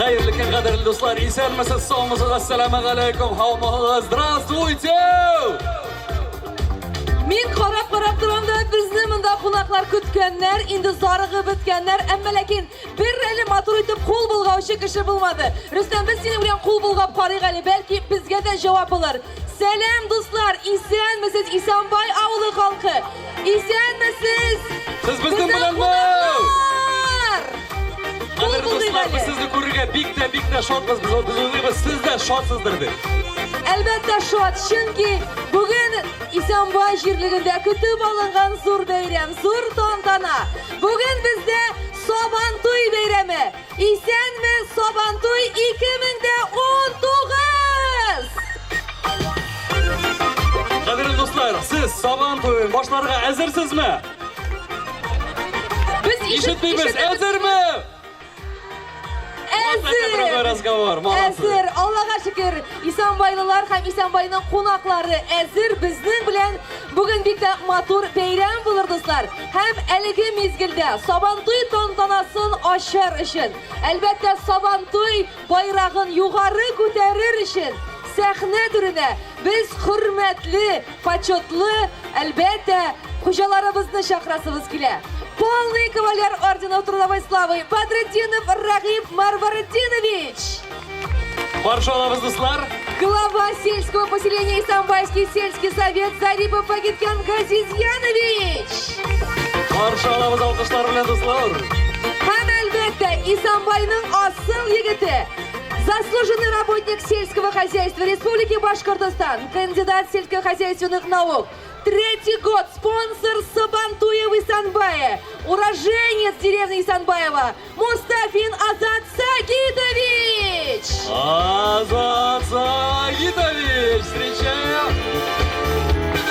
Hayırlı kadar dostlar, isenmesiz, sağmısız, assalamu alaikum, havmağız, здравствуйте! Men qarab turamda bizni munda qonaqlar kutganlar, endi zarig'i bitganlar, ammo lekin bir rali motor etib qo'l bulg'avchi kishi bo'lmadi. Rustam, biz seni bilan qo'l bulg'ab qaraygali, balki bizga da javob bo'lar. Selam do'stlar, isenmisiz Isanboy avli xalqi? Isenmisiz? Siz bizning bilanmi? Qadrli do'stlar, biz sizni ko'rishga bikta shodmiz. Biz o'zimiz sizda shodsizdir deb. Albatta shod, chunki bugun Isanboy shirligida kutib olingan zo'r bayram, zo'r tantana. Bugun bizda Sabantoy bayrami. Isanmi Sabantoy 2019. Qadrli do'stlar, siz Sabantoy boshlariga hazırsizmi? Biz eshitmaymiz, hazırmi? Hazır, Allah'a şükür. İsanboylular hem İsanboy'un konakları hazır. Bizning bilan bugün bir de motor bayram bo'lur do'stlar. Hem eligi mezgilda Sabantoy tantanaсын aşar için, albatta Sabantoy bayrağın yuqori ko'tarir için sahne turida biz hurmatli, почетli, albatta qo'shalarimizni chaqirasimiz kelar. Полный кавалер ордена трудовой славы Бадриддинов Рахим Марвардинович. Qarşı olamiz do'stlar. Глава сельского поселения Исанбайский сельский совет Зарипов Пагитхан Газизьянович. Qarşı olamiz alqışlar bilan do'stlar. Ham albatta Исанбайның asıl yigiti, заслуженный работник сельского хозяйства Республики Башкортостан, кандидат сельскохозяйственных наук. Третий год спонсор Сабантуев Исанбая, уроженец деревни Исанбаева Мустафин Азат Сагидович. Азат Сагидович, встречаем.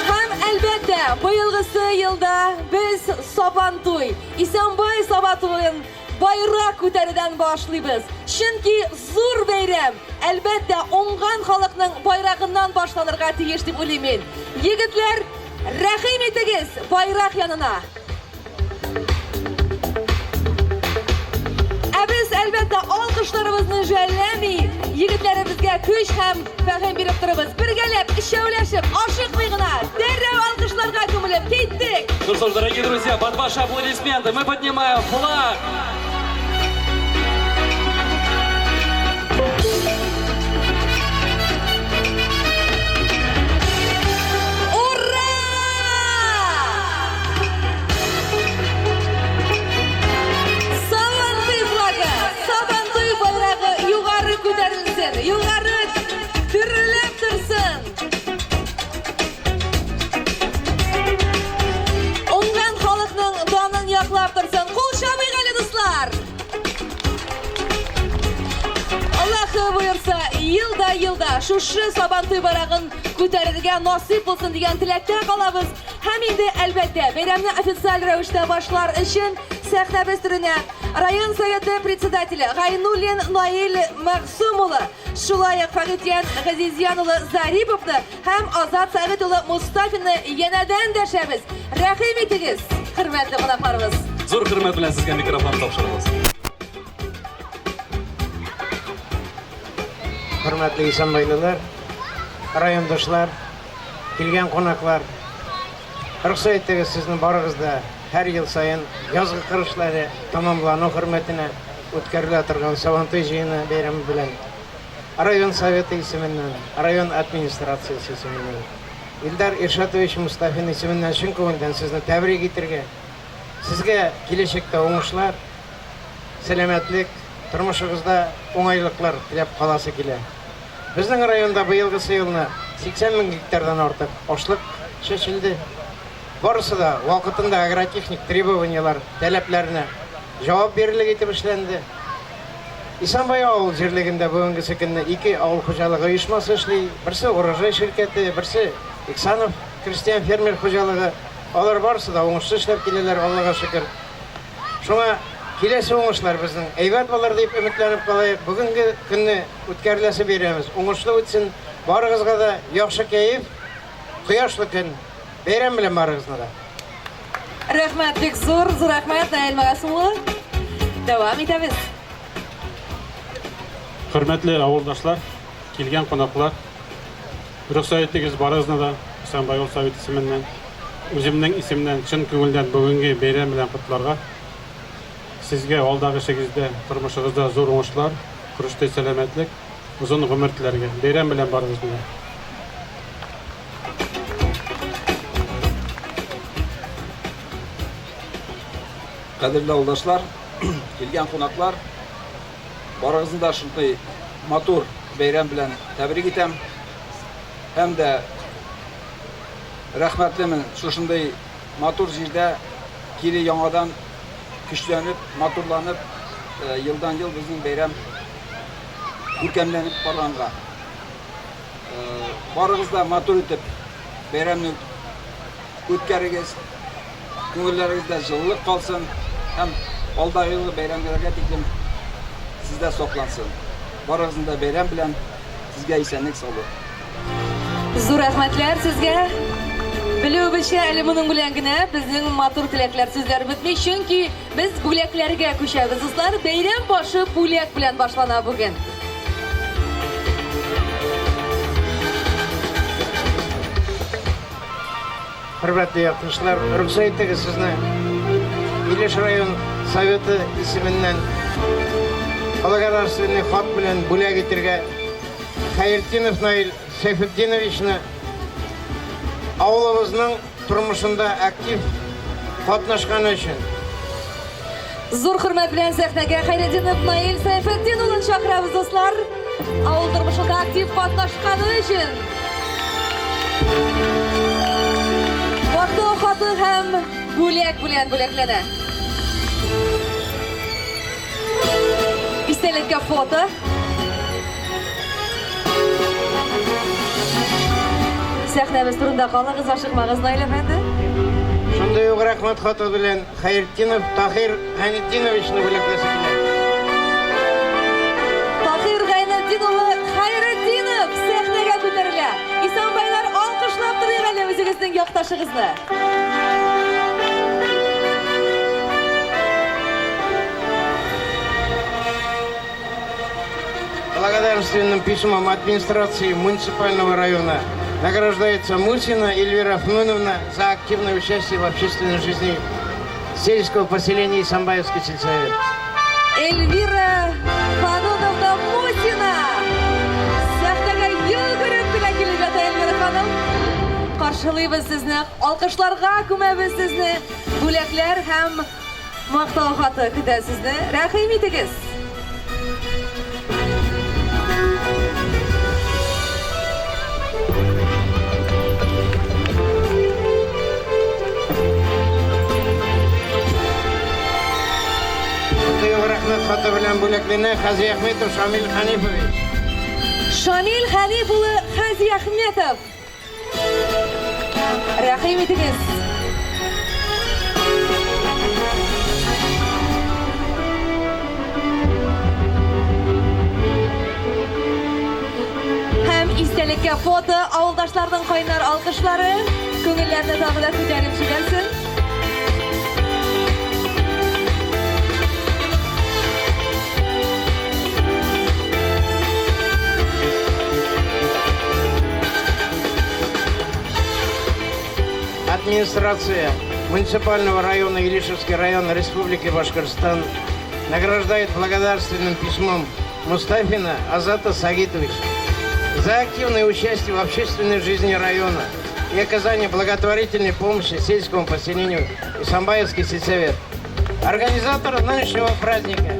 Hem elbette bıyılgısı yılda biz Sabantoy, Isanboy Sabantoy'un bayrak ko'tarishdan boshlaymiz. Chunki zo'r bayram albatta o'ngan xalqning bayrog'idan boshlanirga tegishli deb o'ylayman. Yigitlar, rahim etingiz bayroq yanına. Biz albatta alqishlarimizni joylamay, yigitlarimizga kuch ham fahm berib turibmiz. Birgalab ishlavlashib, oshiqmaygina darrov alqishlarga ko'milib ketdik. Ну что ж, дорогие друзья, под ваши аплодисменты мы поднимаем флаг. Yuqori tirilib tursin. O'ngan xalqning donini yoqlab tursin. Qo'l shamig'ali do'stlar. Alloh buyursa, yilda shu Sabantoy bayrog'in ko'tarishga nasib bo'lsin degan tilakda qolamiz. Ham endi albatta bayramni ofitsial ravishda boshlar uchun sahnamiz turine Rayon Совета председателя G'aynullin Noil Maqsumuli, Shulayq Fagityan G'azizyanuli Zaripovni ham Azat Sagituli Mustafinni yanadan dashamiz. Rahim etingiz, hurmatli qonaqlarimiz. Zo'r hurmat bilan sizga mikrofon topshiramiz. Hurmatli Isanboylilar, rayondoshlar, kelgan qonaqlar, ruxsatdagi sizning borig'izda her yıl sayın yazgı qirg'ishlari tamomlanu hurmatini o'tkazila turgan Sabantoy jiyini bayrami bilan rayon совета ismidan, rayon administratsiyasi ismidan, Ildar Irshatovich Mustafin ismidan chin ko'ngildan sizni tabrik etirga, sizga kelajakda o'ngishlar, salomatlik, turmushingizda o'ng'ayliklar tilab qolasi kelar. Bizning rayonda bu yilgi yilni 80 ming gektardan ortiq oshliq chechildi. Barысы da vaqtında agrotexnik требованиялар, talablarına javob berilib etib ishlendi. Isanboy avul yerliginde bugungi kunda iki avul xo'jaligi uyushmasi ishlaydi. Birisi Urojay shirkati, birisi Iksanov Kristian fermer xo'jaligi. Ular barысы da o'ngishli ishlab keladilar, Allohga shukr. Shunga kelasi o'ngishlar bizning aybat bo'lar deb umidlanib qolaylik. Bugungi kunni o'tkazilasi beramiz. O'ngishli o'tsin. Barig'izga da yaxshi kayf, quyoshli kun bayram bilan barig'izni da. Rahmatlik zo'r rahmat Nail Maqsumuli. Davom etamiz. Hürmetli avuldaşlar, kelgen konaklар, rөхсәт итегез барыгызны да Исәнбай ул совет исеменнән, үземнең исемнән чын күңелдән бүгенге бәйрәм белән котларга. Сезгә алдагы эшегездә, тормышыгызда зур уңышлар, күрештә сәламәтлек, узын гомер теләргә. Бәйрәм белән барыгызны. Kadirli avuldaşlar, kelgen konaklar, barıgızın da şunday matur beyram bilen tebrik etem. Hem de rahmetlimin şunday matur jirde kiri yanadan güçlenip, maturlanıp, yıldan yıl bizim beyram görkemlenip barğanğa. Barıgızda matur etip, beyramını ötkerigiz, köngüllerinizde жылылык kalsın. Hem alдағы yılı beyramlarga tiklim sizde soklansın. Barıgızın da beyram bilen sizge esenlik sağlık. Зур рәхмәтләр сезгә. Белүебезчә, әле моның белән генә безнең матур теләкләр сүзләр бетми, чөнки без бүләкләргә күчәбез. Дуслар, бәйрәм башы бүләк белән башлана бүген. Hürmetli yaklaşlar, rüksayet итегез сезне Илеш район советы исеменнән благодарственный хат белән бүләк итәргә Хәйретдинов Наил Сәйфетдиновичны авылыбызның тормышында актив катнашканы өчен. Зур хөрмәт белән сәхнәгә Хәйретдинов Наил Сәйфетдин улын чакырабыз, дуслар. Авыл тормышында актив катнашканы өчен. Фото хаты һәм бүләк белән бүләкләнә. Истәлеккә фото. Сәхнәбез турында калыгыз, ашыкмагыз, Наил әфәнде. Шундай ук рәхмәт хаты белән Хәйретдинов Тахир Гайнетдиновичны бүләкләсе килә. Тахир Гайнетдин улы Хәйретдинов сәхнәгә күтәрелә. Исәнбайлар, алкышлап торыйк әле үзегезнең якташыгызны. Благодарственным письмом администрации муниципального района награждается Мусина Эльвира Фнуновна за активное участие в общественной жизни сельского поселения Исәнбаевский сельсовет. Эльвира Фануновна Мусина. Сәхнәгә йөгереп кенә килеп ята Эльвира ханым. Каршылыйбыз сезне, алкышларга күмәбез сезне. Бүләкләр һәм мактау хаты көтә сезне. Рәхим итегез. Рәхмәт хаты белән бүләкләнә Хази Әхмәтов Шамил Хәнифович. Шамил Хәниф улы Хази Әхмәтов. Рәхим итегез. Һәм истәлеккә фото, авылдашларның кайнар алкышлары, күңелләрне тагы да күтәреп җибәрсен. Администрация муниципального района Илишевский район Республики Башкортостан награждает благодарственным письмом Мустафина Азата Сагитовича за активное участие в общественной жизни района и оказание благотворительной помощи сельскому поселению Исәнбаевский сельсовет. Организатор нынешнего праздника.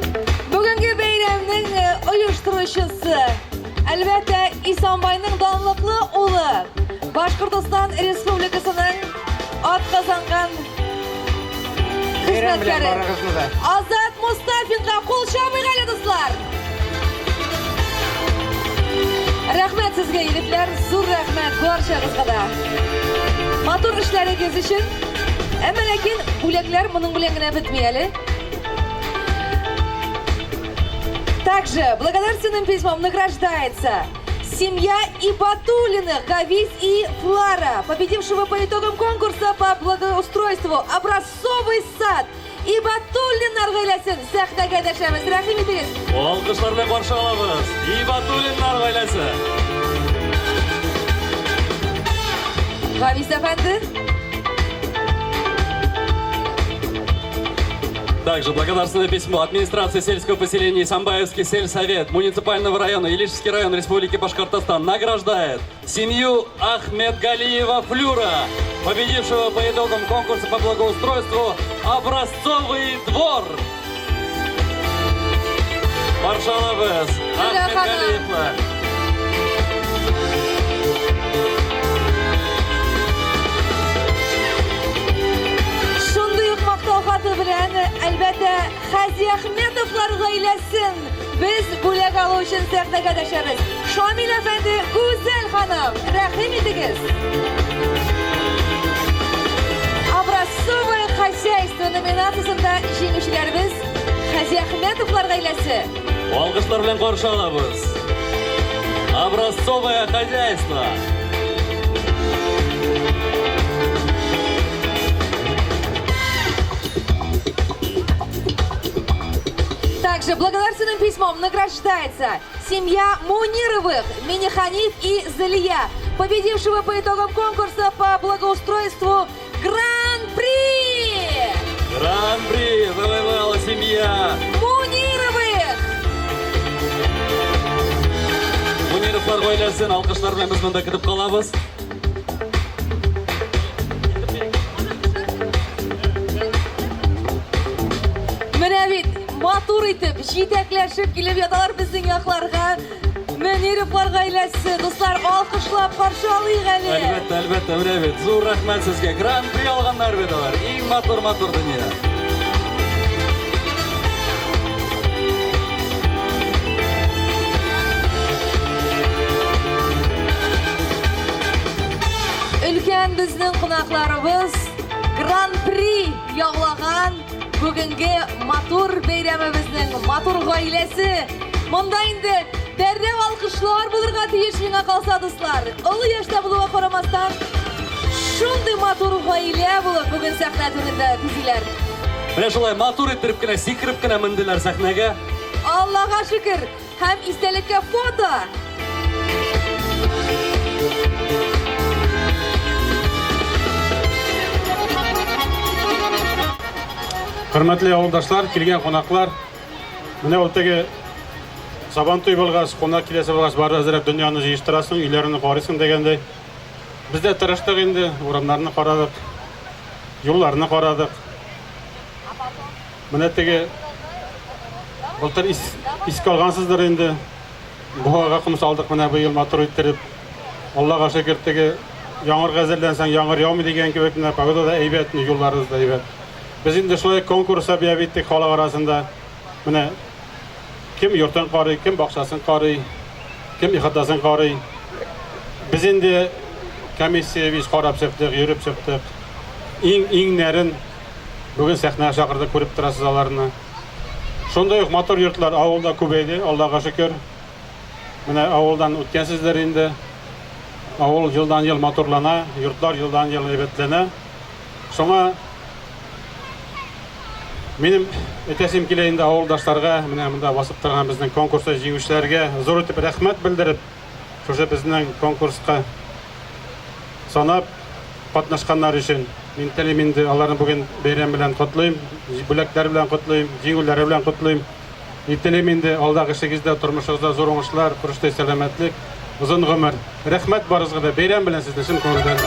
Бүгенге бәйрәмнең оештыручысы, әлбәттә, Исәнбайның данлыклы улы, Башкортстан Республикасының атказанган хезмәткәре Азат Мустафинга кул чабыйк әле, дуслар. Рәхмәт сезгә, егетләр, зур рәхмәт барчагызга да. Матур эшләрегез өчен. Әмма ләкин бүләкләр моның белән генә бетми әле. Также благодарственным письмом награждается семья Ибатулиных, Гавиз и Флара, победившего по итогам конкурса по благоустройству образцовый сад Ибатуллиннар гаиләсен сәхнәгә дәшәбез. Рәхим итегез. Алкышлар белән каршы алабыз. Ибатуллиннар гаиләсе. Гавис әфәнде. Также благодарственное письмо администрации сельского поселения Исамбаевский сельсовет муниципального района Илишский район Республики Башкортостан награждает семью Ахмедгалиева Флюра, победившего по итогам конкурса по благоустройству «Образцовый двор». Маршаловец Ахмедгалиевлар. Шундый ук мактау хаты белән әлбәттә Хази Әхмәтовлар гаиләсен без бүләк алу өчен сәхнәгә дәшәбез. Шамил әфәнде, Гүзәл ханым, рәхим итегез. Образцовое хозяйство номинациясендә җиңүчеләребез Хази Әхмәтовлар гаиләсе. Алкышлар белән каршы алабыз. Образцовое хозяйство. Также благодарственным письмом награждается семья Мунировых, Миниханиф и Залия, победившего по итогам конкурса по благоустройству Гран-при! Гран-при завоевала семья Мунировых! Мунировлар гаиләсен алкышлар белән без монда көтеп калабыз. Менә бит матур итеп, җитәкләшеп килеп яталар безнең якларга. Мөнировлар гаиләсе, дуслар, алкышлап каршы алыйк әле. Әлбәттә, менә бит. Зур рәхмәт сезгә. Гран-при алганнар бит алар. Иң матур дөнья. Өлкән безнең кунакларыбыз Гран-при яулаган бүгенге матур бәйрәмебезнең матур гаиләсе. Монда инде дәррәү алкышлар булырга тиеш миңа калса, дуслар. Олы яшьтә булуга карамастан, шундый матур гаилә булып бүген сәхнә түрендә бизиләр. Менә шулай матур иттереп кенә, сикереп кенә менделәр сәхнәгә. Аллага шөкер, һәм истәлеккә фото. Хөрмәтле авылдашлар, килгән кунаклар, менә ул теге Сабан туй булгач, кунак киләсе булгач, бары әзрәп дөньяны җыештырасың, өйләрне карыйсың дигәндәй. Без дә тырыштык инде, урамнарны карадык, юлларны карадык. Менә теге былтыр искә алгансыздыр инде. Буага ком салдык менә быел матур иттереп. Аллага шөкер, теге яңгыр гәзерләнсәң, яңгыр яумый дигән кебек менә погода да әйбәт, юлларыбыз да әйбәт. Без инде шулай конкурска бия биттек халык арасында. Менә kim yurtdan qarый, kim бакчасын qarый, kim ихатасын qarый. Biz инде комиссия biz карап чыктык, йөреп чыктык. Иң нәрен бүген сәхнәгә чакырдык, күреп торасыз аларны. Шундай ук матур йортлар авылда күбәйде, Аллага шөкер. Менә авылдан үткәнсезләр инде. Авыл елдан ел матурлана, йортлар елдан ел әйбәтләнә. Шуңа Минем әтәсем килә инде авылдашларга, менә монда басып торган безнең конкурста җиңүчеләргә зур итеп рәхмәт белдереп, шушы безнең конкурска санап катнашканнар өчен мин телим инде аларны бүген бәйрәм белән котлыйм, бүләкләр белән котлыйм, җиңүләре белән котлыйм. Телим инде алдагы эшегездә, тормышыгызда зур уңышлар, күрештә сәламәтлек, озын гомер. Рәхмәт барыгызга да, бәйрәм белән сезне чын күңелдән.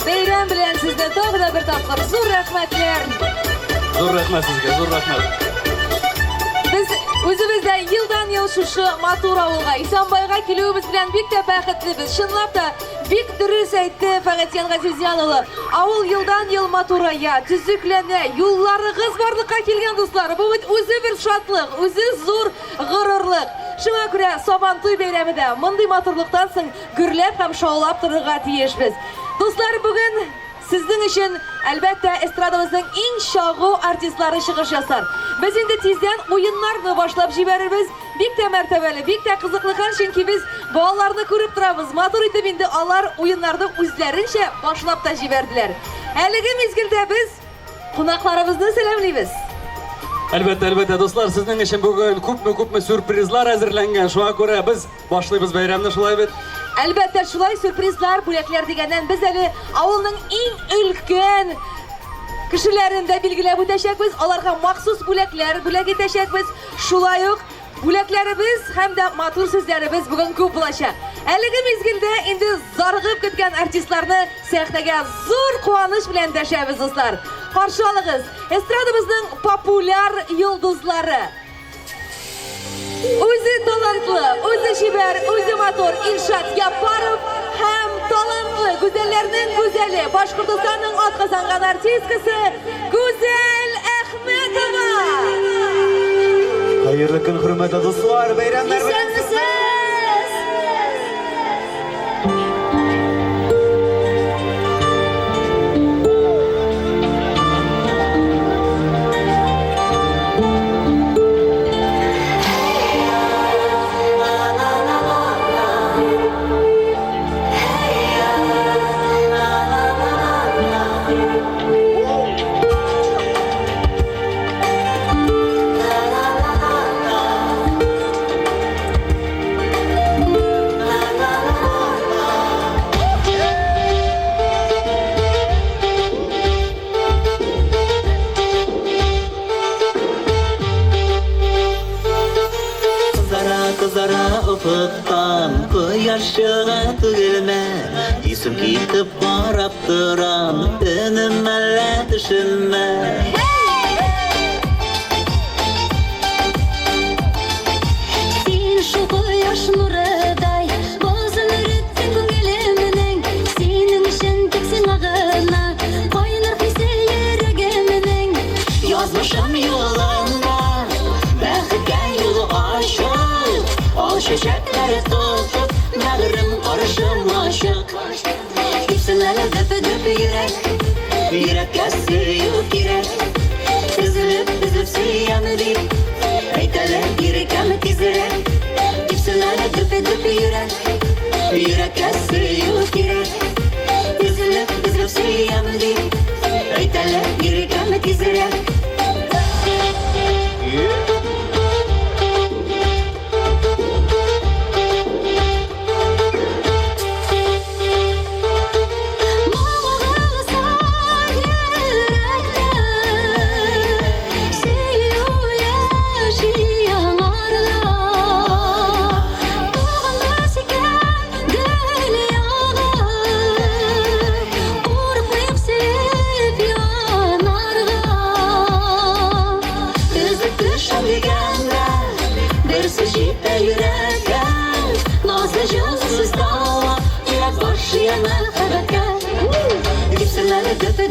Бәйрәм белән сездә тагы да бер тапкыр зур рәхмәтләр. Зур рәхмәт сезгә, зур рәхмәт. Biz үзебездә елдан-ел шушы матур авылга, Исәнбайга килүебез белән бик тә бәхетлебез. Чынлап та бик дөрес әйтте Фәгатьян Газизян улы. Авыл елдан-ел матурая, төзекләнә, юлларыгыз барлыкка килгән, дуслар. Бу бит үзе бер шатлык, үзе зур горурлык. Шуңа күрә Сабан туй бәйрәмендә мондый матурлыктан соң гөрләп һәм шаулап торырга тиешбез. Дуслар, бүген сезнең өчен әлбәттә эстрадабызның иң чагу артистлары чыгыш ясар. Без инде тиздән уеннарны башлап җибәрербез. Бик тә мәртәбәле, бик тә кызыклы, чөнки без балаларны күреп торабыз. Матур итеп инде алар уеннарны үзләренчә башлап та җибәрделәр. Әлеге мизгелдә без Qonaqlarimizni selamlaymiz. Albatta dostlar, sizning uchun bugun ko'pmi sürprizlar hazırlangan. Şuna göre biz başlaymiz bayramni, şulay bit. Albatta shulay sürprizlar, bo'laklar degandan biz hali avulning eng ulkan kishilarini belgilab o'tashakmiz. Ularga maxsus bo'laklar etashakmiz. Shulay yo'q. Bo'laklarimiz hamda motor so'zlarimiz bugun ko'p bo'lacak. Haligi mezgilda endi zarg'ib ketgan artistlarni sahnaga zo'r quvonch bilan tashlaymiz do'stlar. Qarshi oling'iz estradamizning populyar yulduzlari. O'zi talantli, o'zi shibar, o'zi motor Ilshod Gapparov ham talantli, go'zallarning go'zali, Boshqirdistonning otqazangan artistkasi Go'zal Ahmedova. Hayırlı gün hürmetli dostlar, bayramlar bilen Kızara ufuktan Koyaşığa tügülme Yüzüm kitip barap duran Önüme düşünme Sen şu koyaş nurıday Bozulur ettin gülümünün Senin için teksin ağına Koyunur hisse yüreğiminin Yazmışım yolunda Belki yolu aşık Al şişekleri tutup Bağrım karışım aşık Gitsin hele düpü yürek Yürek yazıyor yürek Üzülüp siyem deyip Eyteler yürek tizirek Gitsin hele düpü yürek Yürek yazıyor yürek Üzülüp siyem deyip Eyteler yürek tizirek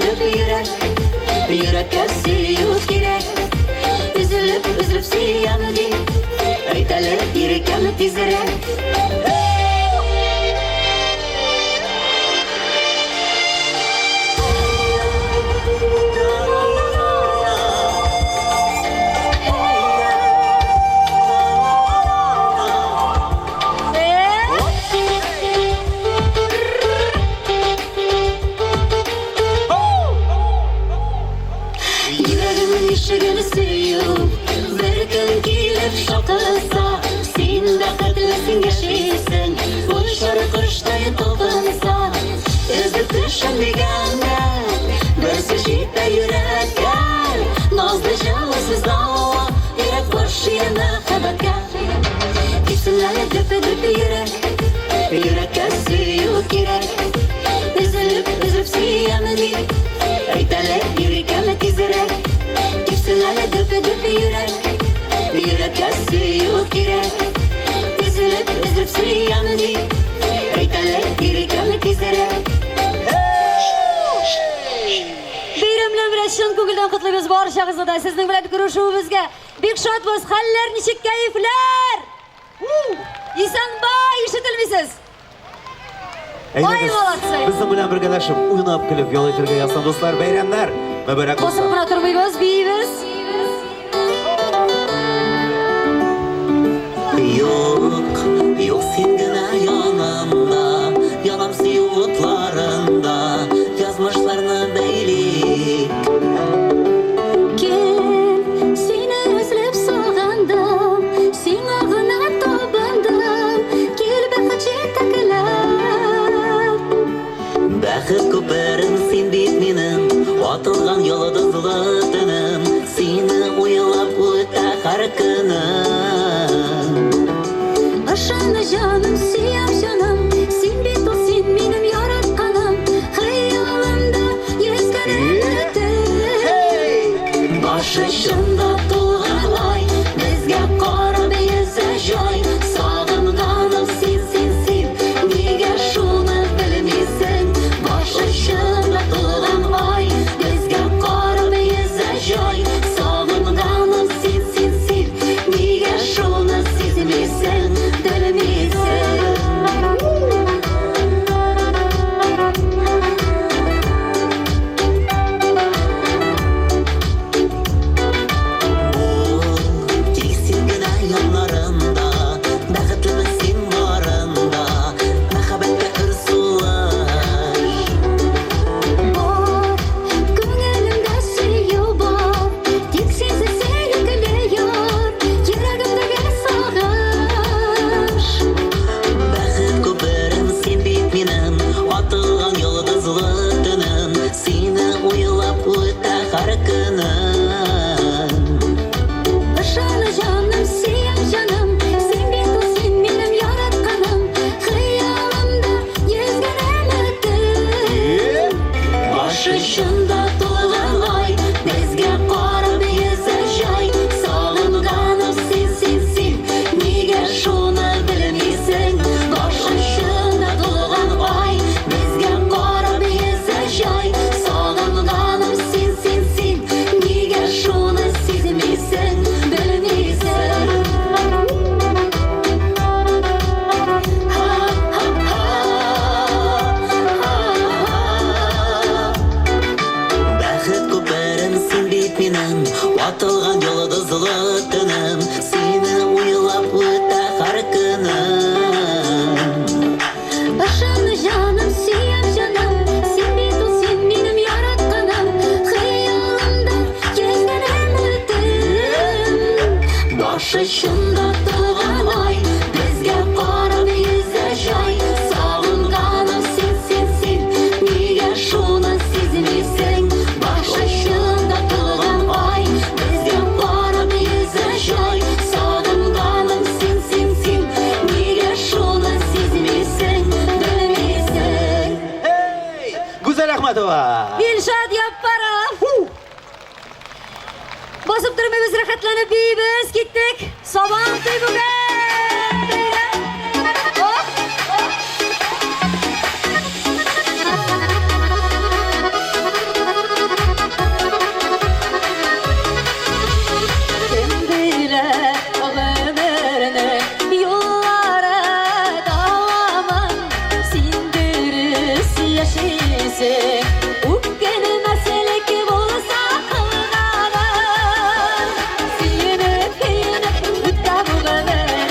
Düpü yürek Yürek yazıyor yürek Üzülüp siyem deyip Eyteler yürek tizirek Şırını suyum Verken kilip şakısa Sen de katlasın yaşaysın Kuşları kuştayı toplansa Özlük düşün digende Bir sıcıkta yürek gel Nazlı canlısız dava Yürek boş yana kadar gel Gitsinlerle düpü yürek Yürek yazıyor yürek Üzülüp siyem deyip Eyteler yürek tizirek Gitsinlerle düpü yürek Yürek yazıyor yürek Üzülüp siyem deyip Eyteler yürek tizirek Bayramlar bilan chin ko'ngildan qutlaymiz barchamizni da sizning bilan ko'rishuvimizga bek shodmiz. Xallar nechik kayflar. Isanbay eshitilmaysiz. Vay молодцы. Bizim bilen birgalaşıp uynap kulüp yol efirge yazsan dostlar, bayramlar mübarek olsun. Bosib buna turmaymiz, biyimiz. Yok sen gene yanımda Yanam siyutlarında Yazmışlarını beylik kınım. Aşağına canım, siyah canım, sen bit ol, sen benim yaratkanım. Hayalimda yüzgelemedim. Başışında tuğan ay, bizge qara beyze joy. Sağınganım sen, nega şunu bilmeysen. Başışında tuğan ay, bizge qara beyze joy. Sağınganım sen, nega şunu sezmeysen, bilmeysen. Teksin gına yanlarında, baqıtlı sen varında, mahabbette ırsılar. Var, gönlümde suyu var, tek sensiz sevgiliyor, yüreğimdeki sağır. Бақыт көпірім сен бет менің, атылған йолдызлы түнім, сені ойлап өтті har күнім. Aşağına canım, siyah canım, sen bit ol, sen benim yaratkanım. Hayalimda yüzgelemedim. Başışında tuğan ay, bizge qara beyze joy. Sağınganım sen, nega şunu bilmeysen. Başışında tuğan ay, bizge qara beyze joy. Sağınganım sen, nega şunu sezmeysen, bilmeysen. Ha ha ha, бақыт көпірім сен бет менің, атылған йолдызлы түнім, сені ойлап өтті har күнім. Aşağına canım, siyah canım, sen bit ol, sen benim yaratkanım. Hayalimda yüzgelemedim. Başışında tuğan ay, bizge qara beyze joy. Sağınganım sen, nega şunu sezmeysen. Başışında tuğan ay, bizge qara beyze joy. Sağınganım sen, nega şunu sezmeysen, bilmeysen. Hey! Güzel Ahmetova. Dilşat Yapparov. Basıp durmayız, rahatlanıp biz gittik. Sabah bugün. Oh, oh. Kim bilir o ömrünün yolları davamın, sindirisi yaşayısı. Ukken meselek olsa kılganın, suyunub kıyınıp ütta bu ömür.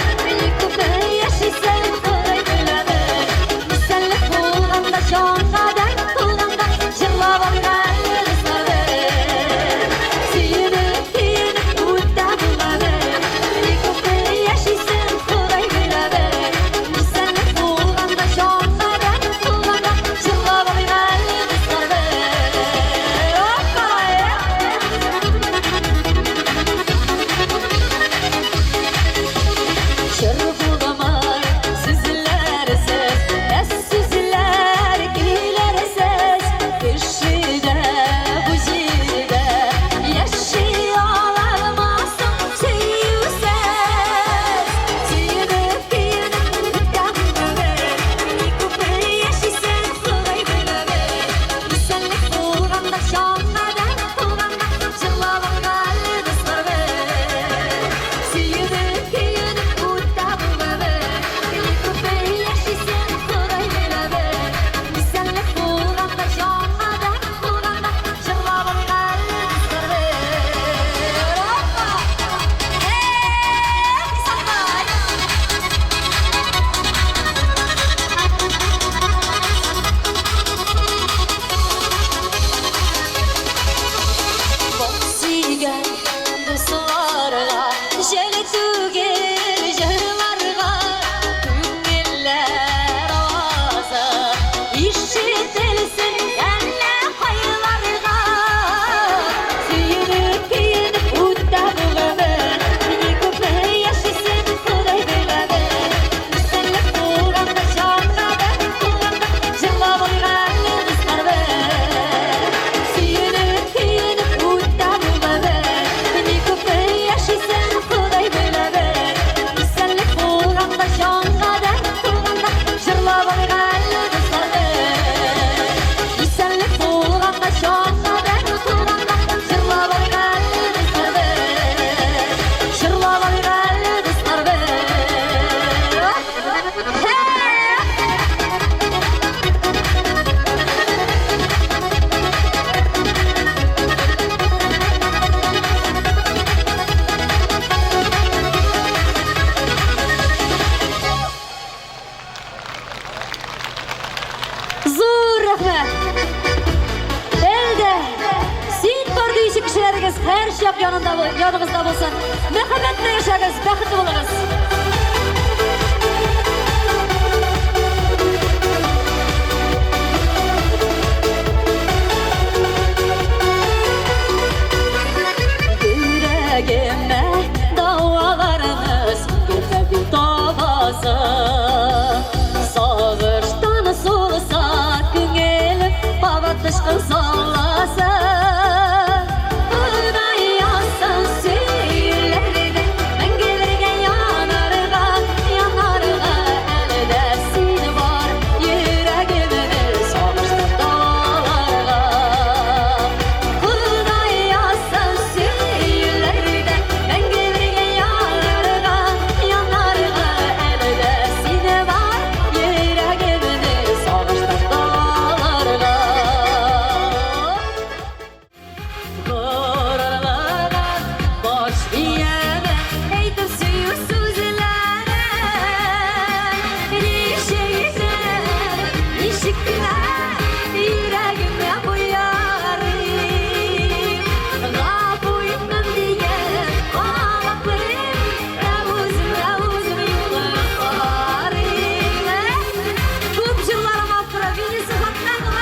yak yanınızda bulsun. Muhabbetle yaşarız, bakıtlı oluruz. Yüreğime davalarınız gelmedi davası. Sağırdan sulsak güngelim bavatışkın sallası. Hıday yazsın söylerdi ben gelirken yanarga elde sin var yüreğimi sağırdan dağlarga. Hıday yazsın söylerdi ben gelirken yanarga elde sin var yüreğimi sağırdan dağlarga. Buralara boş diyeme eydir suyu sözlere. Rişeyse işikle yüreğime bu yarim. Gafı etmem diye ağlaklıyım. Ravuzum yıllarım. Көп жылдарым автора бейне sıfatlarla.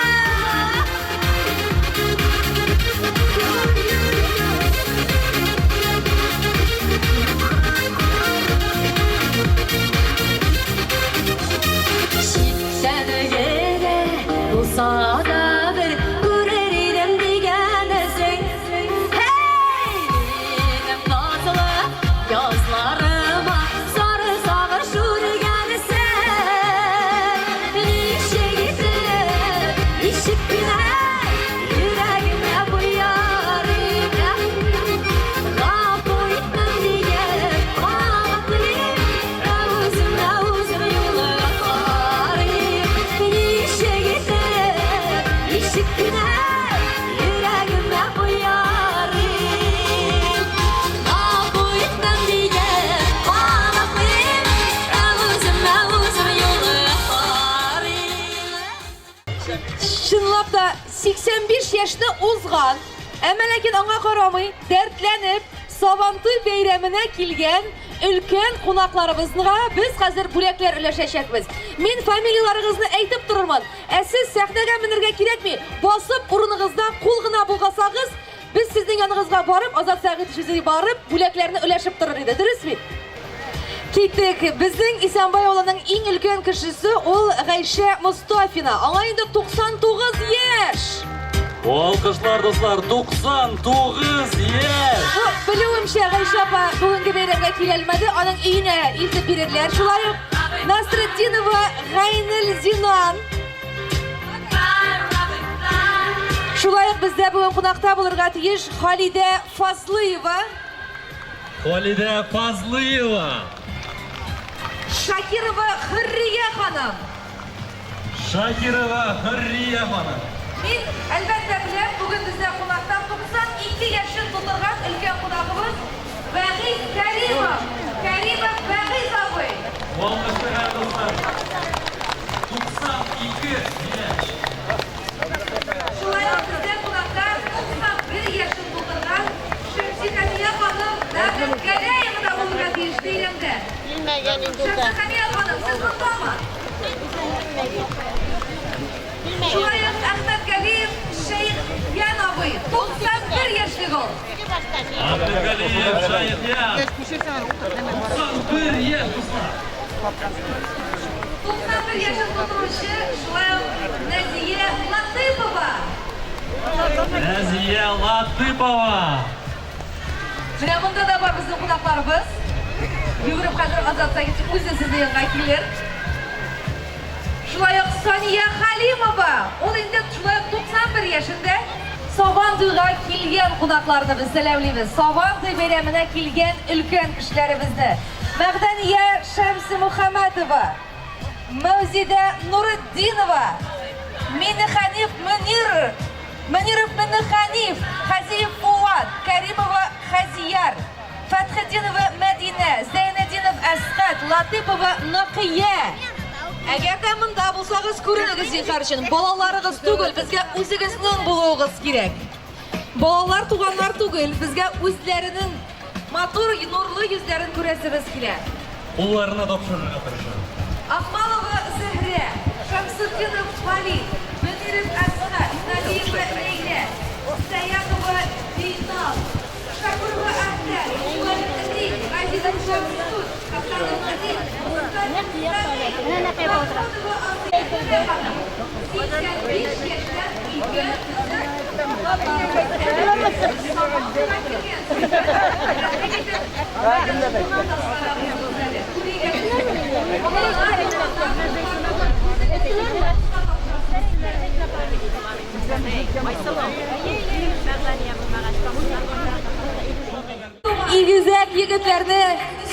Sen yere bulsa da bir görerim digenesin. Hey benim nazlı gözlerime sarı sarı şurgensen. İşe gittim, işik bile yüreğime bu yarim. Kapı etmem diye ağlaklıyım. Ravuzum yollarım. İşe gittim, işik bile yüreğime bu yarim. Kapı etmem diye ağlaklıyım. Ravuzum yollarım. Şınlap da 85 yaşını uzgan, əmələkin ona qaramay, dərtlənib, Savantoy beyramına kilgen ülken qonaqlarımızға biz hazır bulaklar ülәшәчәкбез. Min familiyalarınızı әйтеп тұрырмын. Siz səhnəгә minirгә кирәкми, басып урынығыздан qul гына булгасагыз, biz sizin yanınızға барып, Азат Сәгыйтов жүзіне барып, бүләкләрне өләшеп торыр иде. Дөресме? Киттек. Безнең Исәнбай авылының иң өлкән кешесе ул Гайшә Мустафина. Аңа инде 99 яшь. Алкышлар, достар, 99 яшь. Белүемчә, Гайшә апа бүгенге бәйрәмгә килә алмады. Аның өенә илтеп бирерләр. Шулай ук Насретдинова Гайнел Зинан. Шулай ук бездә бүген кунакта булырга тиеш Халидә Фазлыева, Халидә Фазлыева, Шакирова Хөррия ханым. Шакирова Хөррия ханым. Мин әлбәттә беләм, бүген бездә кунакта 92 яшен тутырган өлкән кунагыбыз Вәгиз Кәримов. Кәримов Вәгиз абый. Алкышлар, достар, 92 яшь. Шулай ук бездә кунакта 91 яшен тутырган Шәмсикәмия ханым Нәбил Гәрәева да булырга тиеш бәйрәмдә. Шәмсикәмия ханым, сез мондамы? Шулай ук Әхмәт Галиев Шәйх Ян абый, 91 яшьлек ул. Абдулгалиев Шаятьян, 91 яшь, достар. 91 яшен тутыручы, шулай ук Нәзия Латыпова. Нәзия Латыпова. Менә монда да бар безнең кунакларыбыз. Йөгереп хәзер Азат Сәгыйтов үзе сезнең янга килер. Шулай ук Сания Халимова. Ул инде шулай ук 91 яшендә. Сабантуйга килгән кунакларны без сәламлыйбыз. Сабантуй бәйрәменә килгән өлкән кешеләребезне. Мәгъдәния Шәмси Мөхәммәтова, Мәүзидә Нуретдинова, Миннеханиф Мөнир, Мөниров Миннеханиф, Хазиев Фуат, Кәримова Хазияр, Фәтхетдинова Мәдинә, Зәйнәдинов Әсхәт, Латыпова Нақия. Әгәр дә монда булсагыз, күренегез зинһар өчен. Балаларыгыз түгел, безгә үзегезнең булуыгыз кирәк. Балалар, туганнар түгел, безгә үзләренең матур, нурлы йөзләрен күрәсебез килә. Кулларына тапшырырга тырышабыз. Ахмалова Зәһрә, Шамсетдинов Халид, Мөниров Асхат, Надиева Ләйлә, Саякова Бинал, Шакурова Ахтар, Шуган Азиз, Газизов Шамсуд, Хасанов Азиз, Мустафа İgizək yigitlərni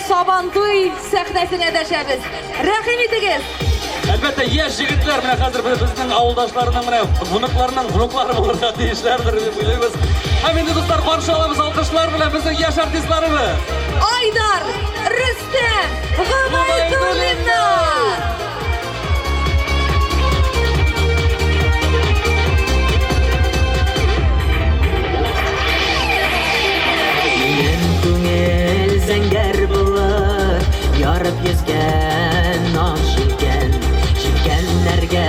Сабантуй сәхнәсенә дәшәбез. Рәхим итегез. Әлбәттә, яшь егетләр менә хәзер безнең авылдашларының менә внукларының внуклары булырга тиешләрдер дип уйлыйбыз. Һәм инде дуслар, каршы алабыз алкышлар белән безнең яшь артистларыбыз. Айдар, Рөстәм, Габайдуллиннар. Зәңгәр булыр, ярып йөзгән ак җилкән. Җилкәннәргә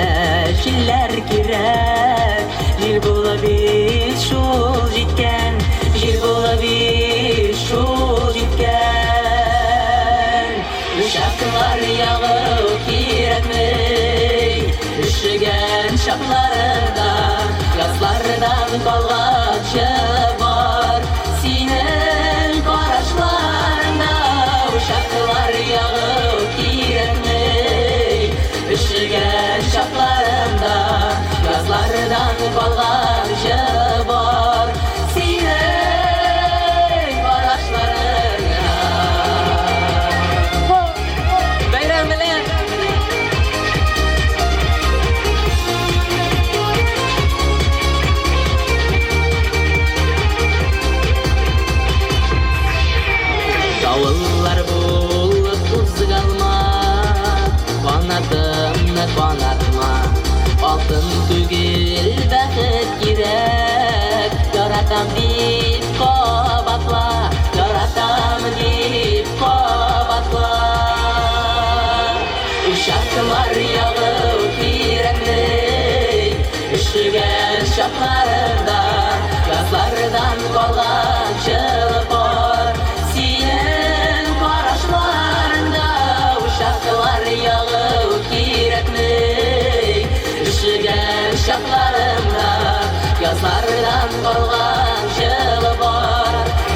җилләр кирәк. Җил булып бит шул җиткән, җил булып бит шул җиткән. Ушаклар ягып кирәкми, ишегән чакларында, язлардан калганчы бар. Синең карашларыңда ушаклар ягып кирәкми, ишегән чакларында, язлардан калганчы бар. Синең карашларыңда. Бәйрәм белән! Davullar bulub kuzgalma, kanatımны kanatma. Altın түгел бәхет кирәк, яратам дип кабатла, яратам дип кабатла. Ушаклар ягып кирәкми, ишегән чакларында, язлардан калганчы бар. Синең карашларыңда ушаклар ягып кирәкми, ишегән чакларында, язлардан калганчы бар.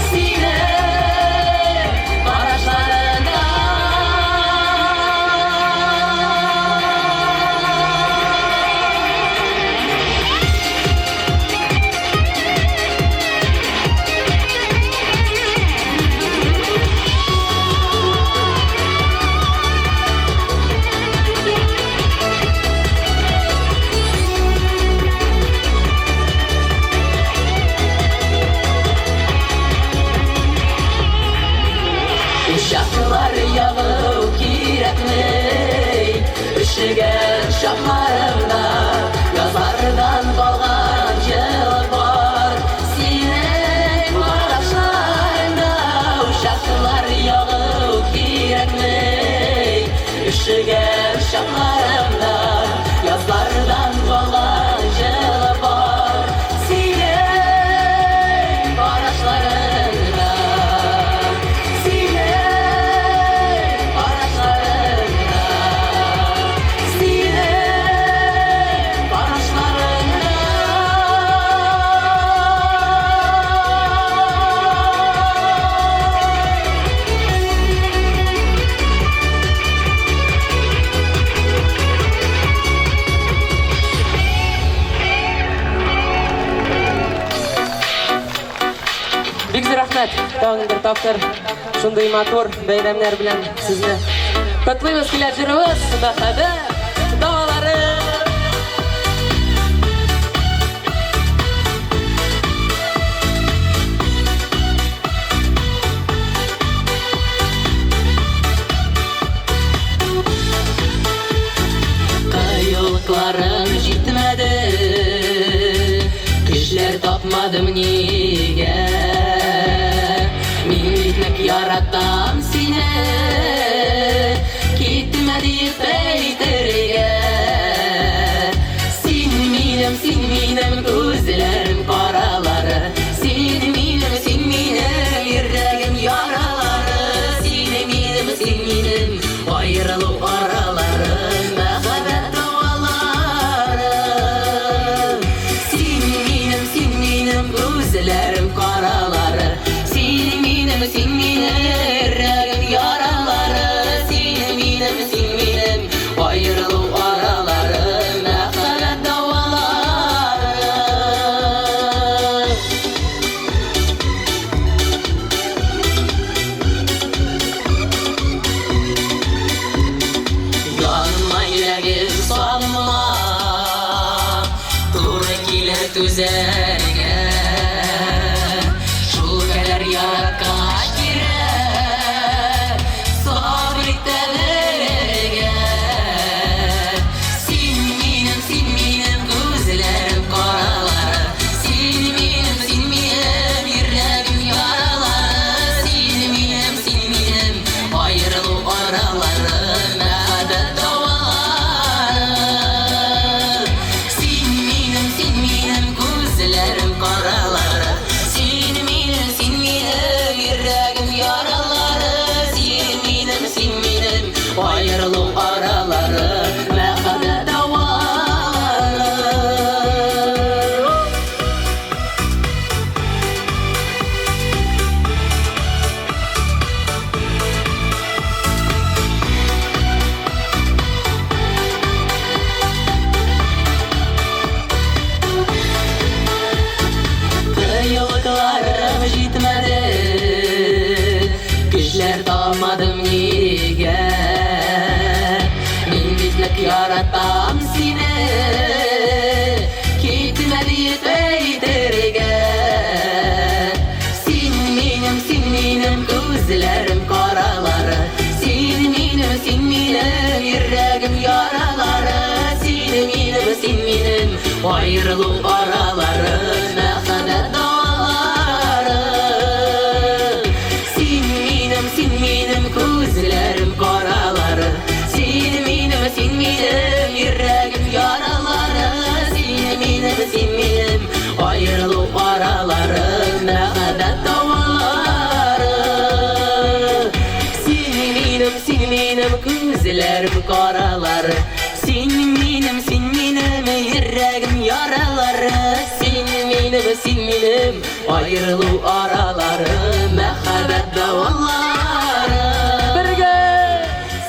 Синең карашларыңда. Uşaklar ягып кирәкми, ишегән чакларында, язлардан калганчы бар. Синең карашларыңда ушаклар ягып кирәкми, ишегән чакларында, язлардан калганчы бар. Синең карашларыңда. Бик зур рәхмәт. Тагын бер тапкыр шундый матур бәйрәмнәр белән сезне котлыйбыз, килә җырыбыз, мәхәббәт дәвалары. Кыюлыкларың җитмәде, көчләр тапма almadım niye? Min bitmek yaratam sine, gitme deyip beyterge. Sin minem gözlerim karaları, sin minem yüreğim yaraları. Sin minem ayrılık araları, mehabbet davaları. Sin minem gözlerim karaları, sin minem yüreğim yaraları. Sin minem ayrılık araları, mehabbet davaları. Yanıma yüreğim salma, dur gelir düzene. Şu kadar yaratkaş gire, sabretle verege. Sin minem gözlerim karaları, sin minem yüreğim yaraları. Sin minem ayrılık araları, mehabbet davaları. Sin minem gözlerim karaları, sin minem yüreğim yaraları. Sin minem ayrılık araları, mehabbet davaları. Kıyılıklarım jitmedi, güçler dalmadım niye? Min bitmek yaratam sine, gitme deyip beyterge. Sin minem gözlerim karaları, sin minem yüreğim yaraları. Sin minem ayrılık araları, mehabbet davaları. Sin minem gözlerim karaları, sin minem yüreğim yaraları. Sin minem ayrılık araları, mehabbet davaları. Sin minem gözlerim karaları, sin minem yüreğim yaraları. Sin minem ayrılık araları, mehabbet davaları.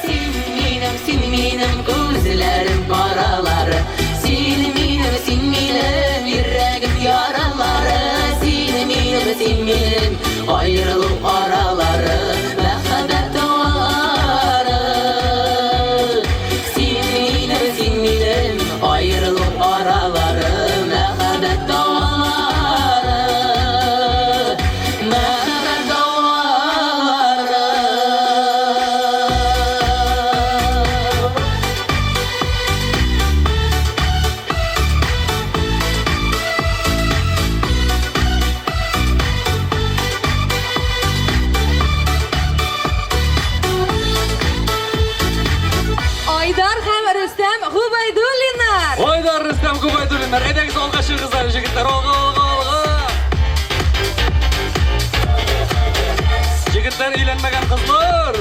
Sin minem gözlerim karaları, sin minem yüreğim yaraları. Sin minem ayrılık araları, mehabbet davaları. Sin minem ayrılık araları, mehabbet davaları. Mehabbet davaları. Aydar hem Rüstem Gubaydulinlar. Haydar Rüstem Gubaydulinlar. Edek olga şırgızlar jigitler. Olga. Jigitler ilenmegen kızlar.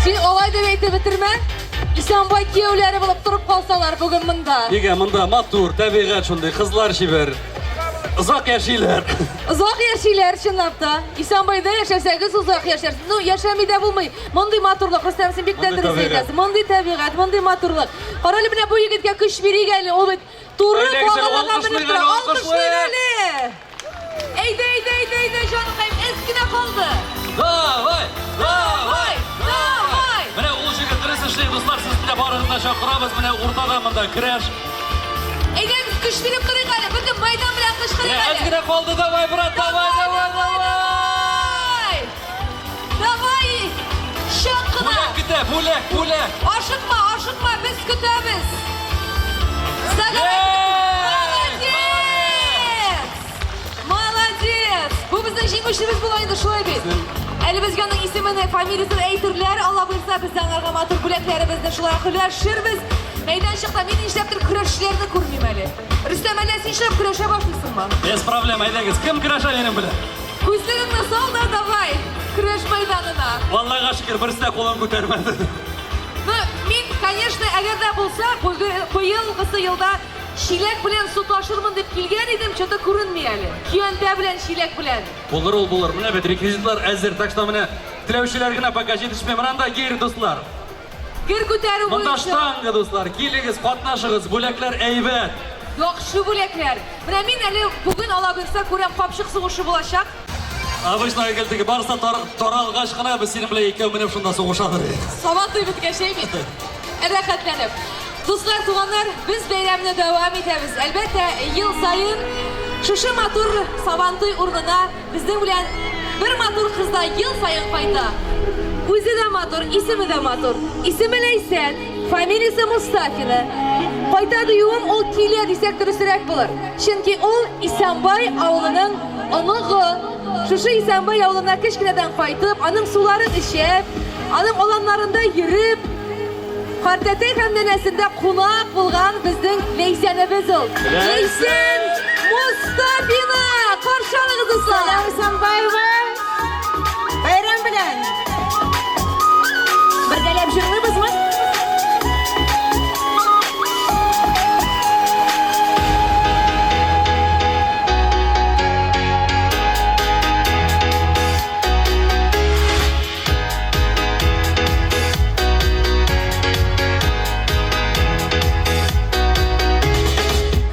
Sen olay deb aytib bitirme. İsanboy kiyevlari bo'lib turib qolsalar bugun mında. Nega mında matur, tabiat shunday, qizlar shiver. Uzoq yashaylar. Uzoq yashaylar chinlab da. İsanboyda yashasangiz uzoq yasharsiz. No, yashamayda bo'lmay. Bunday maturlik Rustam sen bektadir aytasiz. Bunday tabiat, bunday maturlik. Qarali bilan bu yigitga kuch beraylik. O bit to'g'ri qo'llarga minib turib olqishlaylik. Eyda jonim, eskina qoldi. Davay. Mana u jigit qirishlik do'stlar, siz bilan barimizni chaqiramiz. Mana o'rtada munda kirash. Eyda biz kuch berib turing qani. Butun maydon bilan qishqiring qani. Ozgina qoldi, davay brat, davay. Davay. Shoqqa. Bo'lak. Oshiqma, biz kutamiz. Молодец! Бүгінгі жеңушіміз болайынды шулай бет. Әлі бізге оның исемені, фамилиясын әйтірлер, Алла бұйырса біздің арға матур бүләклерімізді шулай күләшірбіз. Майданшықта мен иншілептір күрәшшілерді көрмейм әлі. Рүстем әлі сен иншілеп күрәші башлысың ба? Без проблем, айдаңыз. Кім күрәші менің біле? Көздігіңді сал да давай, күрәш майданына. Валлаға шүкір, бірісіне қолын көтермеді. Мен, конечно, әгерде болса, қойылғысы елда шилек білен су ташырмын деп келген едім, чөті көрінмей әлі. Күйенте білен, шилек білен. Болыр. Міне бет реквизитлар әзір. Так что міне тілеушілер гына пока жетішпе. Мыранда гейір достлар. Гер көтәрі Мұнда бойынша. штанғы достлар. Келігіз, қатнашығыз, бүләклер әйбәт. Яқшы бүләклер. Міне мен әлі бүгін ала берсе көрем қапшық соғышы болашақ. Обычно келдігі барса торалғаш қына біз сенің біле екеу мініп шында соғышадыр. Сабат үйбітке шей мен. Әрәқәтленіп. Достлар, туғандар, біз бәйрәміне дәуам етеміз. Әлбәттә, ел сайын шушы матур сабантой урнына біздің білән бір матур қызда ел сайын қайта. Өзі де матур, исімі де матур. Исімі Ләйсән, фамилиясы Мустафина. Қайтады юым ол келер десек дұрысырақ болар. Чөнки ол Исәнбай ауылының онығы. Шушы Исәнбай ауылына кішкенеден қайтып, аның суларын ішеп, аның оланларында йөреп, Қартәтей һәм нәнәсендә қунақ болған біздің Ләйсәнебез ол. Ләйсән Мустафина! Қаршалығыз ұса! Салам Исәнбаева! Байрам белән! Бергәләп җырлыйбызмы?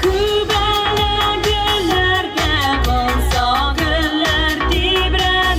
Күбәлә гөлләргә булса гөлләр тибрән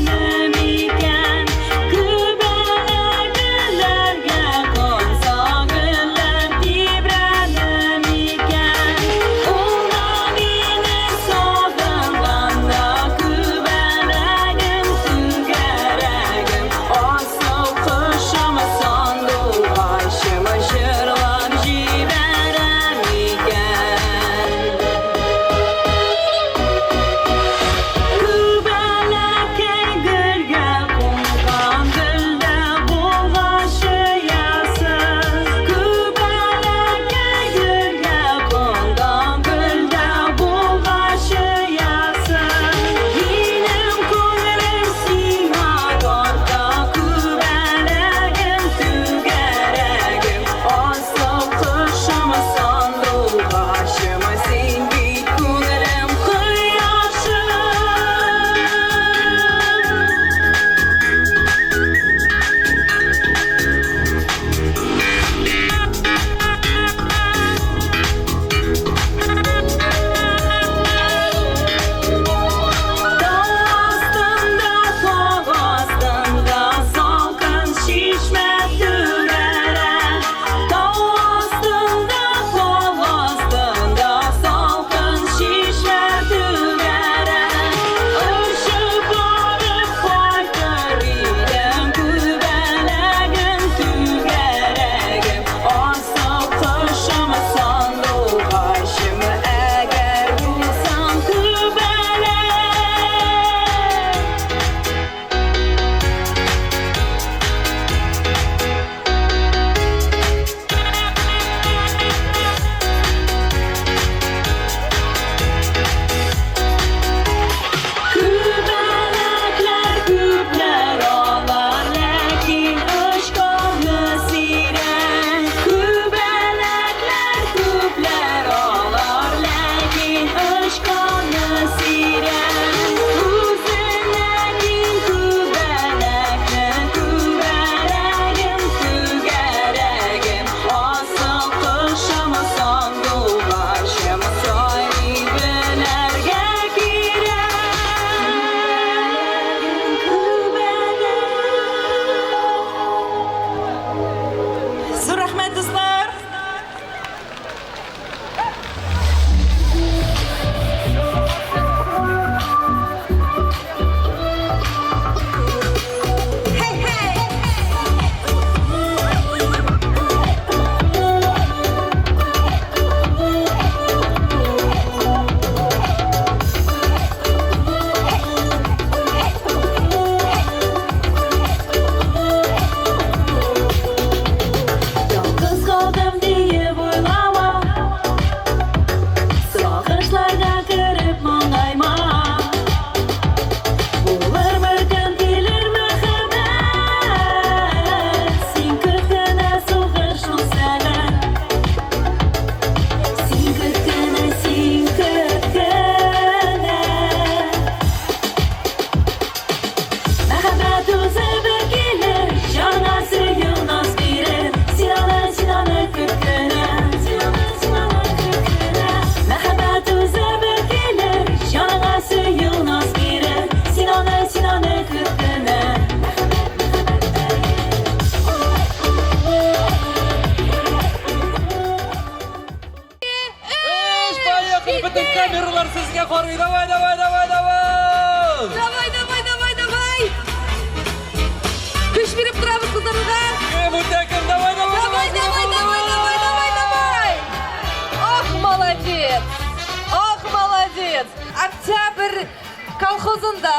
колхозында,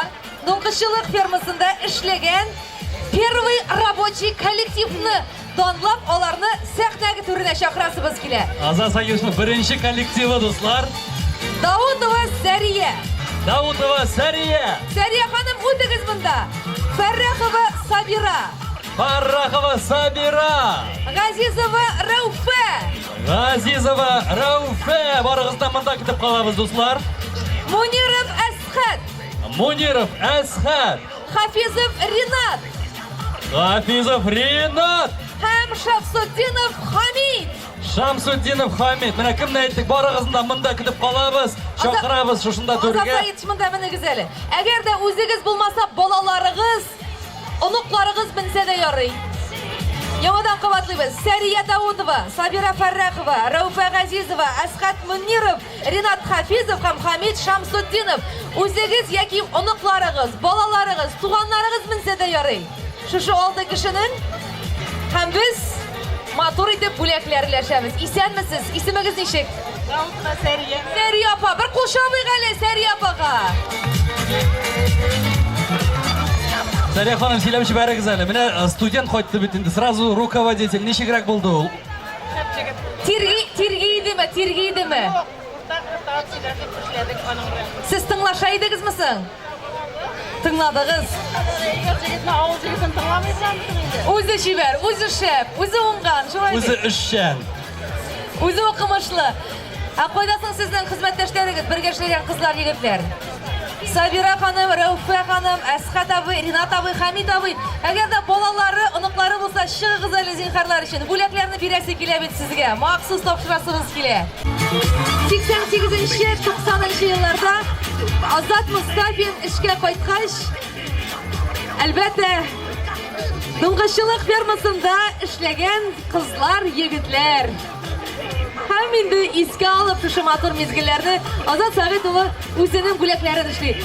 Дуңгышчылык фермасында эшләгән первый рабочий коллективны данлап, аларны сәхнәгә түренә чакырасыбыз килә. Азат Союзның беренче коллективы, дуслар. Даутова Сәрия. Даутова Сәрия. Сәрия ханым, үтегез монда. Фәррәхова Сабира. Фаррахова Сабира. Газизова Рауфа. Газизова Рауфа. Барыгыздан монда китеп калабыз, дуслар. Муниров Әсхәт. Муниров Әсхәт. Хафизов Ринат. Хафизов Ринат. Һәм Шамсуддинов Хамид. Шамсуддинов Хамид. Менә кемне әйттек, барыгыздан монда китеп калабыз. Чакырабыз шушында түргә. Азат Саид монда менегез әле. Әгәр дә үзегез булмаса, балаларыгыз, оныкларыгыз менсә дә ярый. Яңадан кабатлыйбыз. Сәрия Даутова, Сабира Фәррәхова, Рауфа Газизова, Әсхәт Муниров, Ринат Хафизов һәм Хамид Шамсуддинов. Үзегез яки оныкларыгыз, балаларыгыз, туганнарыгыз менсә дә ярый. Шушы алты кешенең һәм без матур итеп бүләкләрләшәбез. Исәнмесез? Исемегез ничек? Даутова Сәрия. Сәрия апа, бер кул шабыйк әле Сәрия апага. Сәрия ханым, сөйләп җибәрегез әле. Менә студент кайтты бит инде. Сразу руководитель. Ничегрәк булды ул? Тиргейдеме? Сез тыңлаша идегезме соң? Тыңладыгыз. Үзе шибәр, үзе шәп, үзе уңган, шулай Үзе бит. эшчән. Үзе укымышлы. Ә кайдасың сезнең хезмәттәшләрегез, бергә эшләгән кызлар, егетләр? Сабира ханым, Рауфа ханым, Әсхәт абый, Ринат абый, Хамид абый. Әгәр дә балалары, оныклары булса, чыгыгыз әле зинһарлар өчен. Бүләкләрне бирәсе килә бит сезгә. Махсус тапшырасыбыз килә. 88-нче, 90-нчы елларда Азат Мустафин эшкә кайткач, әлбәттә, дуңгызчылык фермасында эшләгән кызлар, егетләр. Һәм инде искә алып шушы матур мизгелләрне Азат Сәгыйть улы үзенең бүләкләрен эшли.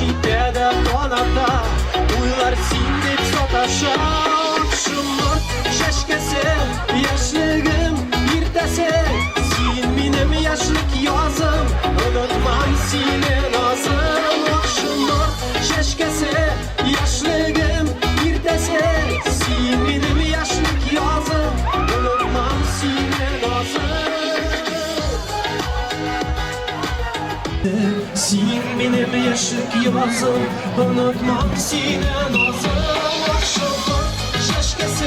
Şipede konakta Uylar sindip sataşa Şumurt şeşkesi Yaşlığım yirtesi Sin benim yaşlık yazım Unutmam seni nazım Şumurt şeşkesi Yaşlığım yirtesi Sin benim yaşlık yazım Unutmam seni nazım Sin benim yaşlık yazım Unutmam seni nazım Akşamlar şaşkası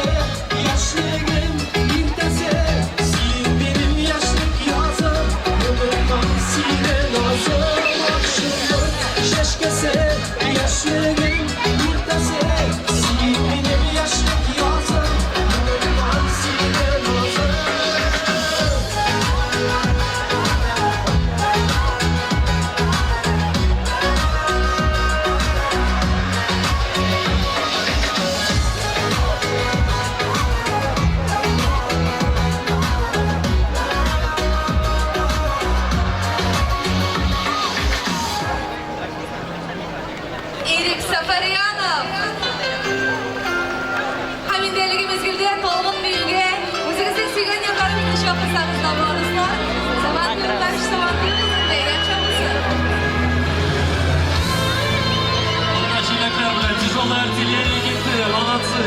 Yaşlığın yirtesi Sin benim yaşlık yazım Unutmam seni nazım Akşamlar şaşkası Yaşlığın yirtesi Sin benim yaşlık yazım Unutmam seni nazım Erik Safaryanov. Hamindeligi mezgilda to'lg'in uyga o'zingizning suygan yerlaringizni ishga qilsangiz davolarsizlar. Savat yo'llash bayram chamasi. Начальникlar bilan tijoriy artilleriya ketdi. Молодцы.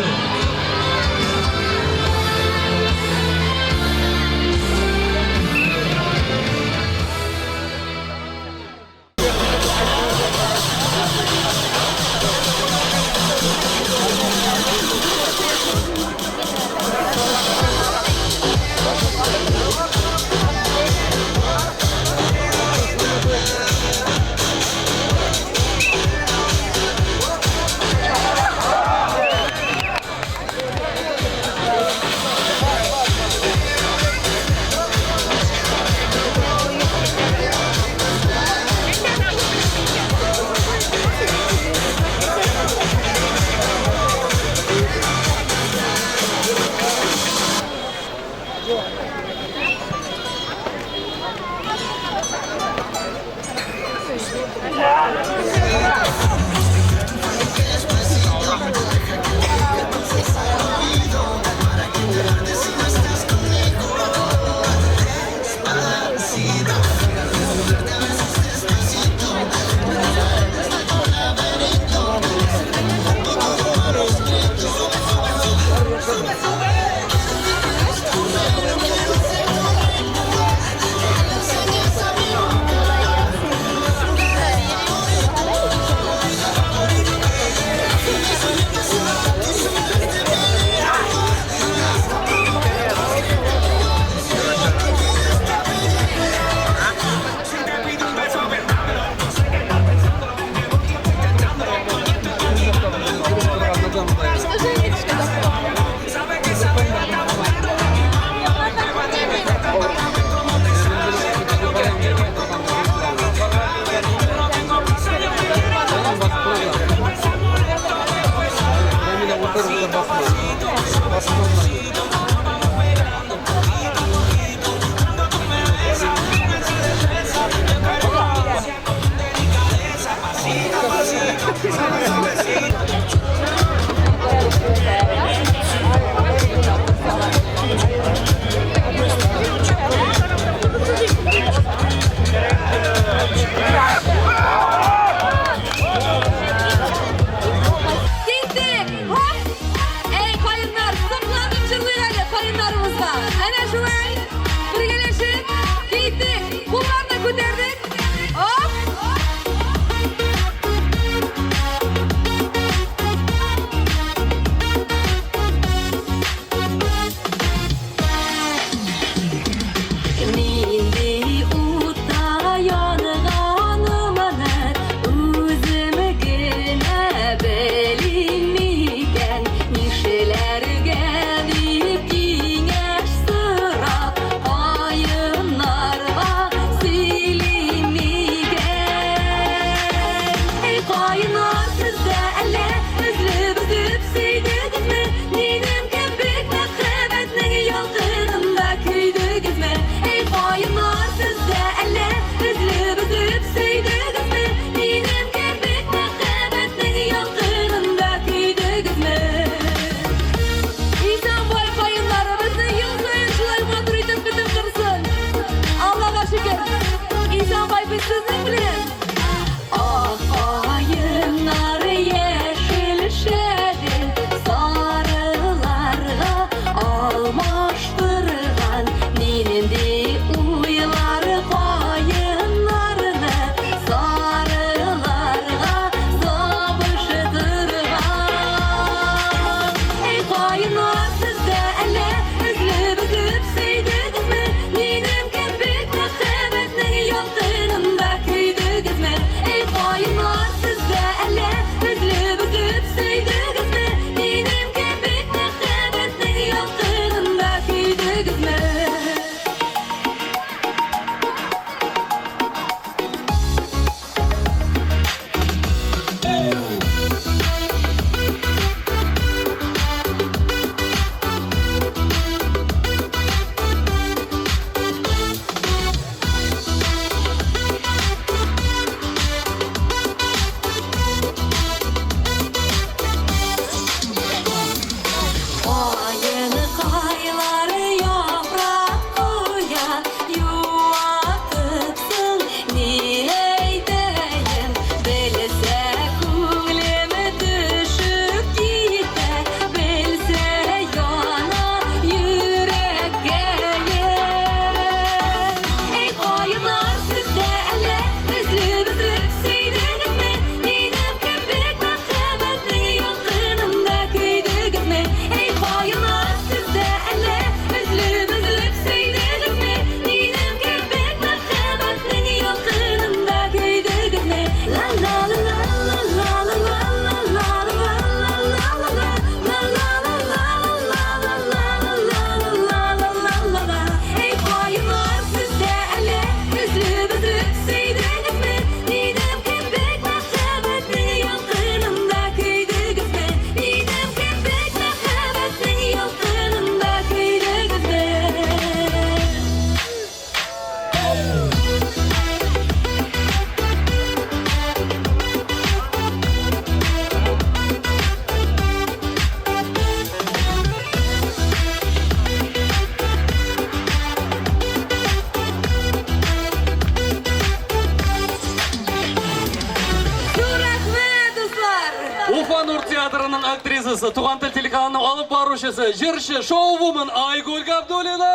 Уфанур театрының актрисасы, Туған тіл телеканалының алып барушысы, жыршы, шоу-вумен Айгүл Габдуллина.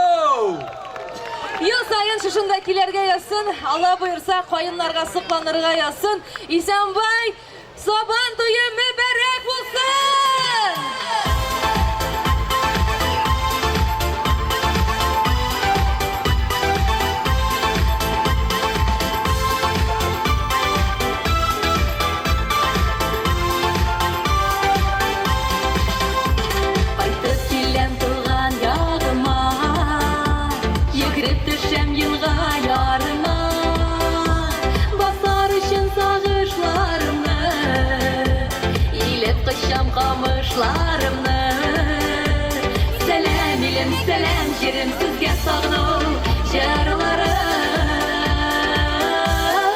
Ел сайын шышында келерге ясын, Алла бұйырса қойынларға сұқланырға ясын. Исенбай, Сабан тойы мүбәрәк болсын! Қамышларымны сәлем елім, сәлем жерім сізге сағыну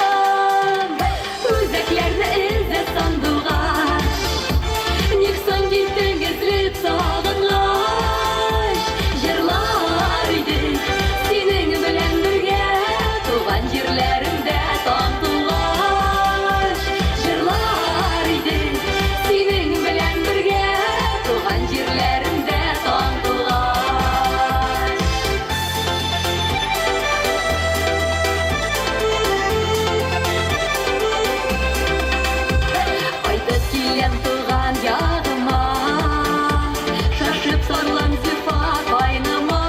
жырларым өзәклерді ізде сандуғаш Никсон кеттің ізліп сағынғаш жырлар үйді сенің білән бірге туған жерлерімді таң туғаш жырлар үйді сенің білән бірге туған жерлерімді таң туғаш қайтып келем туған жағыма шашып сарлам сипат айныма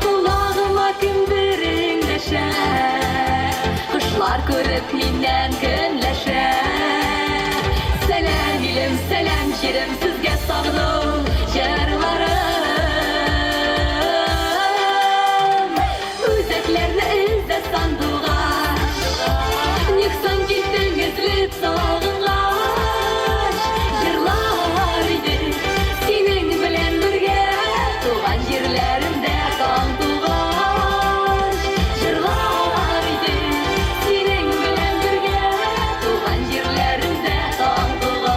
құлағыма күмбіріңдеші құшлар көріп менен күнләші сәлем елім, сәлем жерім сізге сағыну жырларым өзәклерді ізде сандуғаш Никсон кеттің ізліп сағынғаш жырлар үйді сенің білән бірге туған жерлерімді таң туғаш жырлар үйді сенің білән бірге туған жерлерімді таң туғаш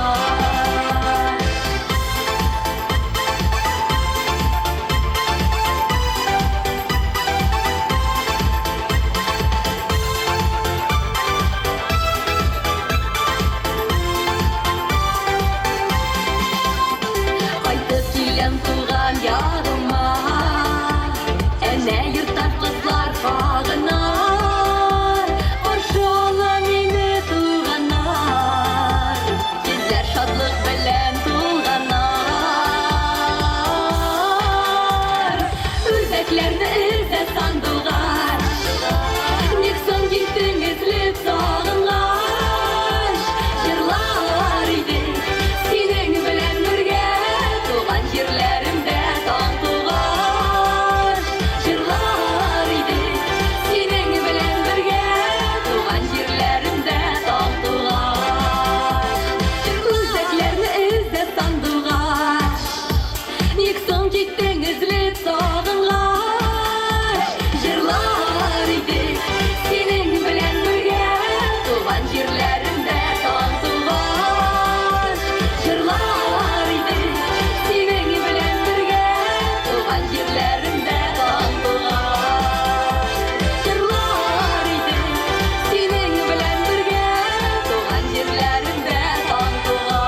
қайтып келем туған жағыма әне йұрттан қызлар бағынар қаршы ала мені туғанар кездер шатлық білән туғанар өзәклерді ізде сандуғаш Никсон кеттің ізліп сағынғаш жырлар үйді сенің білән бірге туған жерлерімді таң туғаш жырлар үйді сенің білән бірге туған жерлерімді таң туғаш өзәклерді ізде сандуғаш Никсон кеттің ізліп сағынғаш жырлар үйді сенің білән бірге туған жерлерімді таң туғаш жырлар үйді сенің білән бірге туған жерлерімді таң туғаш жырлар үйді сенің білән бірге туған жерлерімді таң туғаш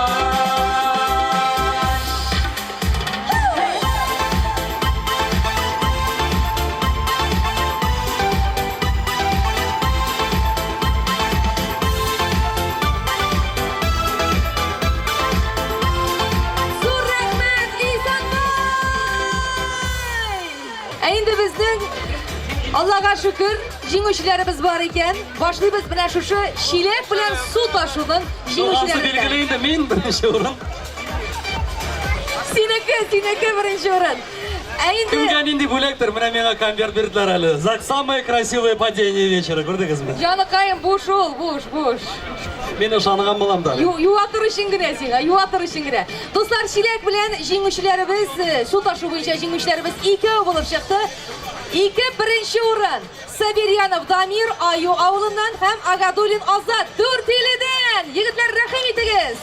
Зур рәхмәт, Исенбай! Әйінді біздің Аллаға шүкір жеңушілеріміз бар екен. Башлыбыз білән шушы шилек білән су ташудың Оғасы жеңушілері. белгілейді, мен бірінші орын. Сенекі бірінші орын. Әйінді Кімге нендей бөлектір, мына меңа конверт берділер әлі. За самое красивое падение вечера, көрдіңіз бе? жанықайым буш ол, буш. Мен ошаныған болам да. Юатыр үшін гіне сен, юатыр үшін гіне. Достар, шилек білән жеңушілеріміз, су ташу бойынша жеңушілеріміз 2 болып шықты. 2 бірінші орын. Сабирянов Дамир Аю ауылынан һәм Агадулин Азат Дүртеледен. Егітлер, рәхим етігіз.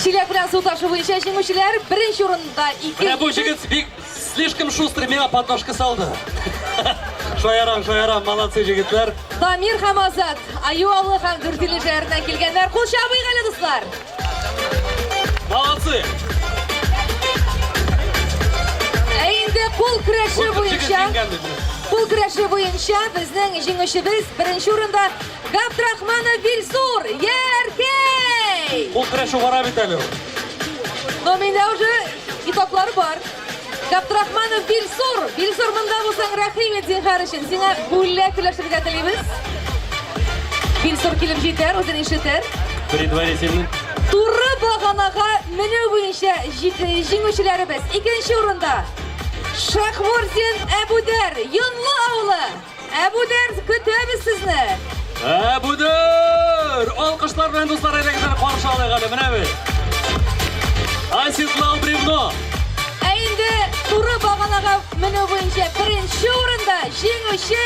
Шилек белән су ташу буенча җиңүчеләр беренче урында 2. Менә бу җегет бик слишком шустрый миңа подножка салды. Шаярам, молодцы жігіттер. Дамир һәм Азат, Аю авылы һәм Дүртөйле шәһәреннән килгәннәр. Кул чабыйк әле, дуслар. Молодцы. Инде кул көрәше буенча безнең җиңүчебез беренче урында Габдрахманов Вильсур, Яркей. Кул көрәше бара бит әле. Но миндә уже итаклары бар. Габдрахманов Вильсур. Вильсур монда булсаң рәхим зинһар өчен. Сиңа бүләк өләшергә телибез. Вильсур килеп җитәр, үзен ишетер. Предварительно. Туры баганага менү буенча җиңүчеләребез. Икенче урында Шахмурзин Әбүдәр, Йонлы авылы. Әбүдәр, көтәбез сезне. Әбүдәр! Алкышлар белән дуслар, әйләгәннәр каршы алыйк әле, менә бит. Асислау Бревно. Инде туры баганага менү буенча беренче урында җиңүче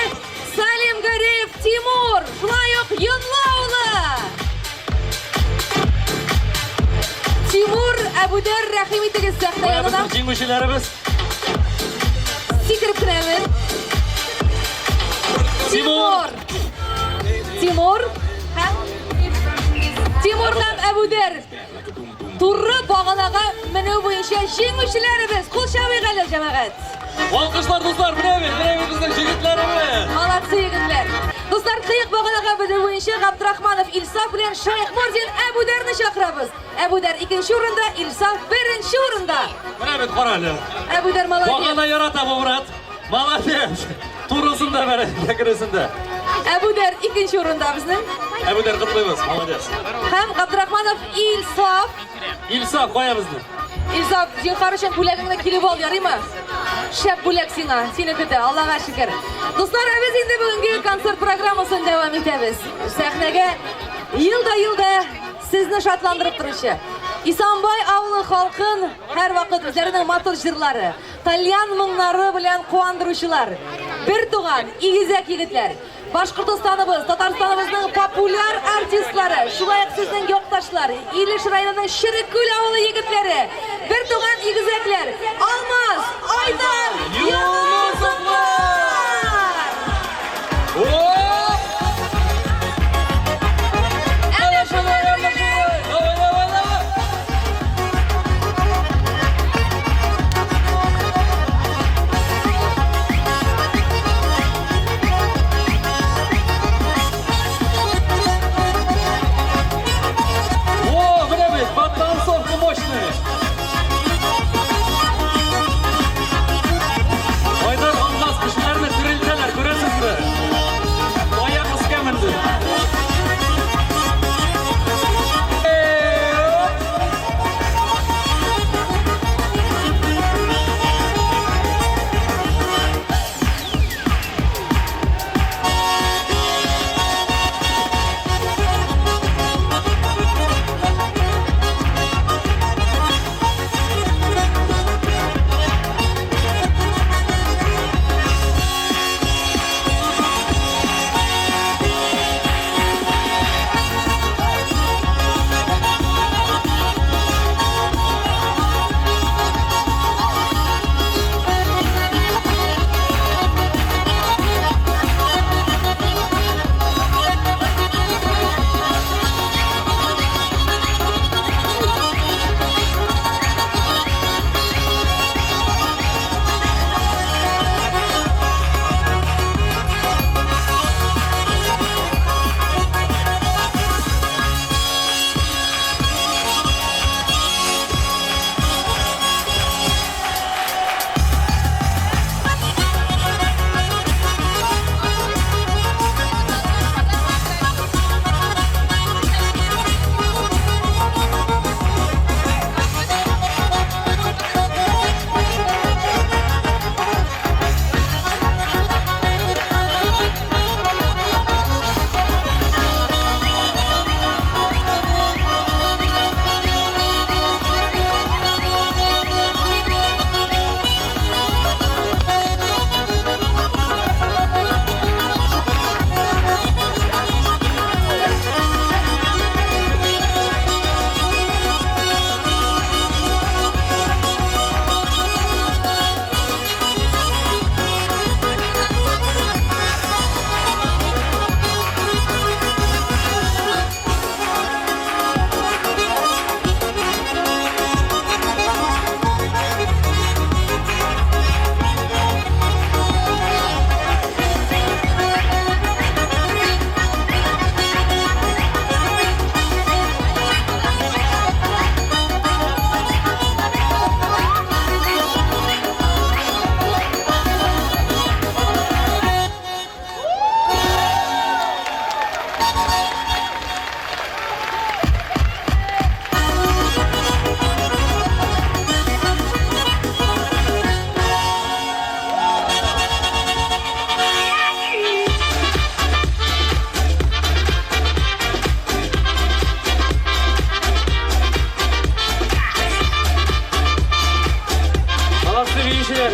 Салим Гариев Тимур. Шулай ук Йонлы авылы. Тимур, Әбүдәр, рәхим итегез сәхнә янына. Җиңүчеләребез. Сикереп кенәбез. Тимур һәм Әбүдәр. Туры баганага менү буенча җиңүчеләребез. Кул чабыйк әле, җәмәгать. Алкышлар дуслар, менә бит безнең җегетләребез. Молодцы, егетләр. Дуслар, кыек баганага менү буенча Габдрахманов Илсаф белән Шайхмурзин Әбүдәрне чакырабыз. Әбүдәр икенче урында, Илсаф беренче урында. Менә бит кара әле. Әбүдәр молодец. Багана ярата бу брат. Молодец. Турысында бәрә, киресендә. Әбүдәр икенче урында безнең. Әбүдәр котлыйбыз, молодец. Һәм Габдрахманов Илсаф. Илсаф куябызны. Илсаф, җиңхар өчен бүләгеңне килеп ал, ярыймы? Шәп бүләк сиңа, сине көтә, Аллага шөкер. Дуслар, без инде бүгенге концерт программасын дәвам итәбез. Сәхнәгә елда сезне шатландырып торучы Исанбай авылы халкын һәр вакыт үзләренең матур җырлары, тальян моңнары белән куандыручылар. Бер туган, игезәк егетләр. Башкортстаныбыз, Татарстаныбызның популяр артистлары, шулай ук сезнең якташлар, Илеш районының Ширекүл авылы егетләре. Бер туган игезәкләр. Алмаз, Айдар, Юнусовлар!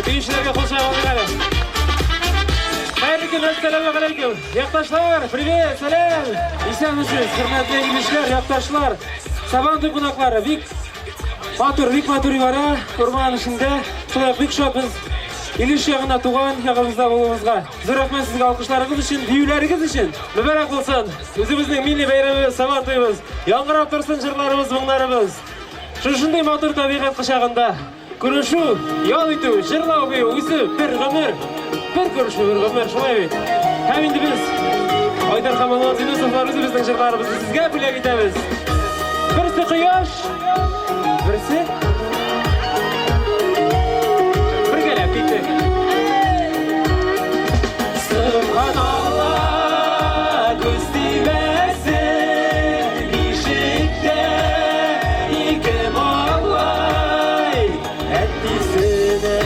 Büyüşlerge kol çağırdık hadi. Hayırlı günler, selamun aleyküm. Yaktaşlar, привет, selam. İsyanmışız, hürmetli ilişkiler, yaktaşlar. Sabandı konakları, Vik Maturi vara, orman içinde. Şolay Vik Shop'ız. İliş yağına tuğan yağımızda bulumuzga. Zor rahmet sizge alkışlarınız için, büyüleriniz için. Mübarek olsun. Özümüzün milli bayramımız, sabantıyımız. Yangırap dursun jırlarımız, bunlarımız. Şunday матур табиғат құшағында күрешу, ял иту, жырлау бей, өзі бір ғұмыр, бір күрешу, бір ғұмыр, шулай бей. Һәм енді біз Айдар Хамалуан Зинусовлар өзіміздің жырларымызды сізге бүлек етеміз. Бірісі құяш, бірісі біргелеп кетті. Subhanallah, көз тимесін, ишікте ике малай, әттисіне,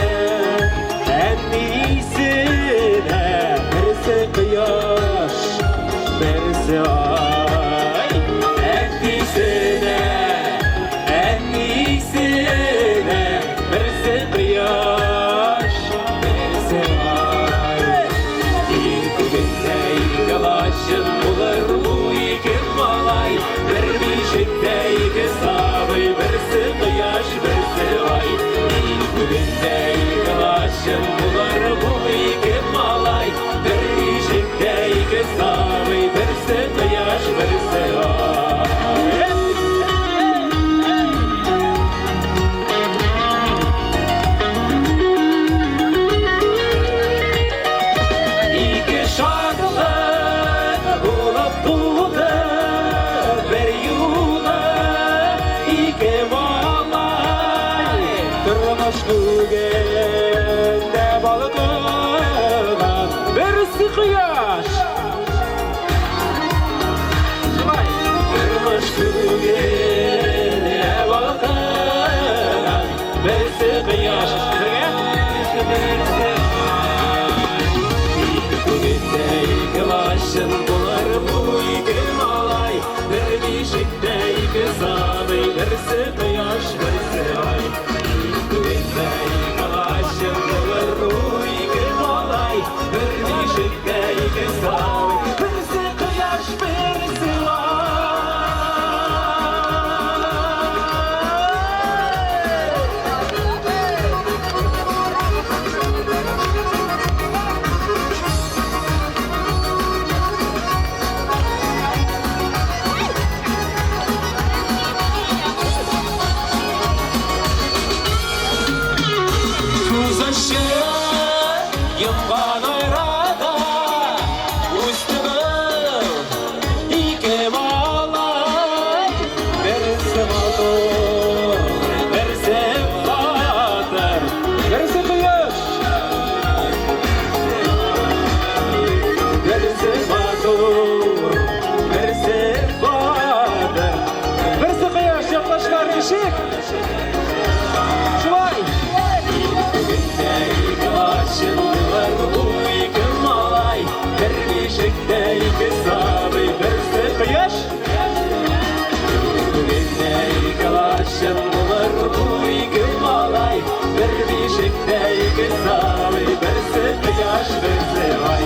бірісі құяш, бірісі ай. Әттисіне, бірісі құяш, бірісі ай. Калашын бұлар бұл екі малай, бір бейшікте екі сабай, бірісі құяш, бірісі ай. Күгінде калашын бұлар бұл екі малай, бір бейшікте екі сабай, бірісі құяш, бірісі ай. İki şarkılı bulup buldu bir yula, iki malay durmuş kugende balıkılan, birisi kıyaş. Durmuş kugende balıkılan, birisi kıyaş. Kılaşın bular bu iki malay, bir bişikte iki sabay, birisi kıyaş, birisi ay. Kılaşın bular bu iki malay, bir bişikte iki sabay, birisi kıyaş, birisi ay. Yımgan ayrada üstümü iki malay, birisi maldur, birisi batır, birisi kıyış, birisi maldur, birisi batır, birisi kıyış. Yaklaşlar kişik şulay. Kılaşınlar bu iki malay, bir bişikte iki sabay, birisi kıyaş. Kılaşınlar bu iki malay, bir bişikte iki sabay, birisi kıyaş, birisi ay.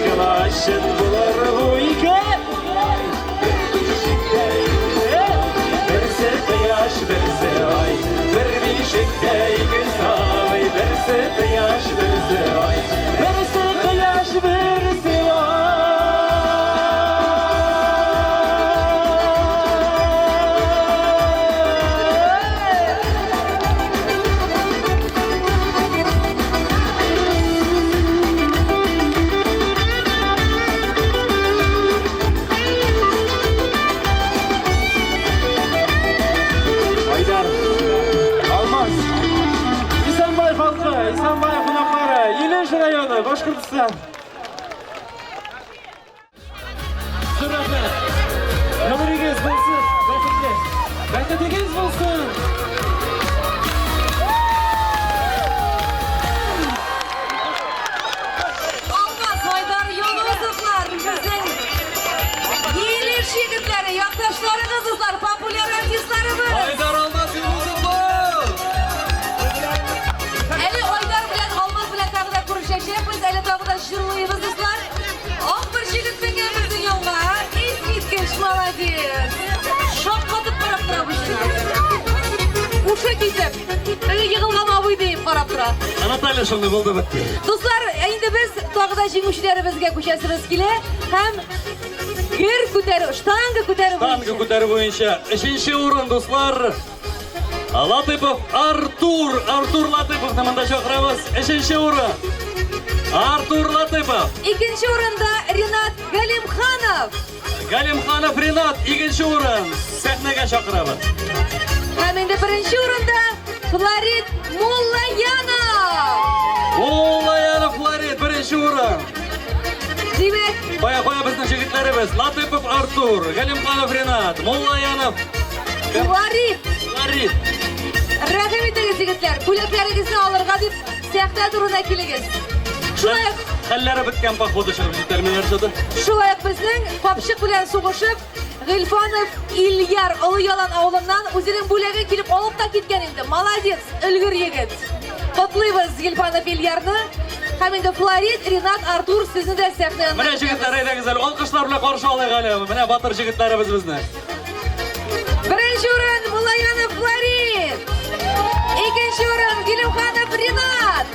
Kılaşınlar bu iki malay, bir bişikte birisi kıyaş, birisi ay. Bir bişikte iki sabay, birisi kıyaş, birisi ay. Birisi kıyaş, birisi ay. Haydar, Almaz, İsanbay halkı, İsanbay konakları, İliş rayonu, Başkırtıstan. Sürahmet, ömrünüz bulsun, bereketiniz bulsun. Almaz, Haydar, Yunusovlar, bizden İliş yigitleri, yaktaşlarınızlar, popüler artistlarımız. Haydar Almaz Yunusovlar! Молодец. Шок қатып қарап тұра бұшына. Ушы кетіп, йығылған абый дейіп қарап тұра. Наталья шынды болды бітті. Достар, енді біз тағыда жеңушілерімізге көшесіміз келе, һәм гір көтеру, штанга көтеру Штанга көтеру бойынша 3-ші орын, достар. Латыпов Артур Латыповны мында шақырамыз. 3-ші орын. Артур Латыпов. 2-ші орында Ринат Галимханов. Галимханов Ринат, 2-ші орын. Сәхнеге шақырамыз. Һәм енді 1-ші орында Флорид Муллаянов. Муллаянов Флорид, 1-ші орын. Демек, Қоя біздің жігітлеріміз. Латыпов Артур, Галимханов Ринат, Муллаянов Флорид. Рәхім етіңіз жігітлер, көйлектеріңізді алырға деп сияқты тұрына келіңіз. Хәлләре біткән походы шығып жетермен әршеді. Шулай біздің қапшық білән соғышып, Ғилфанов Ильяр ұлы ялан ауылынан өзінің бөлегі келіп алып та кеткен енді. Молодец, үлгір егіт. Құтлыйбыз Ғилфанов Ильярны. Һәм енді Флорид, Ринат, Артур сізні де сәхнеге. Міне жігіттер айдаңыздар, алқышлар біле қаршы алайық әлі. Міне батыр жігіттеріміз бізді. 1-ші орын Муллаянов Флорид. 2-ші орын Галимханов Ринат.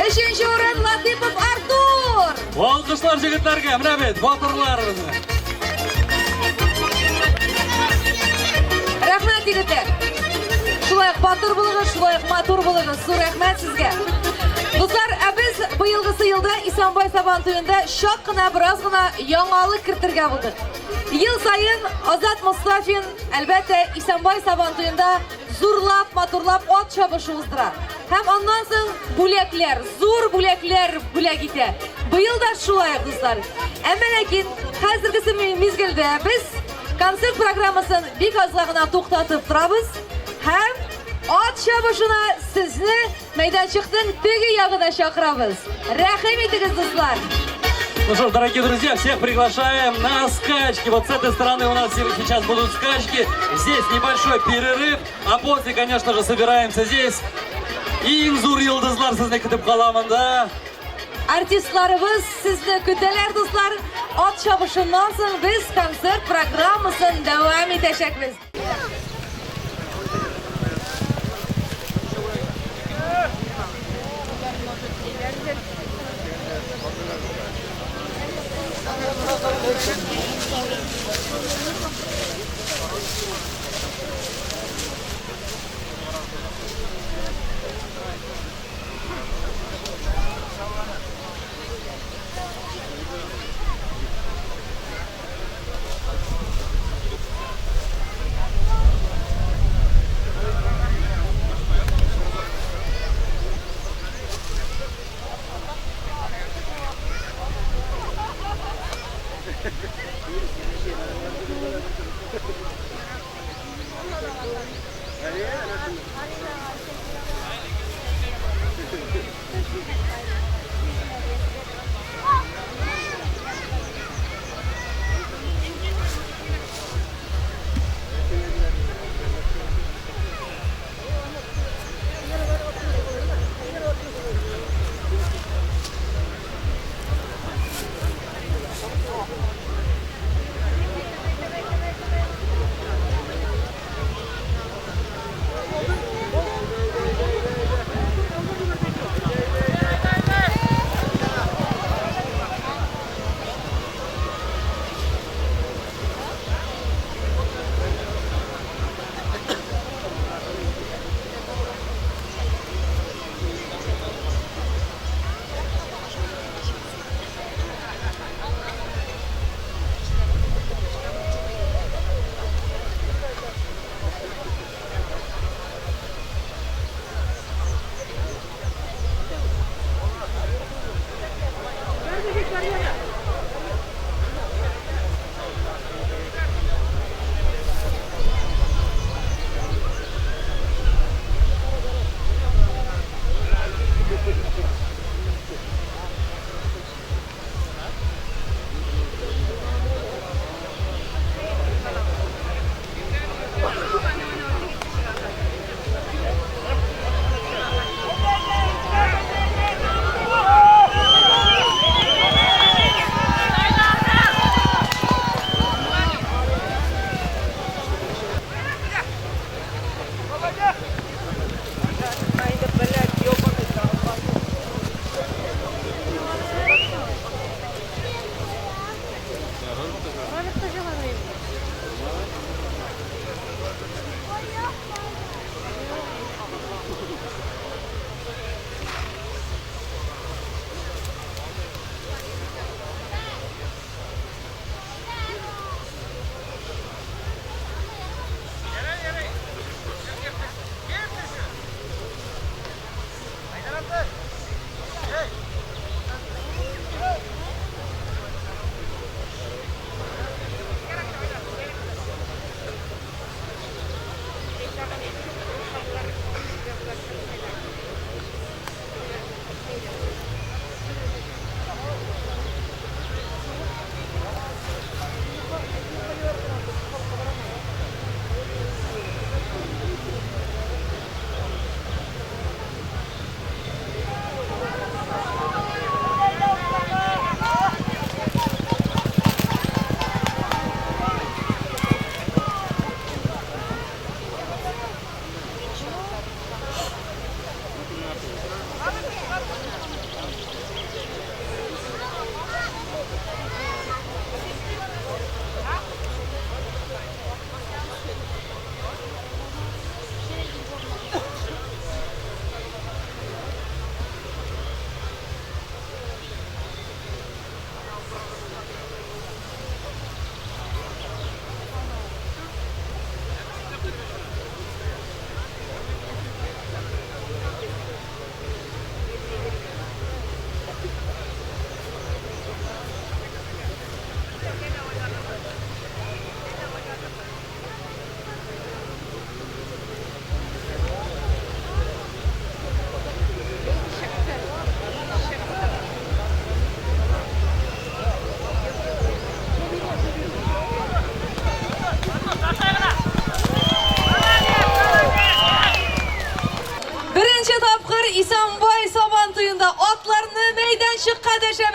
3-ші орын Латыпов Артур. Алқышлар жігіттерге, міне бет, батырлар бізді. Рахмет егіттер. Шулайық батыр болыңыз, шулайық матур болыңыз. Зор рахмет сізге. Достар, біз бұйылғысы елді Исанбай Сабан тойында шақ қына, біраз ғына яңалы кіртірге бұлдық. Ел сайын Азат Мұстафин, әлбәтті Исанбай Сабан тойында зурлап, матурлап от шабышы ұздыра. Һәм ондан соң бүләклер, зур бүләклер бүләк ите. Бұйыл да шулайық, достар. Әмәләкин, қазіргісі мезгілді біз концерт программасын бик азға ғына тоқтатып тұрабыз. Һәм от шабышына сізні майданчықтың теге яғына шақырабыз. Рәхім етіңіз, достар. Ну что ж, дорогие друзья, всех приглашаем на скачки. Вот с этой стороны у нас сейчас будут скачки. Здесь небольшой перерыв. А после, конечно же, собираемся здесь. Ең зур йылдызлар сізді күтіп қаламын, да? Артистларыбыз сізді күтелер, достар. От шабышынан соң біз концерт программасын дәвам етешекпіз.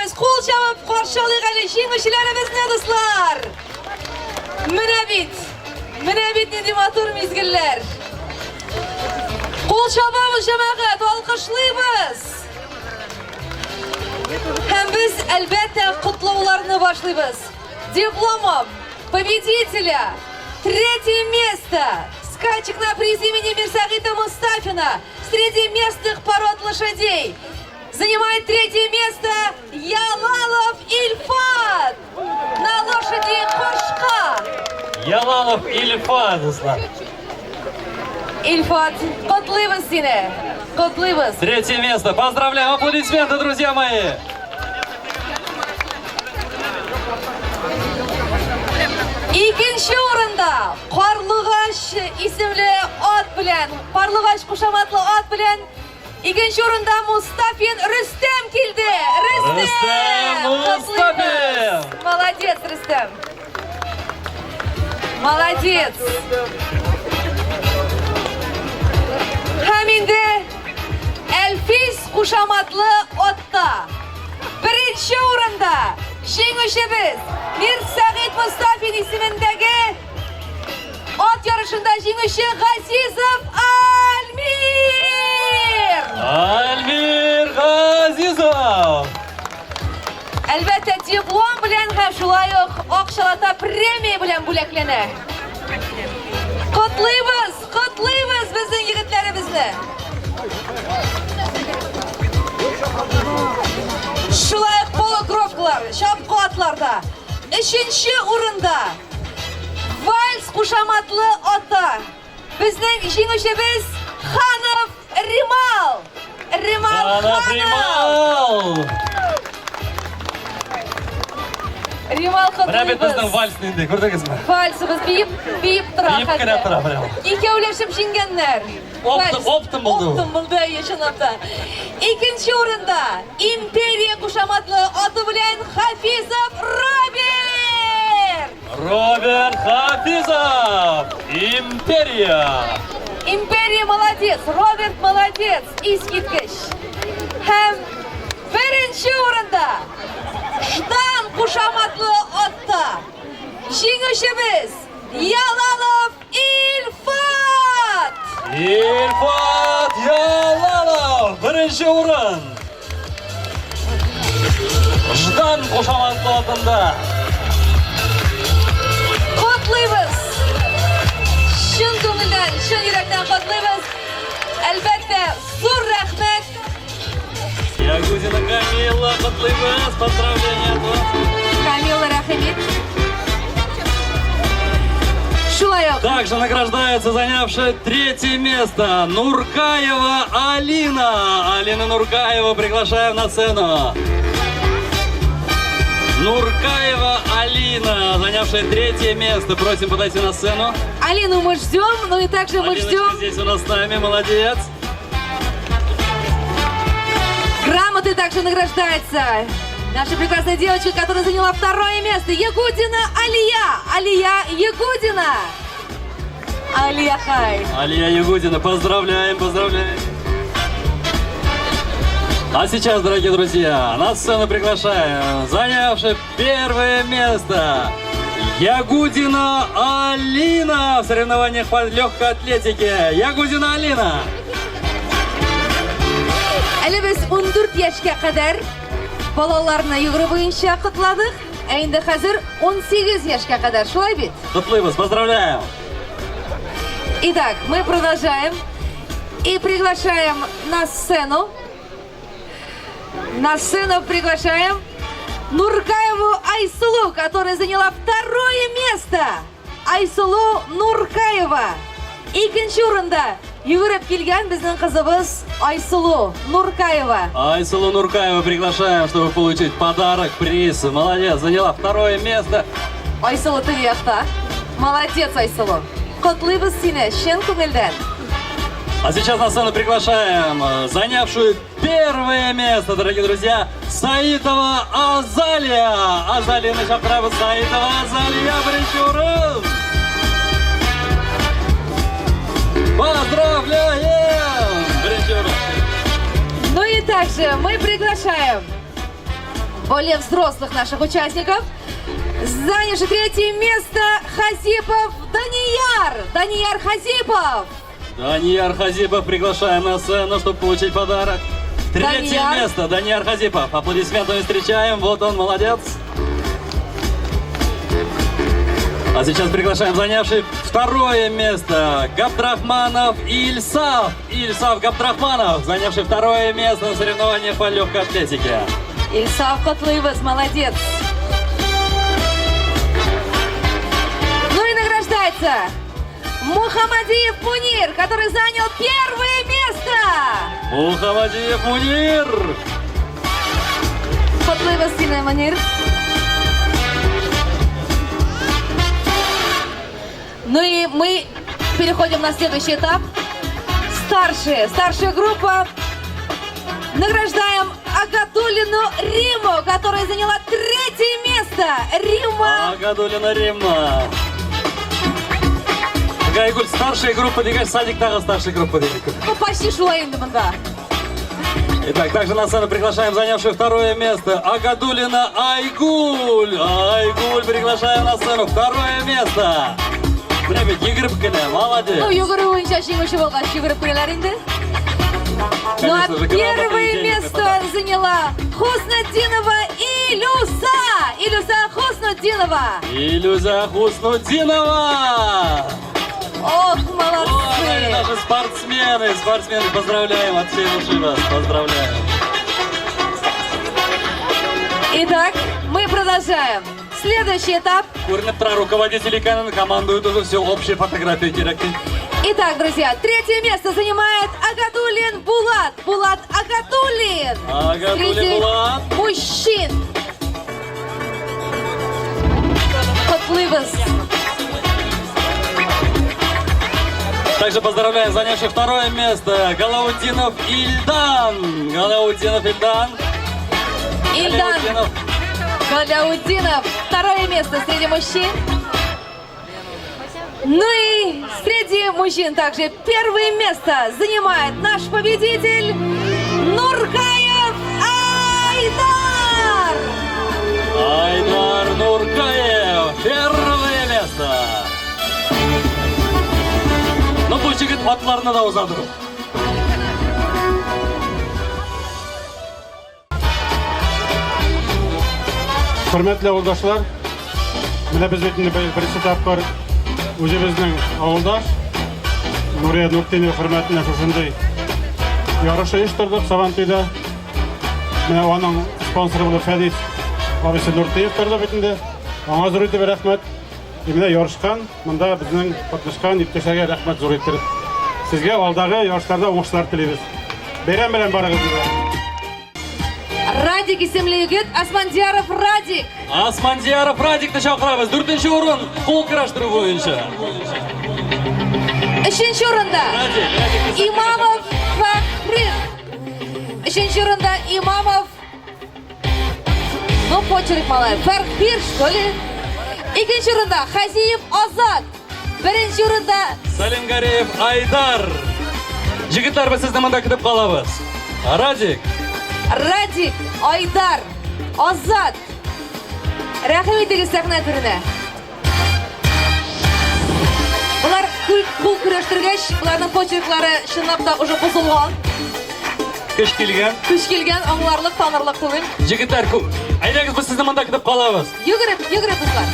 beramiz. Qo'l chavib qarshılayıq hali jenguvchilarimizni do'stlar. Mana bit nedimatur mezgillar. Qo'l chavamiz jamoat, alqishlaymiz. Hem biz albatta qutlovlarni boshlaymiz. Дипломом победителя 3-е место. Скачек на приз имени Мирсагита Мустафина среди местных пород лошадей. Занимает 3-е место Ялалов Ильфат на лошади Кошка. Ялалов Ильфат, достlar. Ильфат, qutluymiz seni. Qutluymiz. 3-е место. Поздравляем, аплодисменты, друзья мои. İkinci o'rinda Qorlug'ash ismli ot bilan, Qorlug'ash qo'shamatli ot bilan ikinci o'rinda Mustafin Rustam keldi. Rustam Mustafin. Молодец, Rustam. Молодец. Ham endi Elfis qo'shamatli otda birinchi o'rinda jenguvchimiz Mirsag'id Mustafin ismidagi ot yarışında jenguvchi G'azizov Almir. Almir G'azizov. Albatta diplom bilan ham shulay oq shalata premiya bilan bo'laklanadi. Qutlaymiz bizning yigitlarimizni. Shulay polokrovkalar, shapqa otlarda 3-chi o'rinda Vals qo'shamatli ota bizning jenguvchimiz Xanov Rimal. Xanov Rimal. Rimal Mana bu bizning qutlaymiz. valsni endi ko'rdingizmi? Valsimiz biyib turadi. Kira turadi. Ikkovlashib jinganlar. Optim bo'ldi. Optim bo'ldi yashanapti. İkinci o'rinda Imperiya qo'shamatli oti bilan Hafizov Robert. Robert Hafizov. Imperiya. Imperiya молодец, Robert молодец. Iskitkish. Ham birinchi o'rinda Jdan qo'shamatli otda jenguvchimiz Yalalov Ilfat. Ilfat Yalalov birinchi o'rin. Jdan qo'shamatli otida. Qutlaymiz. Chin ko'ngildan, chin yurakdan qutlaymiz. Albatta, zo'r rahmat. Ягудина Камила, qutlaymiz. Поздравления от вас. Камила, rahmat. Шулаёк. Также награждается занявшая 3-е место Нуркаева Алина. Алина Нуркаева, приглашаем на сцену. Нуркаева Алина, занявшая 3-е место. Просим подойти на сцену. Алину мы ждем, ну и также мы Алиночка ждем здесь у нас с нами, молодец. грамоты. Также награждается наша прекрасная девочка, которая заняла 2-е место. Ягудина Алия. Алия Ягудина. Алия хай. Алия Ягудина, поздравляем, поздравляем. А сейчас, дорогие друзья, на сцену приглашаем занявшая 1-е место Ягудина Алина в соревнованиях по легкой атлетике. Ягудина Алина. Әлі біз 14 яшқа қадар балаларына югірі бойынша құтладық. Әйінді қазір 18 яшқа қадар. Шулай бит? Құтлыбыз, поздравляем. Итак, мы продолжаем и приглашаем на сцену. На сцену приглашаем Нуркаеву Айсулу, которая заняла 2-е место. Айсулу Нуркаева. Икенче урында югіріп келген біздің қызыбыз Айсулу Нуркаева. Айсулу Нуркаева приглашаем, чтобы получить подарок, приз. Молодец, заняла 2-е место. Айсулу ты яқта. Молодец, Айсулу. Құтлыбыз сені, шын көңілден. А сейчас на сцену приглашаем занявшую 1-е место, дорогие друзья, Саитова Азалия. Азалия Начаправа, Саитова Азалия, Бричуров. Поздравляем! Бричуров. Ну и также мы приглашаем более взрослых наших участников. Занявший третье место Хазипов Данияр. Данияр Хазипов. Данияр Хазипов, приглашаем на сцену, чтобы получить подарок. Третье Данияр. место, Данияр Хазипов. Аплодисментами встречаем, вот он, молодец. А сейчас приглашаем занявший второе место Габдрахманов Ильсав. Ильсав Габдрахманов, занявший второе место на соревнованиях по легкой атлетике. Ильсав Котлыбыз, молодец. Ну и награждается Мухаммадиев Мунир, который занял первое место. Мухаммадиев Мунир. Котлыбыз Дина Мунир. Ну и мы переходим на следующий этап. Старшая группа. Награждаем Агатулину Риму, которая заняла третье место. Рима. Агатулина Римма. Гайгуль, старшая группа, дегаш, садик тағы старшая группа. Ну, почти шулай енді мында. Итак, также на сцену приглашаем занявшую второе место Агадулина Айгуль. Айгуль, приглашаем на сцену, второе место. Время Игорь молодец. Ну, Югоры ойынша жеңуші болған Югоры келер енді. Ну а первое место заняла Хуснуддинова Илюза. Илюза Хуснуддинова. Илюза Хуснуддинова. Ох, Ой, молодцы. наши спортсмены, поздравляем от всей души вас, поздравляем. Итак, мы продолжаем. Следующий этап. Көрініп руководители командуют уже все общие фотографии директор. Итак, друзья, третье место занимает Агатулин Булат. Булат Агатулин. Агатулин Среди Булат. мужчин. Котлыбыз. Также поздравляем занявших второе место Галаудинов Ильдан. Галаудинов Ильдан. Ильдан Галяудинов. Второе место среди мужчин. Ну и среди мужчин также первое место занимает наш победитель Нуркаев Айдар. Айдар Нуркаев. Первое место. Ну, бұл жігіт атларына да ұзадыру. Hürmetli yoldaşlar, mine biz betinde birisi tapkar özümüzün ağıldaş, Nuriye Nurten'e hürmetine şuşunday yarışı iştirdik Savantıyla. Mine onun sponsoru bunu Fedis abisi Nurteyev turdu betinde. Ona zor bir rahmet. Mine yarışkan, bunda bizden katılışkan iптешеге rahmet zor ettirip. Sizge aldağı yarışlarda oңышlar tileybiz. Beren bilen barağız. Радик исемлі егет Асмандияров Радик. Асмандияров Радикті шақырамыз. 4-ші орын қол күраштыру бойынша. 3-ші орында Имамов Фахрир. 3-ші орында Имамов. Ну, почерк малай. Фахрир, что ли? 2-ші орында Хазиев Азат. 1-ші орында Салимгареев Айдар. Жігіттер, біз сізді мында күтіп қалабыз. Радик. Радик, Айдар, Азат. Рәхім етегі сәхна түріне. Бұлар қол күрештіргеш, бұлардың почерклары шынап та уже бұзылған. Күш келген. Күш келген, аңларлық, танырлық түгіл. Жігіттер, айдаңыз біз сізді мында күтіп қалабыз. Югіріп, бұзлар.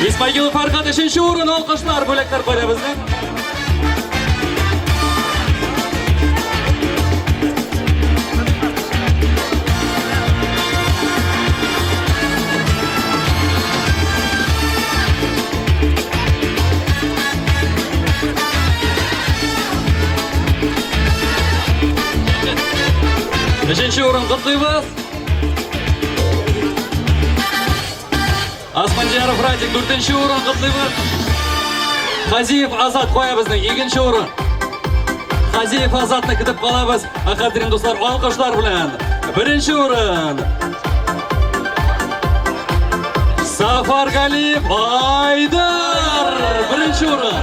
Исмагилов Фархат 3-ші орын, алқышлар бөлектер қойды біздің. Үшінші орын құттыбыз. Асмандияров Радик 4-ші орын құттыбыз. Хазиев Азат қоябыздың 2-ші орын. Хазиев Азатны күтіп қалабыз. Ақадырым достар, алқышлар білән. 1-ші орын. Safargaliyev Aydar. Birinchi o'rin.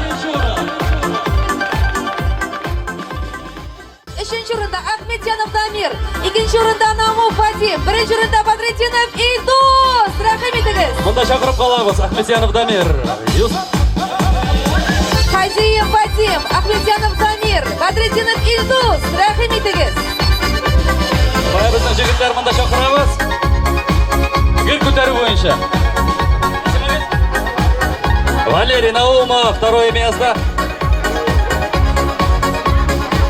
Üçüncü o'rinda Ahmedjanov Damir, ikkinchi o'rinda Namov Fatim, birinchi o'rinda Badretdinov Ildoz. Rahim etiniz. Bunda chaqirib qolamiz Ahmedjanov Damir. Hajiyev Fatim, Ahmedjanov Damir, Badretdinov Ildoz. Rahim etiniz. Boya bizning jigitlar bunda chaqiramiz. Gir ko'tarib bo'yicha. Валерий Наумов, второе место.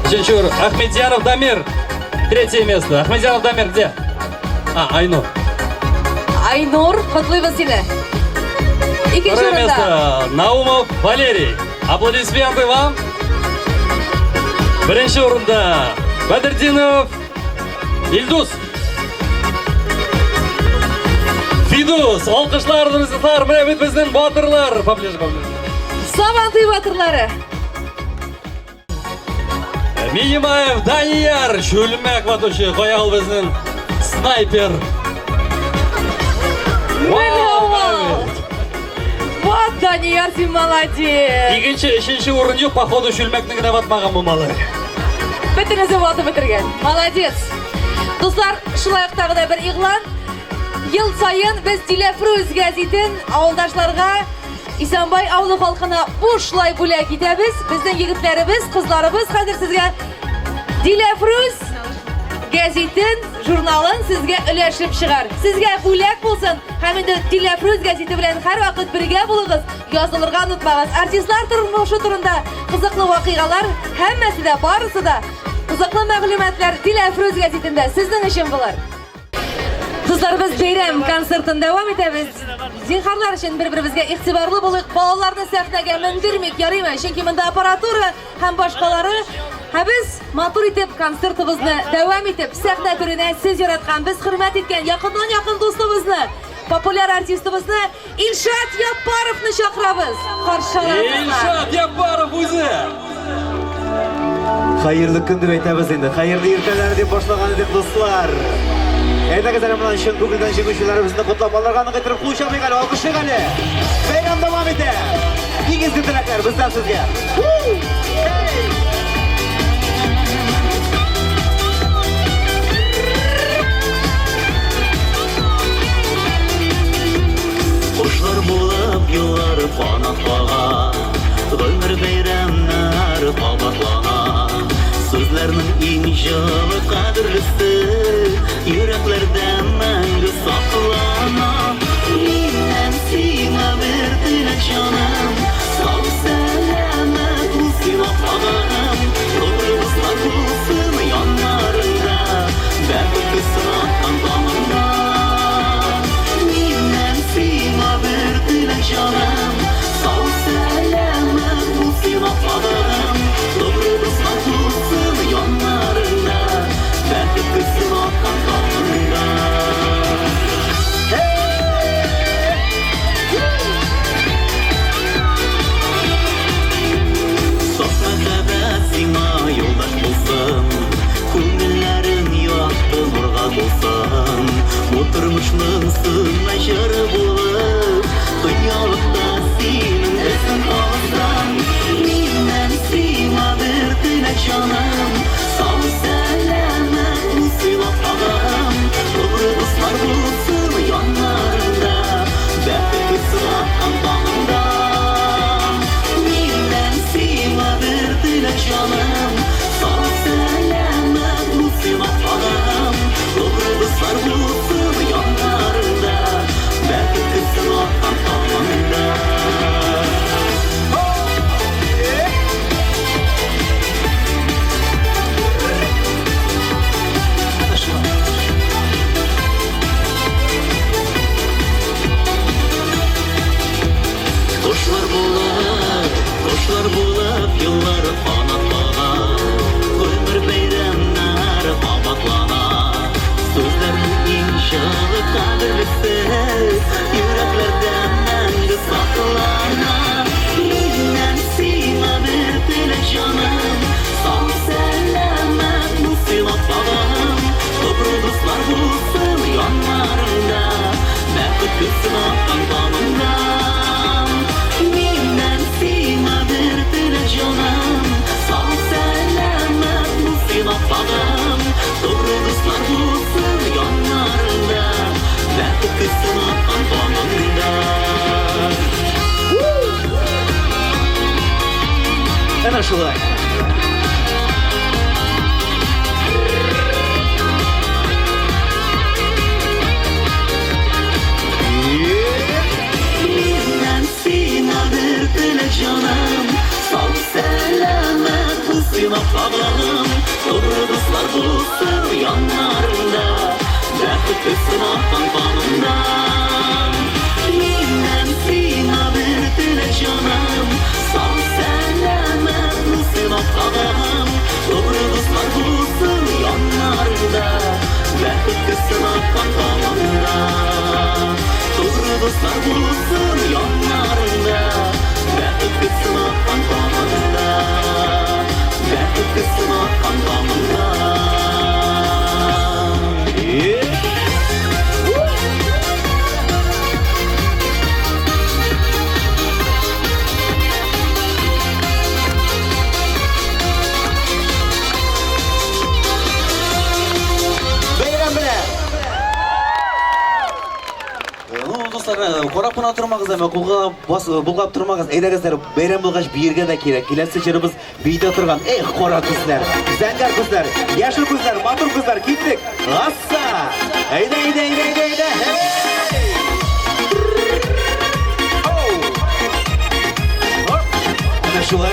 Чечур, Ахмедьянов Дамир, третье место. Ахмедьянов Дамир где? Айнур. Айнур, құтлайбыз сені. Екінші Второе орында. место. Наумов Валерий. Аплодисменты вам. Бірінші орында. Бадырдинов Ильдус. Фидус, алқышларыңыздар, міне біздің батырлар. Поближе. Саванты батырлары. Минимаев Данияр, шөлімәк батушы, қоял біздің снайпер. Вот, Данияр, сен молодец. Екінші, үшінші орын жоқ, походу шөлмәкнің гіне батмаған болмалы. Бітіңізі ваты бітірген. Молодец. Достар, шылайықтағы да бір иғлан. Ел сайын біз Диләфрүз газетін ауылдашларға Исанбай ауылы халқына бушлай бүләк етебіз. Біздің егітлеріміз, қызларымыз қазір сізге Диләфрүз газетін, журналын сізге үләшіп шығар. Сізге бүләк болсын, хәмінді Диләфрүз газеті білән әр вақыт бірге болыңыз, язылырға ұнытмағыз. Артистлар тұрмышы турында қызықлы вақиғалар, һәммәсі де барысы да қызықлы мәғлүмәтләр Диләфрүз газетінде сіздің үшін болар. Достар, біз бейрәм концертін дәвам етеміз. Зинхарлар үшін бір-бірімізге иқтибарлы болық, балаларды сәхнәгә мендірмек ярыймы, чөнки мында аппаратура һәм башкалары. Біз матур итеп концертыбызны дәвам итеп, сәхнә түренә сіз яраткан, біз хөрмәт иткән якыннан якын достыбызны, популяр артистыбызны Илшат Яппаровны чакырабыз. Каршыларыбызга. Илшат Яппаров үзе. Hayırlı күн деп әйтәбез инде. Hayırlı иртәләр дип башлаган идек, дуслар. Әйдәгез әле менә шул күңелдән җиңүчеләребезне котлап, аларга кайтырып куышабыйк әле, алкышлыйк әле. Бәйрәм дәвам итә. Игезге теләкләр бездән сезгә. Кошлар булып еллар канатлага, гомер бәйрәмнәр кабатлана. Сүзләрнең иң җылы кадерлесе, йөрәкләрдә мәңге саклана. Миннән сиңа бер теләк җаным, сау сәламәт булсын апагым. Нурлыслар булсын яннарында, бәхет сынатқан таңында. Миннән сиңа бер теләк җаным, сау сәламәт булсын апагым. Нурлыслар булсын яннарында, бәхет сынатқан таңында. Yoldaş bulsun, күңелләрен якты нурга булсын. Утырмышның сынай җыры булып, дөньялыкта синең эсең калсын. Миннән сиңа бер теләк җаным, сау сәламәт булсын апагым. Тугры дуслар булсын яннарында, бәхет сынатқан таңында. Миннән сиңа бер теләк җаным, сау сәламәт булсын апагым. Тугры дуслар булсын яннарында, şulay. Bizden sinadır dilek canım Sağ selamet hızına bağlanım Doğru dostlar bulsun yanlarında Bırakıp kızsın akan kanından Bizden sinadır dilek canım Sağ selamet hızına bağlanım Doğru dostlar bulsun yanlarında Bırakıp kızsın akan kanından Doğru dostlar bulsun yanlarında Bırakıp kızsın akan kanında Bırakıp kızsın akan kanında Beyran bile. Dostlar, korapın atırmağız ama bulgap turmağız. Eydegizler, beyran bulgaç bir yerge de kerek. Kilesi çırımız biyde oturgan. Kora kızlar, zengar kızlar, yaşlı kızlar, matur kızlar, gittik. Assa! Eyde. Ana şulay.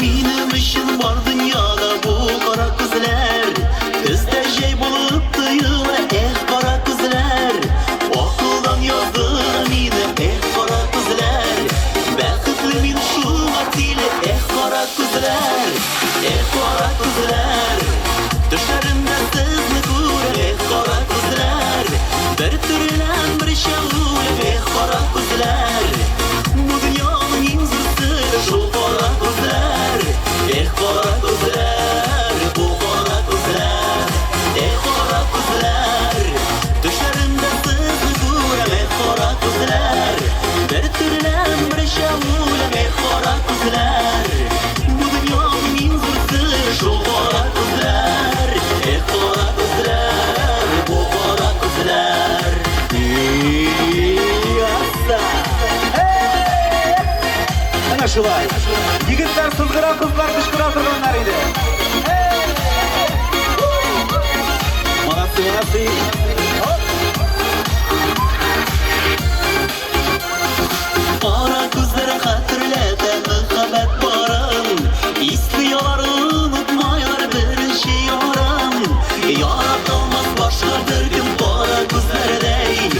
Benim işim var dünyada bu kara kızlar Kızda şey bulup duyula kara kızlar Okuldan yazdılar mine kara kızlar Bakıtlı min şu vaktiyle kara kızlar Kara kızlar Düşlerimde sizni kure kara kızlar Bir türlen bir şavule kara kızlar Bu dünyanın imzası şu kara kızlar kara kızlar bu kara kızlar kara kızlar Düşlerimde sizni kure kara kızlar Bir türlen bir şavule kara kızlar Bu dünyanın imzası şu kara kızlar kara kızlar bu kara kızlar Ana şulay. Yigitler sızgıra, kızlar kışkıra turganlar idi. Manası. Kara kızlara hatırlatan muhabbet barın İstiyorlar unutmayar bir şey yaram Yaratılmaz başka bir gün kara kızlar değil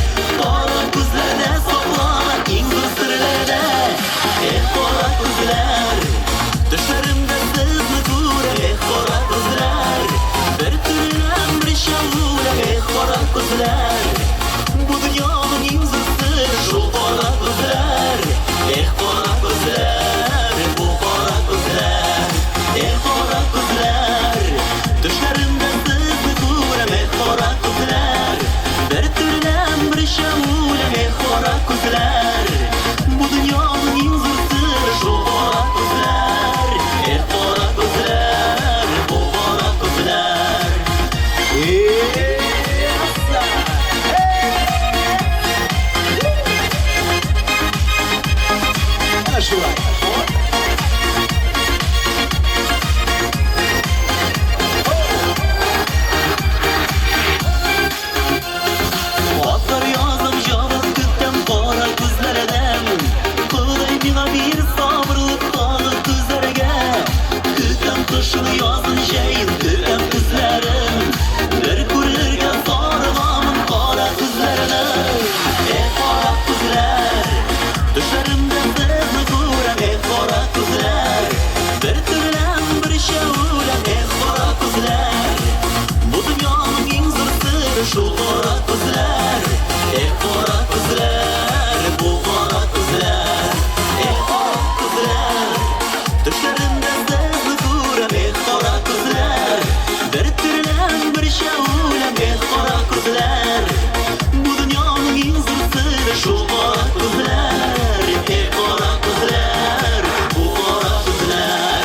Kara kızlarda saklar indir sırlarda kara kızlar Düşlerimde sizni kure kara kızlar Bir türlü bir şavule kara Şu kara gözler, kara gözler, bu kara gözler,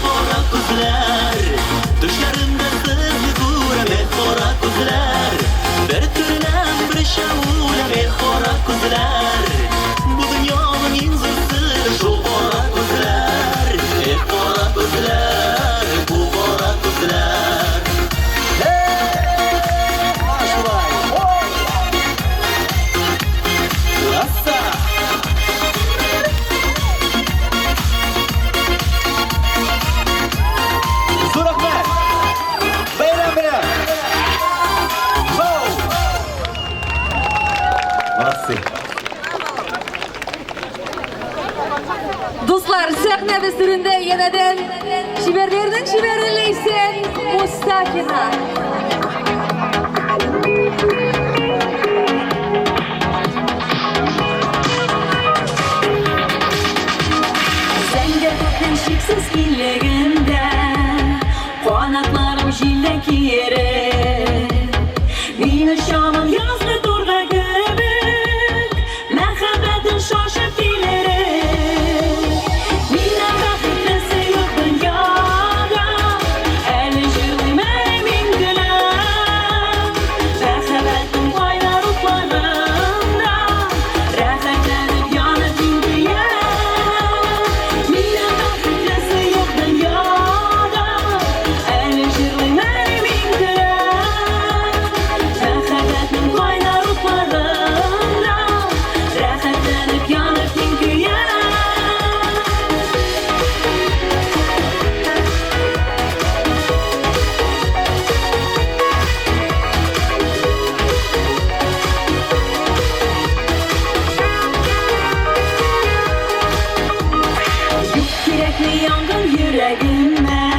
kara gözler. Düşlerimde seni görem, kara gözler. Bir türlem bir şavulem, kara gözler. Bu dünyanın en zırhsız şu kara gözler, kara gözler, bu kara gözler. Dostlar, sahne üstünde yeniden şiverlerinin şiverleysen Mustafina. Sen de bakın şıksız killerinde Kanatlarım jildeki yere Mine şamım yazlı durda göbek Merhabetin şaşıp dilere Mine bakıtlası yok dünyada Eli jırlıyım emin gülüm Merhabetin kaynar utlarında Rahatlanıp yanıp indiye Mine bakıtlası yok dünyada Eli jırlıyım emin gülüm Merhabetin kaynar utlarında Rahatlanıp yanıp indiye Yürekli yangın yüreğime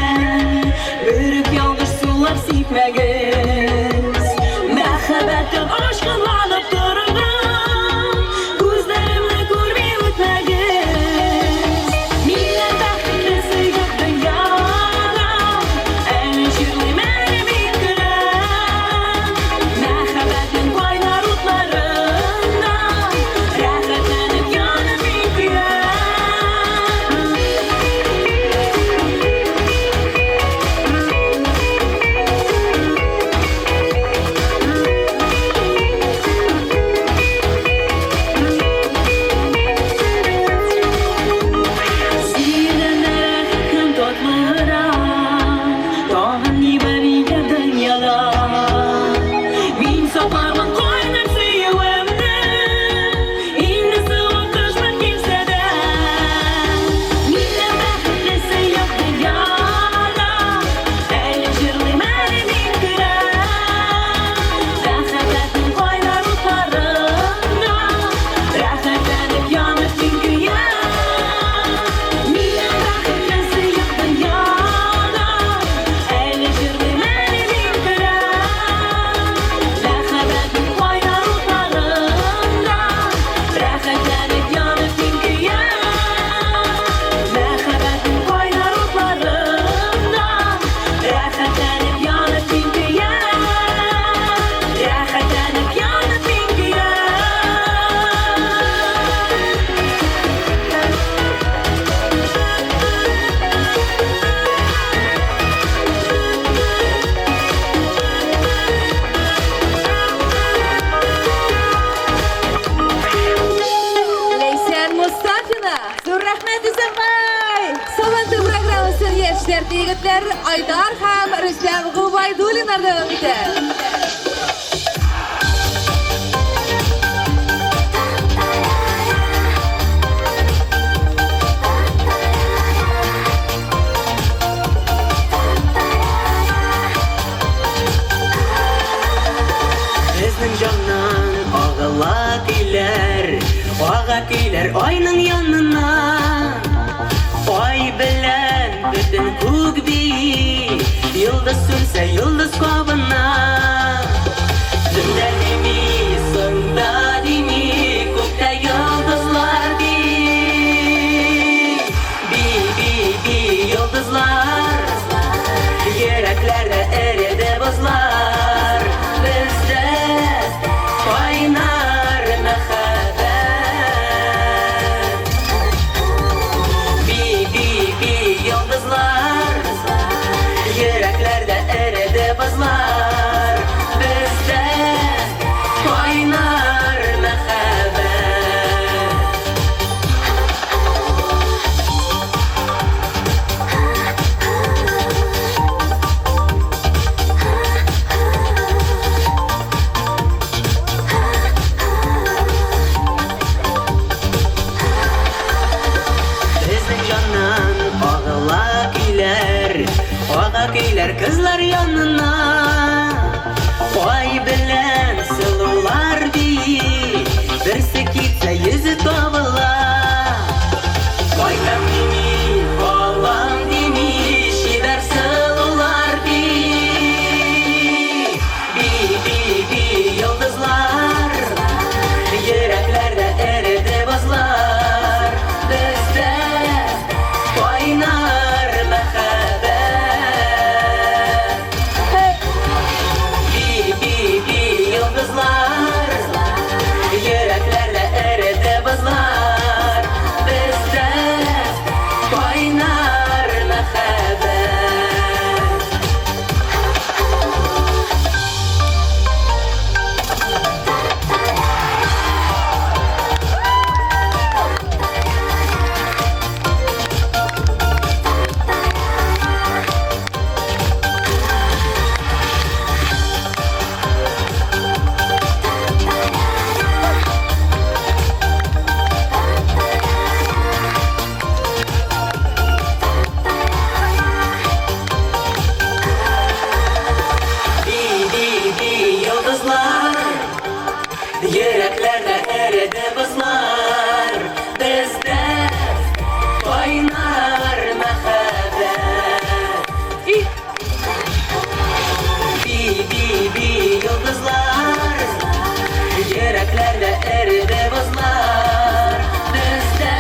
Börük yaldır sular sipmegiz Merhabetin aşkınlanıp durdum Gözlerimle görmey ötmegiz Mine bakıtlası yok dünyada En jürlüm emin gülüm Merhabetin kaynar utlarında Rahatlanıp yanıp indiye Sirenler akın totlara Dağın liberiyle dünyada Bin soparman koynar suyuemde İnne sıvı kışman kimsede Mine bakıtlısı yok dünyada El jırlıyım emin gülüm Rahatlatın koynar utlarında Rahatlanıp yanıp dünya Mine bakıtlısı yok dünyada El jırlıyım emin gülüm Rahatlatın koynar utlarında Rahatlanıp yanıp dünya Merhabetin koynar utlarında Rahatlanıp yanıp dünya Rahatlanıp yanıp dünya Leysen Mustafina. Zor rahmet İsambay. Salantı programısının yeşler yigitler Aydar ham Rüstem Gubaydulinlar devam eder. Bizning jondan og'ila kuylar oyning yanına Oy bilan butun ko'k biy Yıldız sürse yıldız qobina Tunda demi, sonda demi Ko'kda yıldızlar bi yıldızlar Yüreklerde eridi buzlar Bizde qaynar mehat gelir yanına Koy bilen sıvılar değil Birisi gitse yüzü tavıla Koynam demi, oğlan demi Şider sıvılar değil Bi yıldızlar Yüreklerde eridi buzlar Bizde oynar mehabbet Bi yıldızlar Yüreklerde eridi buzlar Bizde oynar mehabbet Bi yıldızlar Yüreklerde eridi buzlar Bizde oynar mehabbet Bi yıldızlar Yüreklerde eridi buzlar Bizde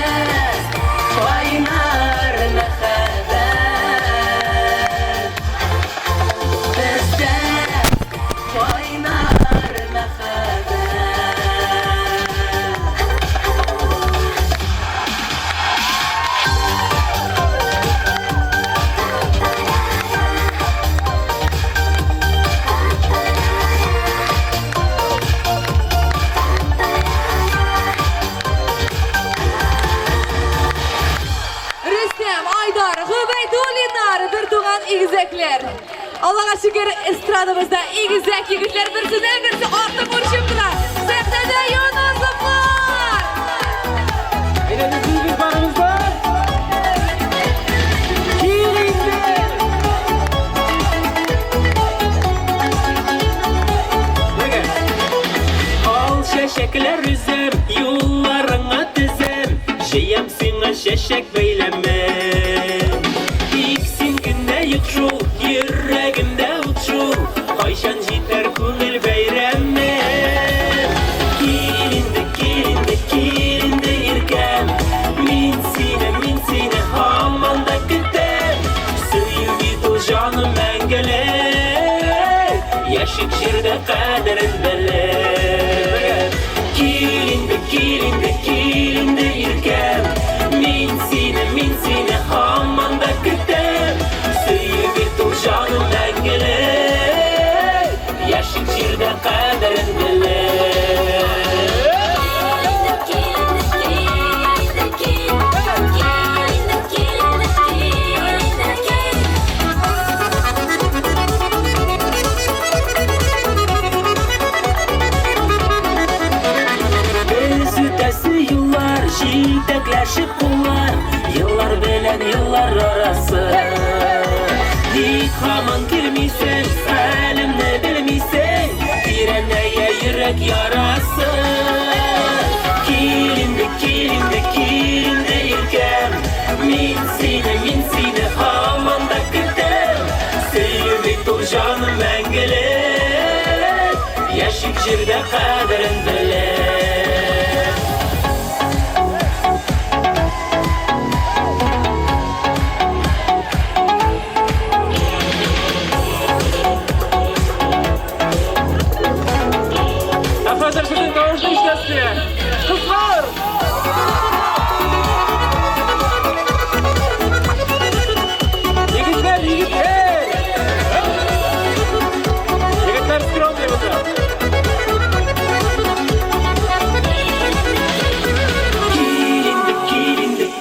oynar mehabbet Bizde oynar mehabbet Rüstem, Aydar, Gıbaydulinlar, bir tuğan igizekler. Allah'a şükür estradımızda igizek yigitler birisinden birisi orta konuşumdular. Sahnede Yunus'um var. Elimizin bir bağımızda. Al şeşekler üzem, yollarına dizem Jeyem sana şeşek beyleme İksin günde yıkşu, yüreğimde uçu Ayşan jiter kungil beyreme Kilinde irkem Min sine hamanda gitem Sevgi tu canım engele Yaşık şirde kaderin bele Kilinde irkem Min sine hamanda gitem Sevgi tu canım engele Yaşık şirde kaderin bele Jitekleşip bunlar Yıllar bilen yıllar arası Dik haman girmisen Elimne bilmisen Direneye yürek yarası Kilinde irkem Min sine hamanda gitem Sevgi tu canım engele Yaşık jirde kaderin bele Sizin doğrusu iştesi. Kızlar. Yigitler. Yigitler skrom diye burada.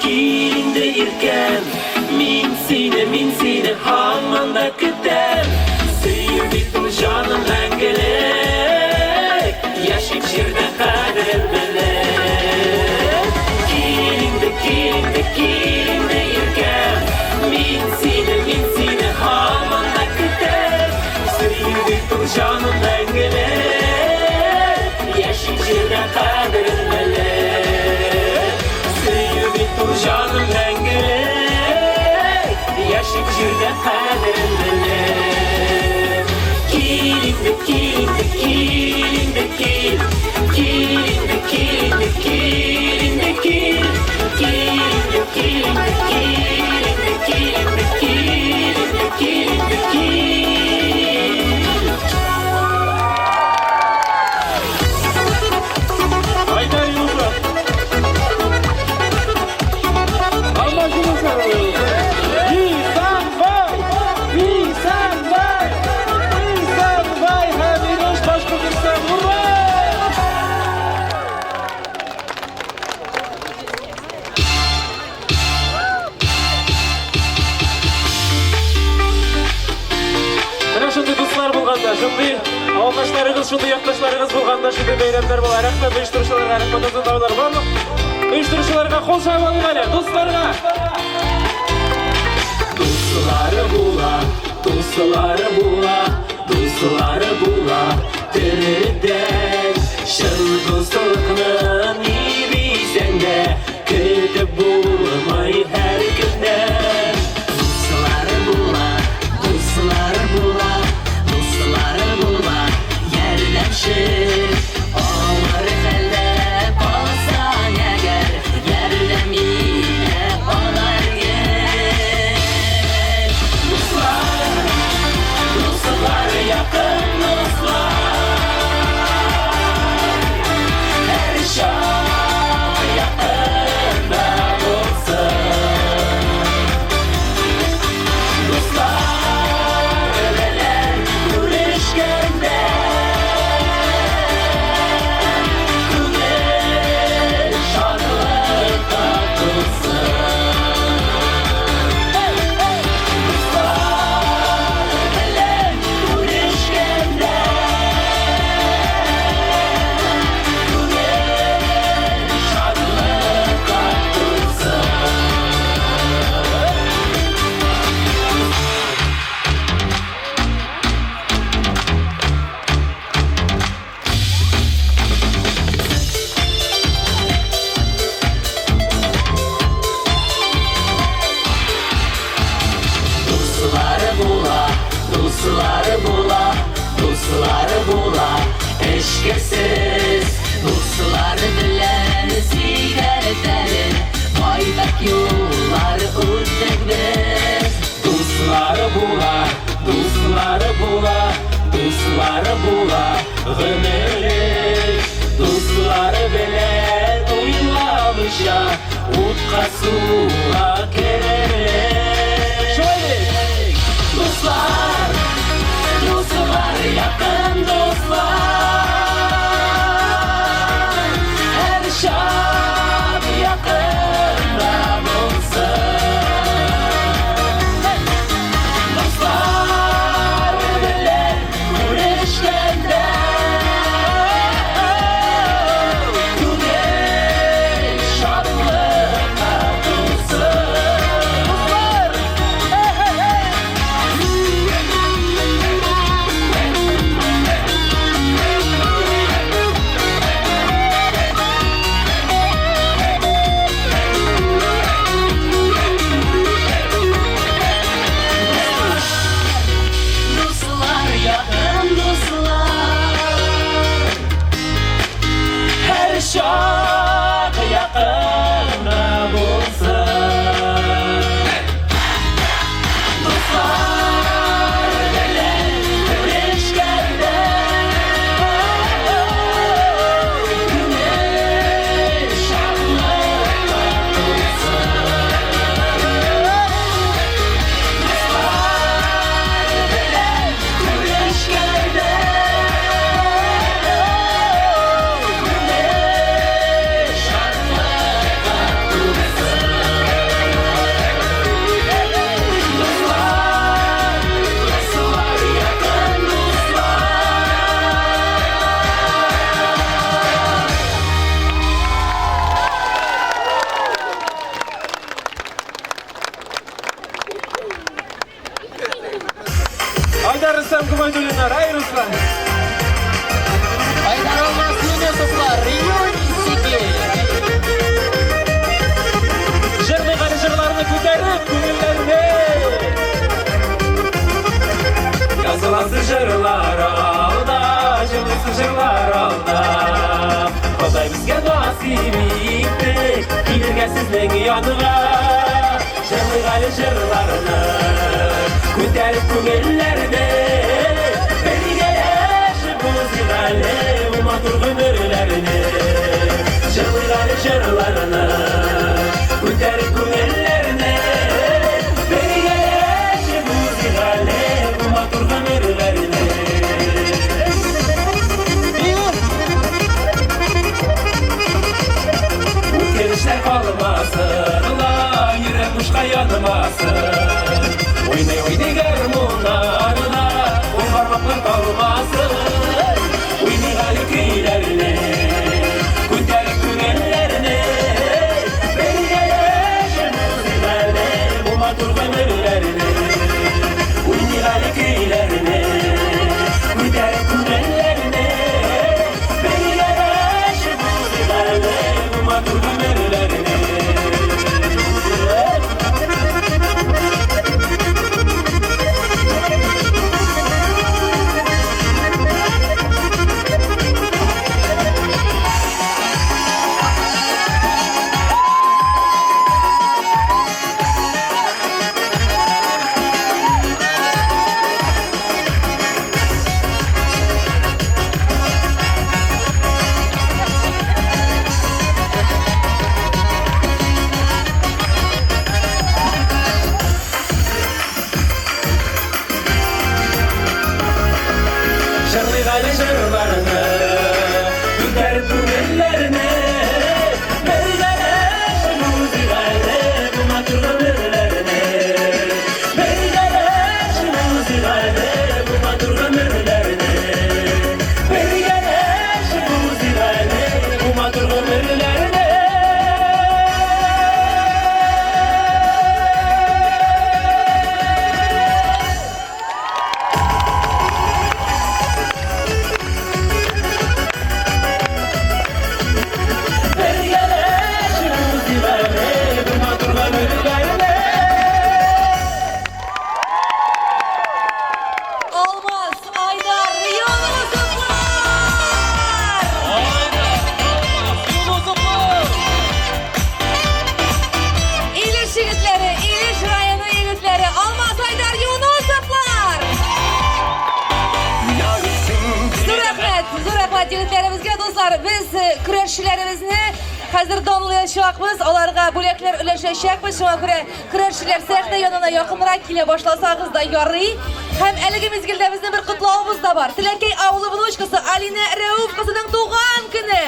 Kilinde irkem Min sine hamanda gitem Sevgi tu canım engele Yaşık şirde kader bele Kilinde irkem Min sine hamanda gitem qadrin bilir. Kelindi, kelindi, kelindi, kel. Kelindi, kelindi, kelindi, kel. Kelindi, kelindi, kelindi, kelindi, kelindi, kelindi, kel. Haydi Yunuslar. Anlaşılır sarılıyor. İsanbay, Hamidoş Başkomisar, hurra! Mana shunday do'stlar bo'lganda, shunday avqashlarimiz, shunday yaqtashlarimiz bo'lganda, shunday bayramlar bo'lar. Rahmat uyushtiruvchilarga, rahmat azizlar bormi? Uyushtiruvchilarga qo'l shavoli mana, do'stlarga. Dostları bula, dostları bula, dostları bula. Terden şıl dostlukla ni bilsen de kötü bulmay her günden. Dostları bula, dostları bula, dostları bula. Yerleşir ağır elde basan eğer yerlem yine ağlar gel. Dostlar, dostlar yakın dostlar. Her şan yakında olsun. Dostlar öleler görüşkende. Güzel şanlıkta tutsun. Dostları bula, dostları bula, dostları bula. Eşkisiz dostları bilen sigaretlerin baydak yollar öttek biz. Dostları bula, dostları bula, dostları bula. Gümürlük dostları bilen uyulamışa utka suğa keremek. Şöyle dostlar, dostlar yakın dostlar. Her şan yakında bulsun. Dostlar bilen görüşkende. Güzel şanlıkta bulsun. Dostlar, hey hey hey. Dostlar yakın dostlar. Her şak yakında bulsun. Dostlar bilen görüşkende. Güneş şanlıkta bulsun. Dostlar bilen görüşkende. Güneş şanlıkta bulsun. Dostlar, dostlar yakın dostlar. Haydi Rüstem Kumaydolinler, hay Rüstem. Haydar olmaz Yunuslar, Riyon Isiki. Жырный қаржырларını көтеріп, көңілдеріне biyitte Bilirge sizden yanığa Şırlıgalı jırlarını Көтеріп көңеллерді Бірге шыбызғалы Ұматыр ғүмірлерді Шырғалы жырларыны Көтеріп көңеллерді Бірге шыбызғалы Ұматыр ғүмірлерді Өткеріштер қалмасын Yürek kuşka yanmasın Oynay oynay garmonlarına O parmaklar kalmasın Oynay gali kıylarını Kuntelik künellerini Beni yaşın müzilerle Bu matur gönüllerini Oynay gali kıylarını Kuntelik künellerini Beni yaşın müzilerle Bu matur gönüllerini Şırlıgalı jırlarını Günterip gönüllerini Beylere şımızıgalı Bu matır ömürlerini Beylere şımızıgalı Bu matır ömürlerini Beylere şımızıgalı Bu matır ömürlerini Olmaz, Aydar, Yunusuflar! İliş yigitleri, İliş rayonu yigitleri, Olmaz, Aydar, Yunusuflar! Zur rahmat yigitlerimizge dostlar, biz kurashchilarimizni hozir donlayashmoqmiz, ularga bo'laklar ulashashmoqmiz. Shunga ko'ra kurashchilar sahna yonina yaqinroq kela boshlasangiz da yo'riy. Hem eligi mezgilda bizning bir qutlog'imiz da bor. Tilakay avli bunoshkasi Alina Rauf qizining tug'an kuni.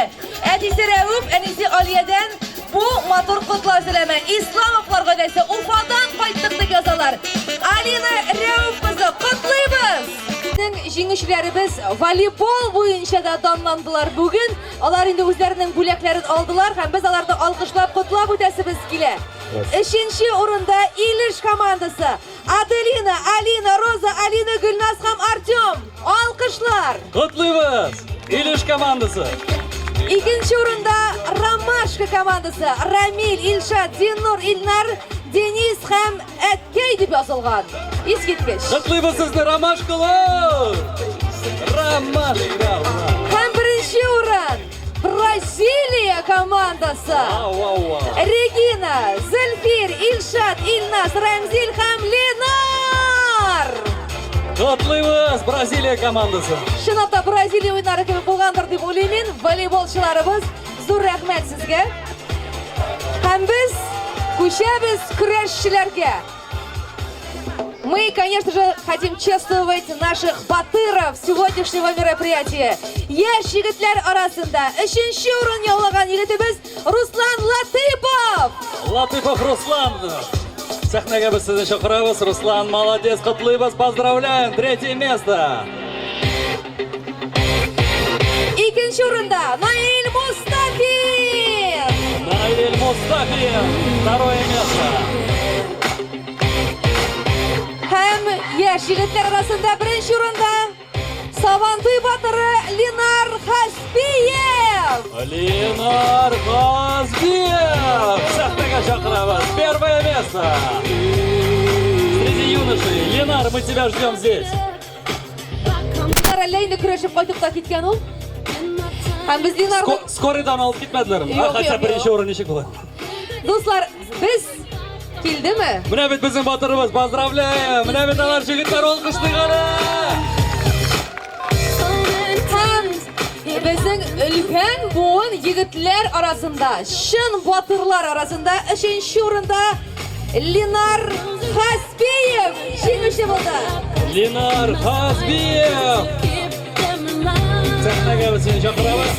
Atisi Rauf, anisi Aliyadan bu motor qutlashilama. Islamovlarga desa Ufadan qaytdik deb yozalar. Alina Rauf qizi qutlaymiz. Bizning jingishlarimiz voleybol bo'yicha da donlandilar bugun. Ular endi o'zlarining bo'laklarini oldilar ham biz ularni olqishlab qutlab o'tasimiz kela. 3-chi o'rinda İlish komandasi Adelina, Alina, Roza, Alina, Gulnaz ham Artyom. Olqishlar. Qutlaymiz. İlish komandasi. 2-chi o'rinda Ramashka komandasi Ramil, Ilshad, Dinnur, Ilnar, Deniz ham Atkay deb yozilgan. Eskitgich. Qutlaymiz sizni Ramashkalar. Ramashka. Ham 1-chi o'rin Braziliya komandasi. Regina, Zulfir, Ilshad, Ilnaz, Ramzil ham Lenar. Qutlaymiz Braziliya komandasi. Shunaqta Braziliya o'yinlari kimi bo'lgandir deb o'ylayman. Voleybolchilarimiz zo'r rahmat sizga. Ham biz ko'chamiz kurashchilarga. Мы, конечно же, хотим чествовать наших батыров сегодняшнего мероприятия. Яш yigitlar arasında 3-chi o'rin yog'lagan yigitimiz Ruslan Latipov. Latipov Ruslan. Sahnaga biz sizni chaqiramiz. Ruslan, молодец, qutlaymiz, поздравляем. 3-ye место. 2-chi o'rinda Nail Mustafin. Nail Mustafin. 2-ye место. Hem yaş yigitlar arasında 1-chi o'rinda Savantoy batiri Lenar Xaspiyev. Lenar Xaspiyev. Sahnaga chaqiramiz. 1-ye место. Среди юношей. Ленар, мы тебя ждем здесь. Parallayni kurashib qaytib ketgan u. Hem biz Linar'ı... Skoridan alıp gitmediler mi? Yok, Hatta yok, birinci yok. orun işi kılın. Dostlar, biz kildi mi? Mine bit bizim batırımız. Pozdravляем. Mine bit alar jigitler olkışlaygalı. Hem bizim ülken boğun yigitler arasında, şın batırlar arasında, üçüncü orunda Linar Hasbiyev жеңуші болды. Linar Hasbiyev. Сахнаға біз сені шақырамыз.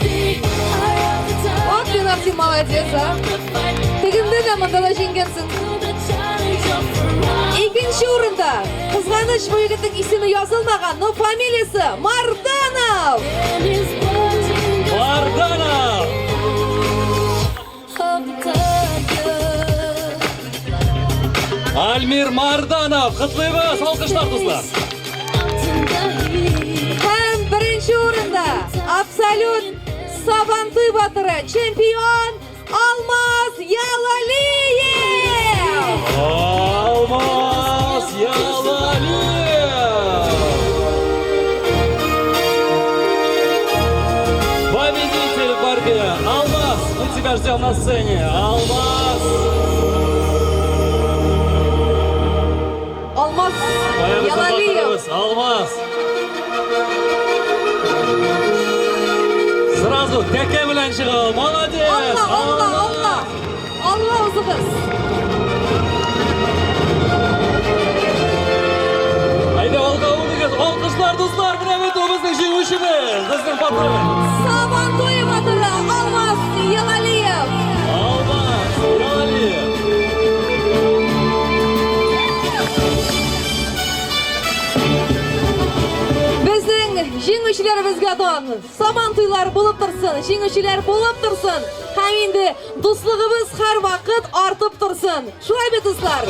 От, Linar, sen молодец, а? Тегімді де мұнда да жеңгенсің. İkinci orunda kızғаныш bu yigitning ismi yazılmagan, но familiyasi Mardanov. Mardanov. Almir Mardanov. Kutlayımız. Alkışlar dostlar. Hem birinci orunda absolut Sabantuy batırı çempiyon Almaz Yalaliyev. Almaz Yalaliyev. Победитель в борьбе. Алмаз, мы тебя ждем на сцене. Алмаз. Almaz Yalaliyev. Алмаз. Сразу tekke bilen çıkın. Молодец. Allah uzun kız. Haydi alkışlar dostlar. Bu ne bizning jenguvchimiz. Bizning patron. Sabantuy batırı Almaz Yalaliyev. Almaz Yalaliyev. Bizning jenguvchilarimizga don Sabantuylar bo'lib tursin, jenguvchilar bo'lib tursin. Ham endi do'stligimiz har vaqt ortib tursin. Shulay do'stlar.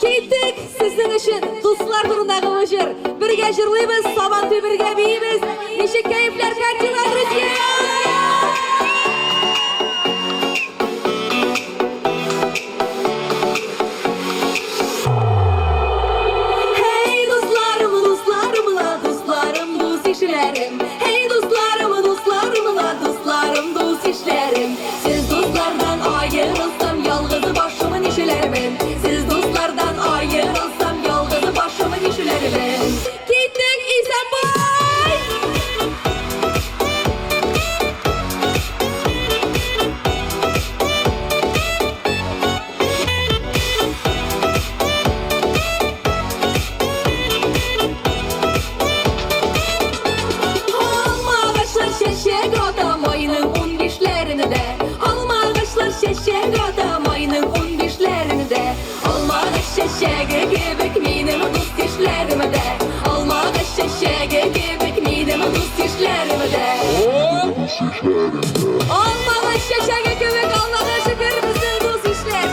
Ketdik sizning uchun do'stlar turundagi o'shir. Birga jirlaymiz, Sabantuy birga biyimiz. Nechta kayflar kartilar друзья. Hey dostlarım, dost işlerim. Hey dostlarım, dost işlerim. Siz dostlardan ayrılsam yalnız başımın işlerim. Siz dostlardan ayrılsam yalnız başımın işlerim. Gittik İstanbul. Alma ağaçlar şeşek atam ayının 15'lerinde. Alma ağaçlar şeşek atam ayının 15'lerinde. Alma ağaç şeşeğe gebek benim dost işlerimde. Alma ağaç şeşeğe gebek benim dost işlerimde. Alma ağaç şeşeğe gebek Allah'a şükür bizim dost işler.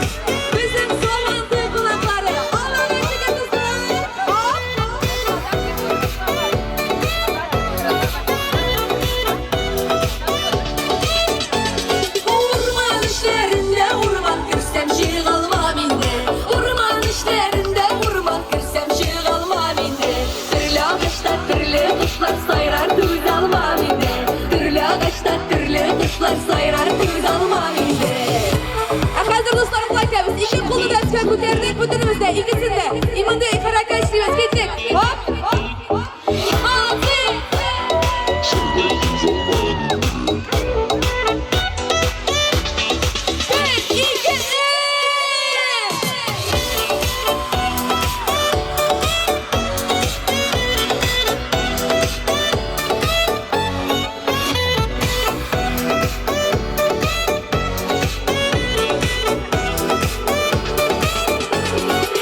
Bizim Sabantuy kulakları. Allah'a şükür dostlar. Orman işlerinde urman girsem jığılmam indi. Orman işlerinde urman girsem jığılmam indi. Türlü ağaçta türlü kuşlar sayrar tüz almam indi. Türlü ağaçta türlü kuşlar sayrar tüz almam indi. Hazır dostlar kulaklarımız iki kolu da tüken ko'tardik bütünümüzde ikisinde. İmanda harakat işleyimiz ketdik. Hop. Altı. Bir, iki, üç.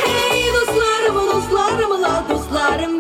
Hey dostlarım, dostlarım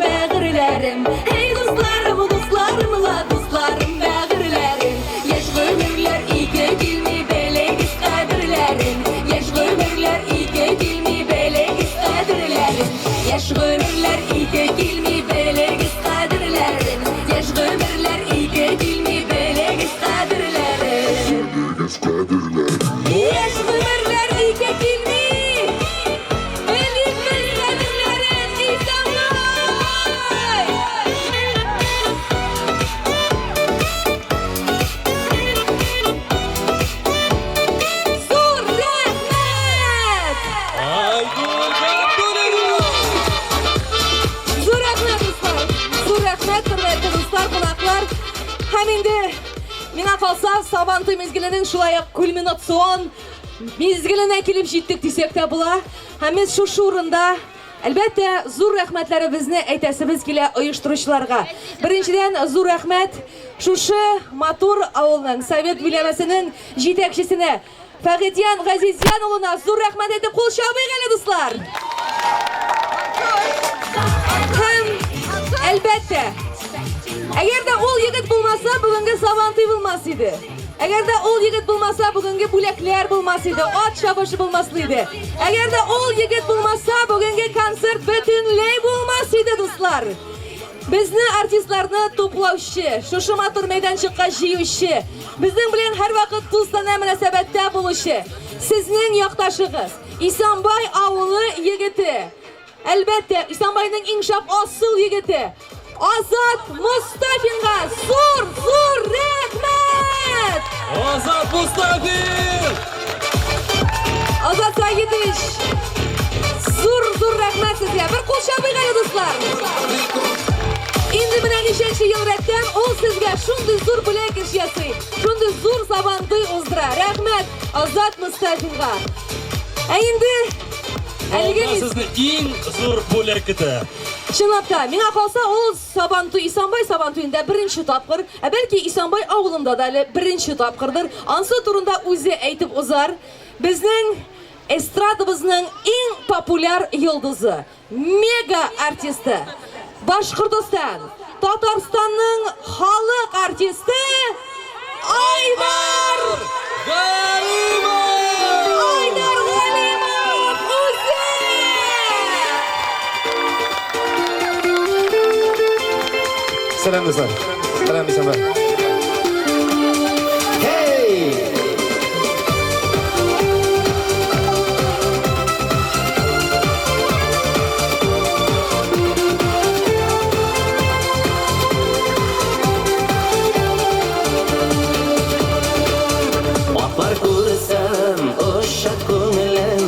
Һәм инде миңа калса Сабантуй мезгиленең шулай ук кульминацион мезгиленә килеп җиттек дисәк тә була. Һәм без шушы урында әлбәттә зур рәхмәтләребезне әйтәсебез килә оештыручыларга. Беренчедән зур рәхмәт шушы матур авылның совет биләмәсенең җитәкчесенә Фәгыйдьян Газизян улына зур рәхмәт әйтеп кул чабыйк әле дуслар. Һәм әлбәттә әгәр дә ул егет булмаса, бүгенге Сабантуй булмас иде. Әгәр дә ул егет булмаса, бүгенге бүләкләр булмас иде, ат чабышы булмас иде. Әгәр дә ул егет булмаса, бүгенге концерт бөтенләй булмас иде, дуслар. Безне артистларны туплаучы, шушы матур мәйданчыкка җыючы, безнең белән һәрвакыт дустана мөнәсәбәттә булучы, сезнең якташыгыз, Исәнбай авылы егете. Әлбәттә, Исәнбайның иң шәп асыл егете. Азат Мустафинга зур рәхмәт! Азат Мустафин! Азат Сәгидович, зур рәхмәт сезгә. Бер кул чабыйк әле, дуслар. Инде менә ничәнче ел рәттән ул сезгә шундый зур бүләк эш ясый, шундый зур Сабантуй уздыра. Рәхмәт Азат Мустафинга. Инде Сезне иң зур бүләк көтә. Чынлап та, миңа калса ул Сабантуй, Исәнбай Сабантуенда беренче тапкыр, бәлки Исәнбай авылында да әле беренче тапкырдыр. Ансы турында үзе әйтеп узар. Безнең эстрадабызның иң популяр йолдызы, мега артисты, Башкортстан, Татарстанның халык артисты Айдар Галимов! Айдар Галимов! Үзе! Selam dostlar. Selam İsmail. Hey! Atlar kursam, uşak ko'nglim,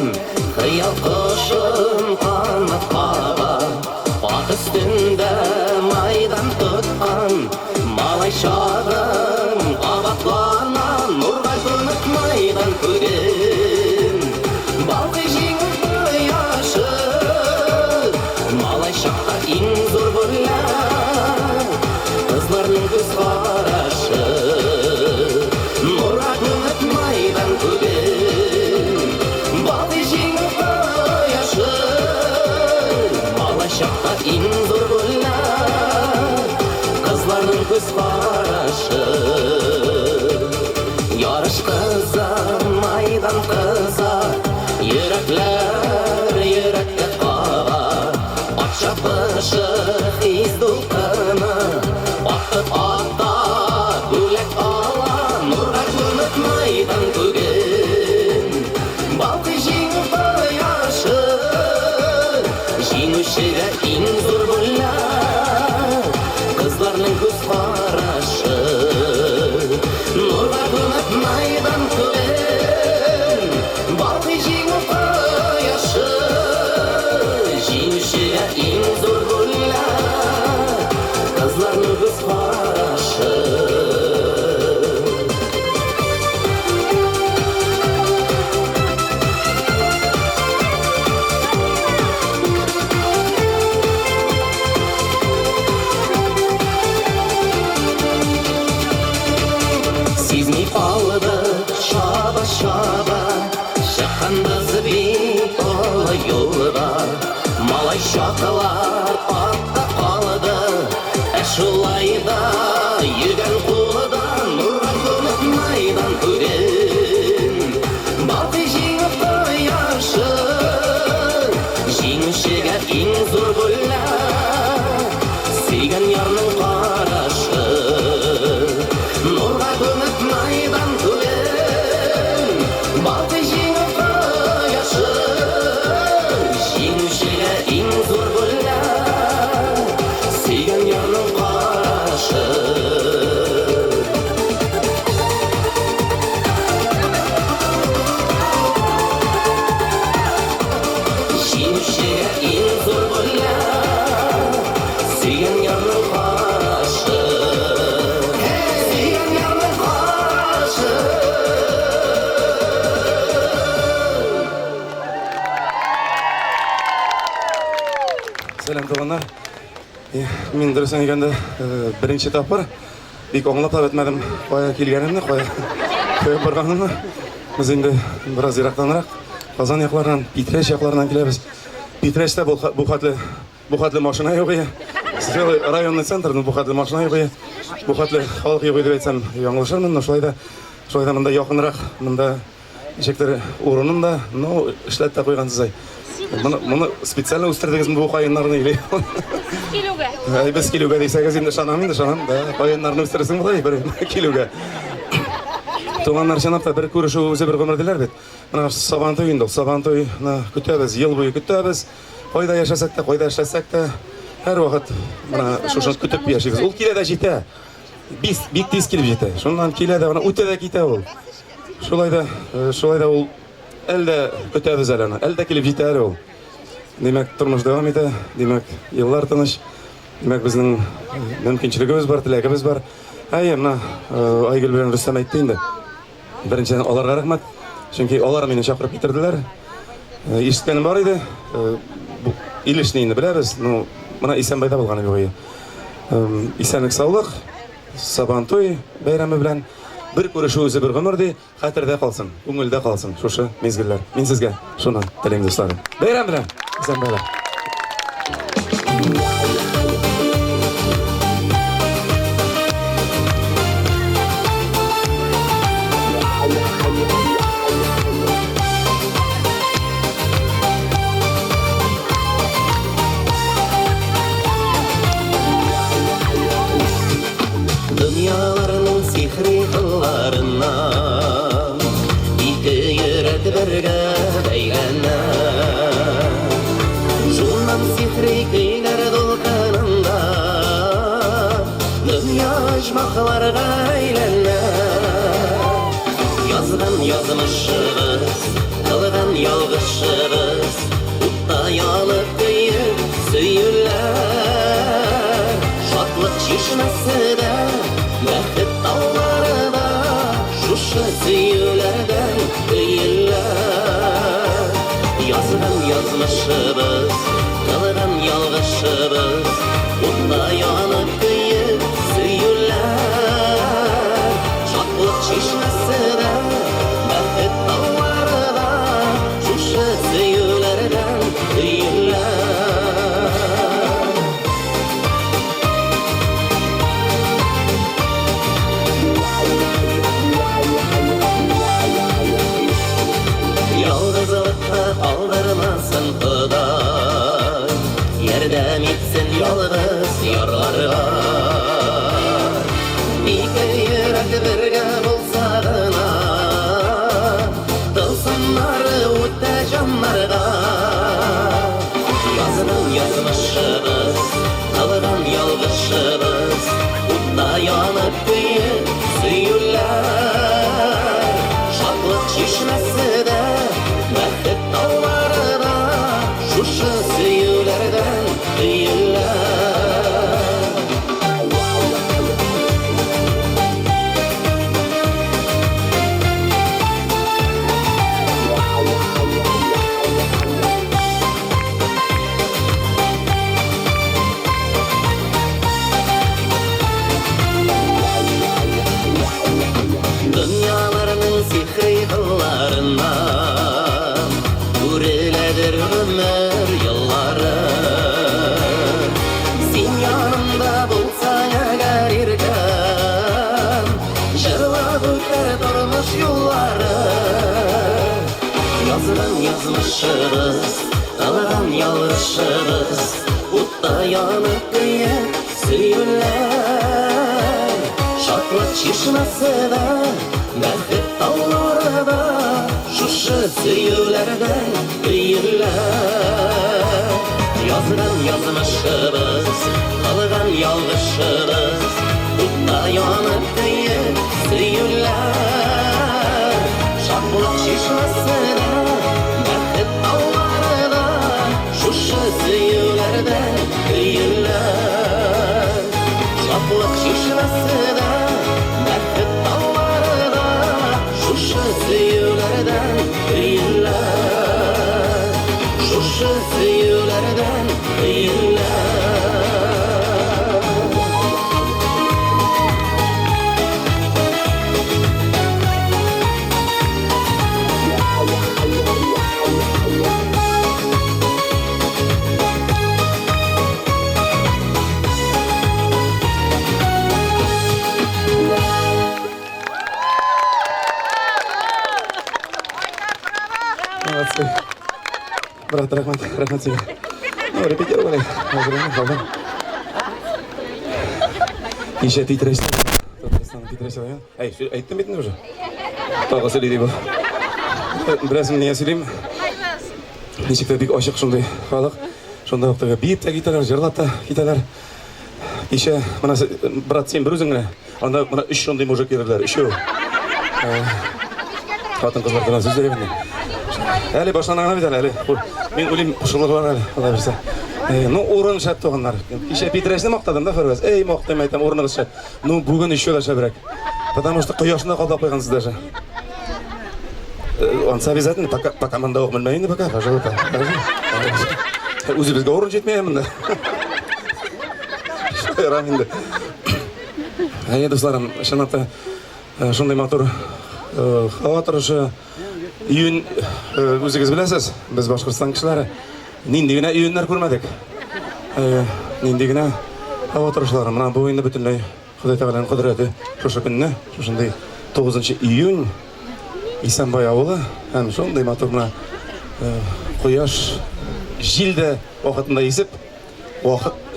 xiyol qo'shim qanot qaba. Ot üstünde maydan tutqan, malay şadım, qabatlanan, nurga ko'mib maydan kugin. Balqi jingib quyoshi, malay shaqqa eng zo'r bo'lgan, qizlarning ko'z qarashi. Nurga ko'mib maydan kugin, balqi jingib quyoshi, malay shaqqa eng zo'r bo'lgan, qizlarning ko'z qarashi. Yarış qiza, maydan qiza, yuraklar yurakka qaga. Ot chapishi his do'qini, otib otda bo'lak ola, nurga ko'mib maydan kugin. Balqi jingib quyoshi, jingushiga eng zo'r bo'lgan, qizlarning ko'z qarashi. Nurga ko'mib maydan kugin, balqi jingib quyoshi, jingushiga eng zo'r bo'lgan, qizlarning ko'z qarashi. Sizmi qaldı şaba şaba, şaqqandı zibit ola yolda. Malay şaqalar atda qaldı, əşulayda yügən qulda, nurga ko'mib maydan kugin. Balqi jingib quyoshi, jingushiga eng zo'r bo'lgan, suygan yorning qarashi. Nurga ko'mib maydan kugin, balqi jingib quyoshi, jingushiga eng zo'r bo'lgan, suygan yorning qarashi. Selam tuğanlar. Мен дұрыс әйгенде бірінші тапыр. Бик оңлап тап етмедім. Қоя келгенімді, қоя барғанымды. Біз енді біраз ирақтанырақ. Қазан яқларынан, Питреш яқларынан келеміз. Питреште бұл хатлы машина жоқ ие. Районный центрдің бұл хатлы машина жоқ ие. Бұл хатлы халық жоқ ие деп айтсам яңылышырмын. Шылайда мында яқынырақ, мында ешектер орынында, ішләт та қойғансыз ай. Мұны специально өстердігізім бұл қайынларыны елей. Біз келуге дейсәгіз енді шанам. Қайынларыны өстересің бұлай бір келуге. Туғанлар жанапта бір көрішу өзі бір ғымырдылар бет. Мұна сабан той енді, сабан той күттәбіз, ел бойы күттәбіз. Қойда яшасақ та, қойда яшасақ та, әр уақыт шошын күтіп яшайбыз. Ол келеді жете, бик тез келіп жете. Шондан келеді, өте де кете ол. Шолайда ол әлді күтәбіз әліні, әлді келіп жете әлі ол. Демек, тұрмыш давам ете, демек, еллар тыныш, демек, біздің мүмкіншілігіміз бар, тілегіміз бар. Мына Айгүл білен Рүстем айтты енді. Біріншіден оларға рахмат, чөнки олар мені шақырып кетірділер. Ешіткенім бар еді, илішні енді білеміз, мына Исенбайда болғаны бойы. Исенлік саулық, сабан той бәйрамы білән бір көрішу өзі бір ғұмырды қатырда қалсын, көңілде қалсын, шошы мезгіллер. Мен сізге шуны тілеймін достарым. Бәйрам білән, Исенбайда. Dünyalarının sihri kıllarından İki yüret birge beylenler Şundan sihri kıylar dolkanında Dünya aşmaklarga eylenler Yazgan yazmışız, kılgan yalgışız Utta yanıp kıyıp süyürler Şatlık şişmesi de Bəhət dağları da şuşa süyülərdən deyirlər Yazıdan yazmışırız, qılıdan yalğışırız Utta yanıb kıyıb süyürlər Şatlıq çeşməsi də bəhət dağları da şuşa süyülərdən deyirlər Aldırmasın Xuday Yerdem etsin yalğız yarlarga İki yürek birge bulsağına Tılsınları öte canlarga Yazıdan yazmışırız Kılıdan yalgışırız Utta yanıp kıyıp süyürler Şatlık şişmesi de Bəhət dağları da şuşa süyülərdən deyirlər Dünyalarının sihri kıllarından Üreledir ömür yılları Sen yanımda bulsan eğer irken Jırlap öter durmuş yolları Yazıdan yazmışırız, kılıdan yalışırız Utta yanıp kıyıp süyürler Şatlık çeşmesi de Bəhət dağları da şuşa süyülərdən deyirlər Yazıdan yazmışırız, kılıdan yalğışırız Utta yanıp kıyıp süyürlər Şatlıq çeşməsi de bəhət dağları da şuşa süyülərdən deyirlər Şatlıq çeşməsi de bəhət dağları da şuşa süyülərdən deyirlər Şuşa süyülərdən deyirlər Молодцы. Брат, рахмат сізге. Ну, репетир болай. Hazırlanып қалдым. Кеше титрейсің. Титрейсің. Айттым бетін уже? Тағы сөйлейді бұл. Біразым не сөйлеймін? Нешікті бек ашық шындай халық. Шонда оқтыға бейіп та кеталар, жырлап та кеталар. Кеше, мына брат, сен бір өзің ғана. Анда мына үш шондай мужик ерілер, үшеу. Қатын қызлардан сөздер ебінде. Әлі башынан аңа бет әлі. Мен өлейм құшылығы бар әлі, Алла берсе. Ну, орын шәт тоғынлар. Кеше Петрашны мақтадым да Фарваз. Эй, мақтайм айтам, орынығыз шәт. Ну, бүгін еще да шәбірек. Потому что құяшына қалдап қойғансыз даже. Он обязательно, пока мында оқымын мәйінді, пока, пожалуйста. Өзі бізге орын жетмеймін да. Шайрам енді. Достарым, шынатта, шындай матур хава тұрышы үйін өзіңіз білесіз, біз Башқұртстан кішілері нендегіне үйінлер көрмедік. Нендегіне хава тұрышылары, мұна бұл ойында бүтінлей Құдай тағаланың құдіреті шошы күніне, шошындай 9 июнь Исанбай ауылы, әм шондай матур мұна құяш жилді уақытында есіп,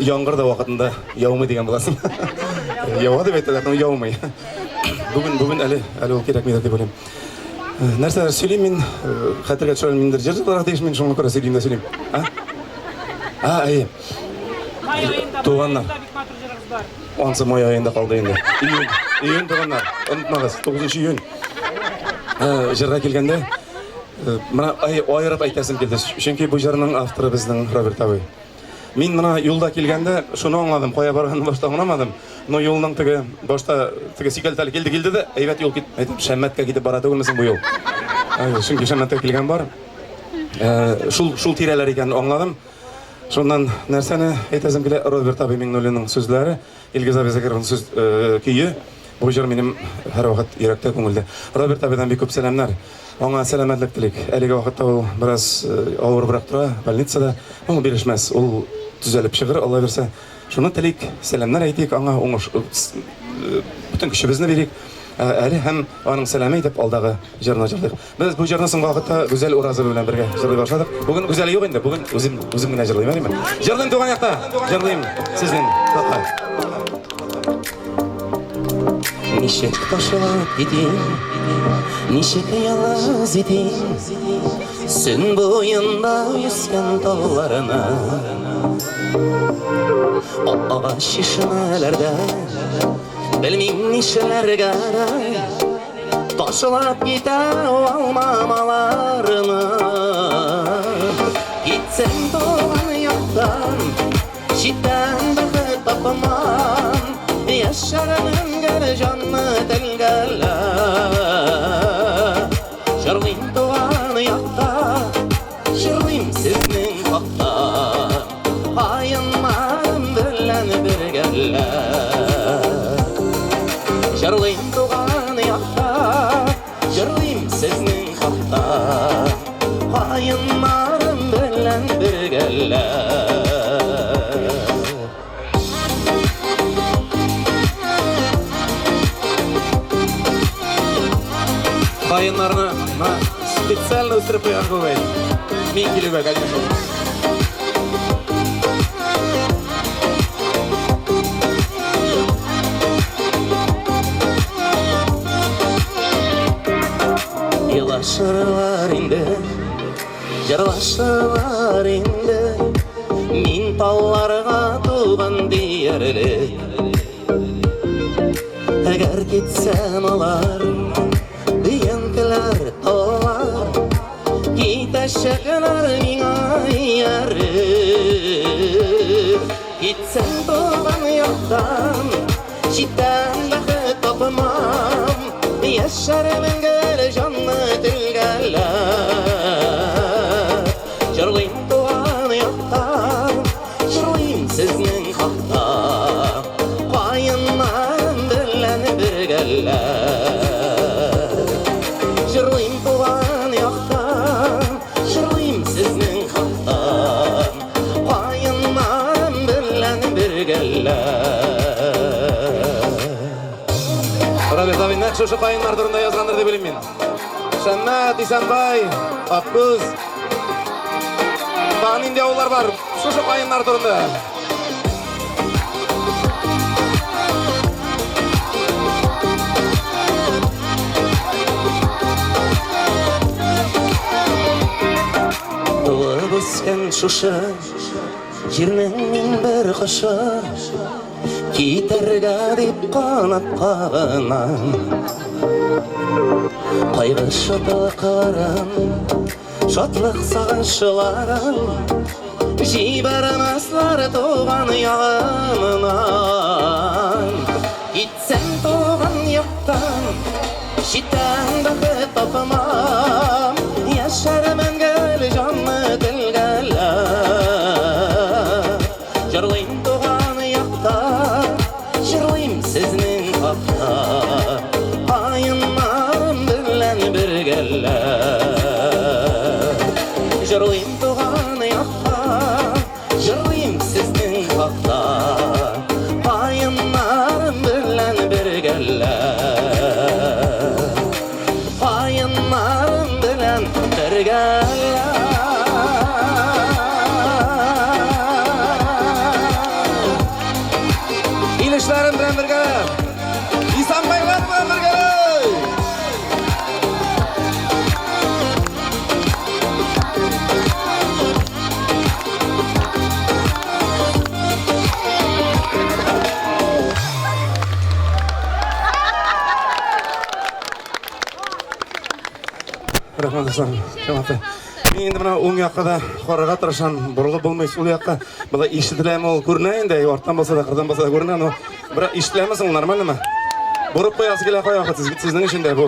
яңғырда уақытында яумай деген боласың. Яуа деп айтты, но яумай. Бүгін әлі ол керек мейді деп ойлайм. Нәрселер сөйлейм мен, қатырға түшірім мендер жер-жерларақ дейшім мен шоңға көре сөйлейм да сөйлейм. Әйе. Туғаннар. Онсы мой айында қалды енді. Июнь туғаннар. Ұнытмағыз, 9 июнь. Жырға келгенде, мұна айырып айтасым келді. Үшенке бұл жырының авторы біздің Роберт абай. Мен мұна юлда келгенде, шуны аңладым, қоя барғанды башта ұнамадым. Но юлның түгі, башта түгі секелталі келді де, әйбәт юл кет, айтып, Шәммәтке кетіп барады өлмесің бұл юл. Шүнке Шәммәтке келген бар. Шул тирелер екен аңладым. Шондан нәрсені айтасым келе Роберт абай менің өлінің сөзлері, Илгиз Абизакировның сөз күйі. Бұл жыр менің әр уақыт иректе көңілді. Роберт абайдан бек көп сәлемнер. Оңа сәлемәтлік тілек. Әлігі уақытта ол біраз ауыр бірақ тұра, больницада. Оңы берішмәс, ол түзеліп шығыр, Алла берсе. Шуны тілек, сәлемнер айтайық, оңа бүтін күшімізді берейік. Әлі һәм оның сәлемі етіп алдағы жырына жырлайық. Біз бұл жырны соңғы уақытта Гүзел Оразы білен бірге жырлай башладық. Бүгін Гүзел жоқ енді, бүгін өзім ғана жырлайым. Жырлайым туған яқта, жырлайым сізден. Нишек ташылап кетем, нишек ялыз етем, Сүн бойында өскен тауларына, Ағаш шешімелерді, білмейм нишелерге Ташылап кете алмамаларына. Кетсем туған яқтан, шеттен бақыт тапаман, Yaşarımın gel canlı telgele Şırlayım doğan yakta Şırlayım sizin hakta Ayınlarım bilen bir gelle Şırlayım doğan yakta Şırlayım sizin hakta Ayınlarım bilen bir gelle Айынларына специально өсіріп қойған көбей. Мен келуге, конечно. Елашырлар енді, жырлашырлар енді, Мен тауларға туған дейерлі. Әгер кетсем алар, Янкалар толар, китәшәкләр миңа яры. Китсәм туган яктан, читтән бәхет тапмам, яшәрмен гел җанны телгәлә. Җырлыйм туган яктан, җырлыйм сезнең хакта, каеннан белән бергәлә. Жырлайым туған яқтан, жырлайым сіздің хаттан, Қайыннан білән біргелі. Роберт абай нәк шошы қайынлар тұрында язғандар деп білем мен. Şennet, İsenbay, Akkuz. Dağın indi avullar var. Şu kayınlar turunda. Doğru sen şuşa, jirnenin bir kışa, Kiterga dip kanat kanan, Kaygı şatlıkların, şatlık sağışların, Jiberemezler doğan yanından. Gitsen doğan yoktan, şitten bakı tapamam, Yaşar men gel canlı dilgele. Jırlayım doğan yakta, jırlayım siznin hakta, Ayınlarım bilen bir gelle. Jırlayım doğan yakta, jırlayım siznin hakta, Ayınlarım bilen bir gelle. Ayınlarım bilen bir gelle. İlişlerim bilen bir gele. İsanbaylar bilen bir gele. Rahmat aslanım. Şamata. Men endi mana o'ng yoqqa da qoraga tirisham, burilib bo'lmay ul yoqqa. Bular eshitilaymi ol ko'rinayin-da, ortdan bo'lsa da, qirdan bo'lsa da ko'rinadi. Biroq eshitilaymisan normalmi? Borib qo'yasiz kelar qo'yoqqa sizning shunday bu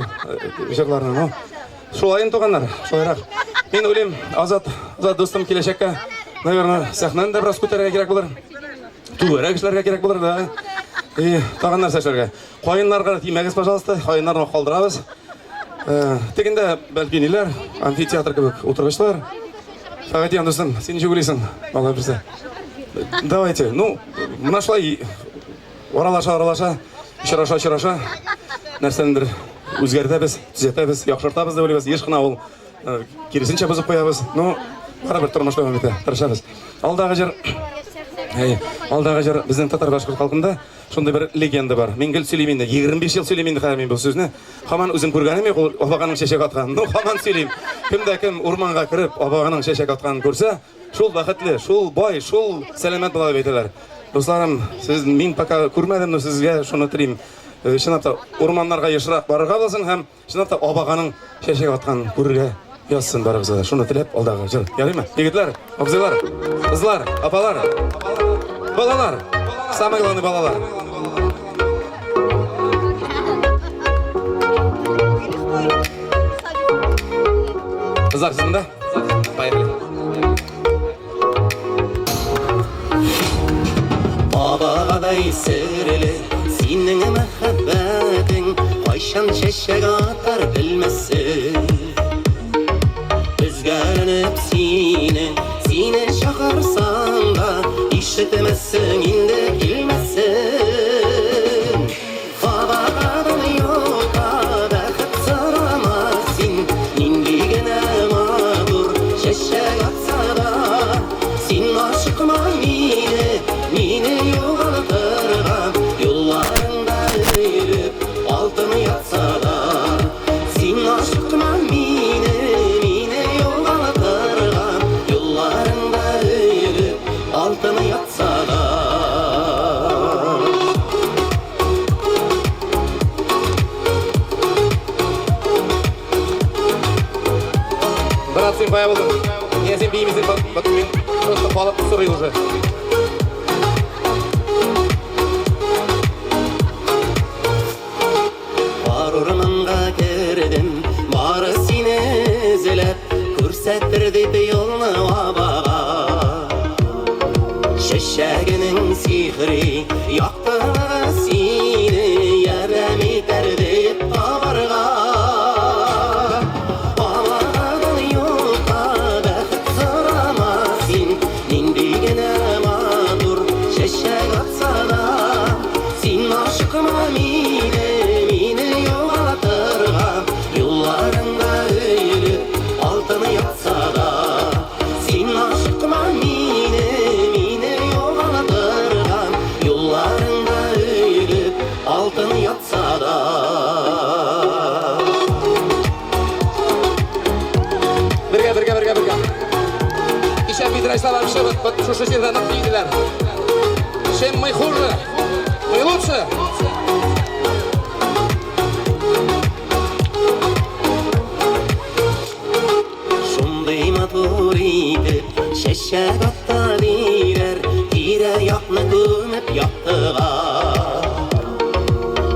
jig'larni, no. Shulayın to'g'anlar, shoyroq. Men o'ylayman, Azat do'stim kelajakka, naверное, sahnani da biroz ko'tarishga kerak bo'lar. Tuvarak ishlarga kerak bo'lar-da. To'g'anlar sashlarga. Qo'yinlarga tiymagiz, пожалуйста, qo'yinlarni qoldiramiz. Teginde belki neler, amfiteyatr gibi oturuşlar. Fakat dostum, sen nece gülüyorsun? Vallahi birse. Давайте, ну, нашла и оралаша, шыраша, нәрсенdir өзгертебіз, түзетебіз, яқшыртабыз деп ойлаймыз. Ешқана ол керісінше бұзып қоябыз. Ну, қара бір тұрмаштай өметі, тырышабыз. Алдағы жер біздің татар башқұрт халқында сондай бір легенда бар. Мен келіп сөйлеймін, 25 жыл сөйлеймін қайырмен бұл сөзіне. Хаман өзім көргенім ең, обағаның шешек атқанын. Ну, хаман сөйлеймін. Кімді-кім ұрманға кіріп, обағаның шешек атқанын көрсе, шул бақытлы, шул бай, шул сәлемет бола деп айталар. Достарым, мен пока көрмедім, но сізге шуны тілеймін. Шынапта, ұрманларға ешірақ барырға болсын, һәм шынапта обағаның шешек атқанын көрге yazsın barımıza. Şunu tilep aldağı jır. Yarayım mı? Yigitler, abzılar, kızlar, apalar, balalar, samaglanı balalar. Kızlar sizin de? Bayırlı. Baba'day sırlı, senin muhabbetin, Ayşan şeşek atar bilmezsin. Rüzgarlanıp sine çağırsan da işitemezsin, indi bilmezsin. Babadan yoka bakıp soramazsın, indigine mağdur şeşek atsa da, sen aşıkma mine yoğaltırgan, yollarında yürüp altını yatsa da, sen aşıkma mine altını yatsa da. Брат, сын появился. Я всем беймизм, просто палат сырый уже. Var ormanға кердім, бары сені ізіліп, көрсеттірді yolunu babaға. Şeşeginin sihri yaktı seni, yaremi terdip tabarga. Babadan yolda bakıp soramazsın, indigine mağdur şeşek atsa da, sen aşıkma mine yoğaltırgan, yollarında yatsa da sen aşkıma mine yoğalatırgan yollarında ölüp altın yatsa da Birga. İşe midraşlar şu жерden deydiler. Чем мы хуже, мы лучше. Şunday matur idi, şeşek atta direr, tire yakны gömüp yaktığa.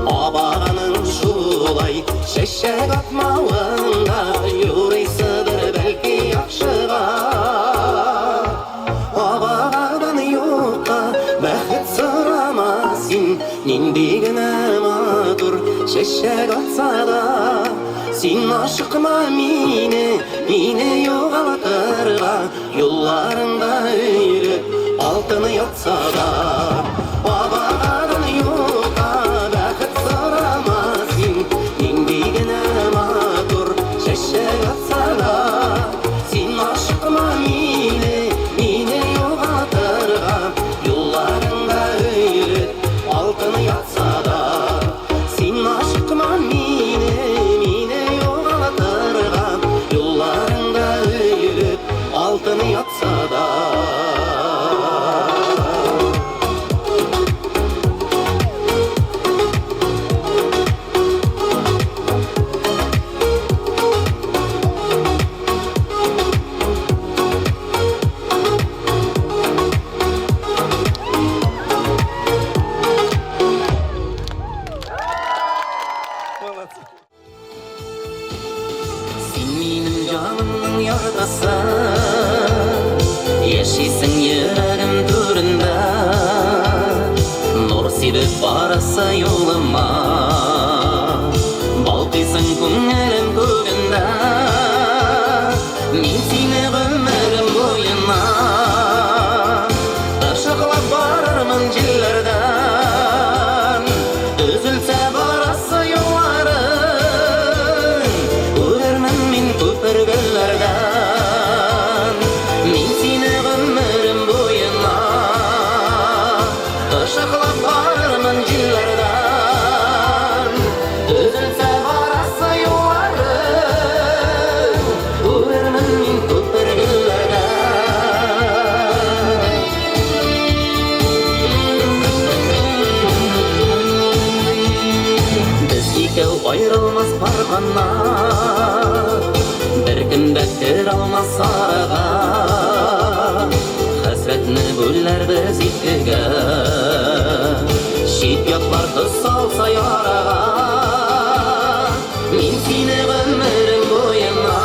Abağanın şulay, şeşek atmağında, yurıysıdır belki yakşığa. Abağadan yokka, bәхет sıramazsın, nindigine matur, şeşek atsa da. Sen aşıkma mine yoğalatırgan yollarında ölüp altını yatsa da babağadan yokka bәхет sıramazsın nindigine matur şeşek atsa da sen aşıkma mine yoğalatırgan yollarında ölüp altını yatsa da sen aşıkma yollarında ölüp altını yatsa da yaşaysın yüreğim turunda nur silip barasa yoluma balqıysın көңілім kөгінде мен seni ömrüm boyuna ışıqlап барармын жерлерден үзілсе барасы yollarың көрермін мен көпіргілерден мен seni ömrüm boyuna ışıqlап барармын жерлерден үзілсе барасы yollarың көрермін мен көпіргілерден біз екеу айрылмас барғаннан бір кім де кіре алмас араға хәсретні бөлер біз екіге шет ятлар тұз салса яраға мен сені өмірім бойына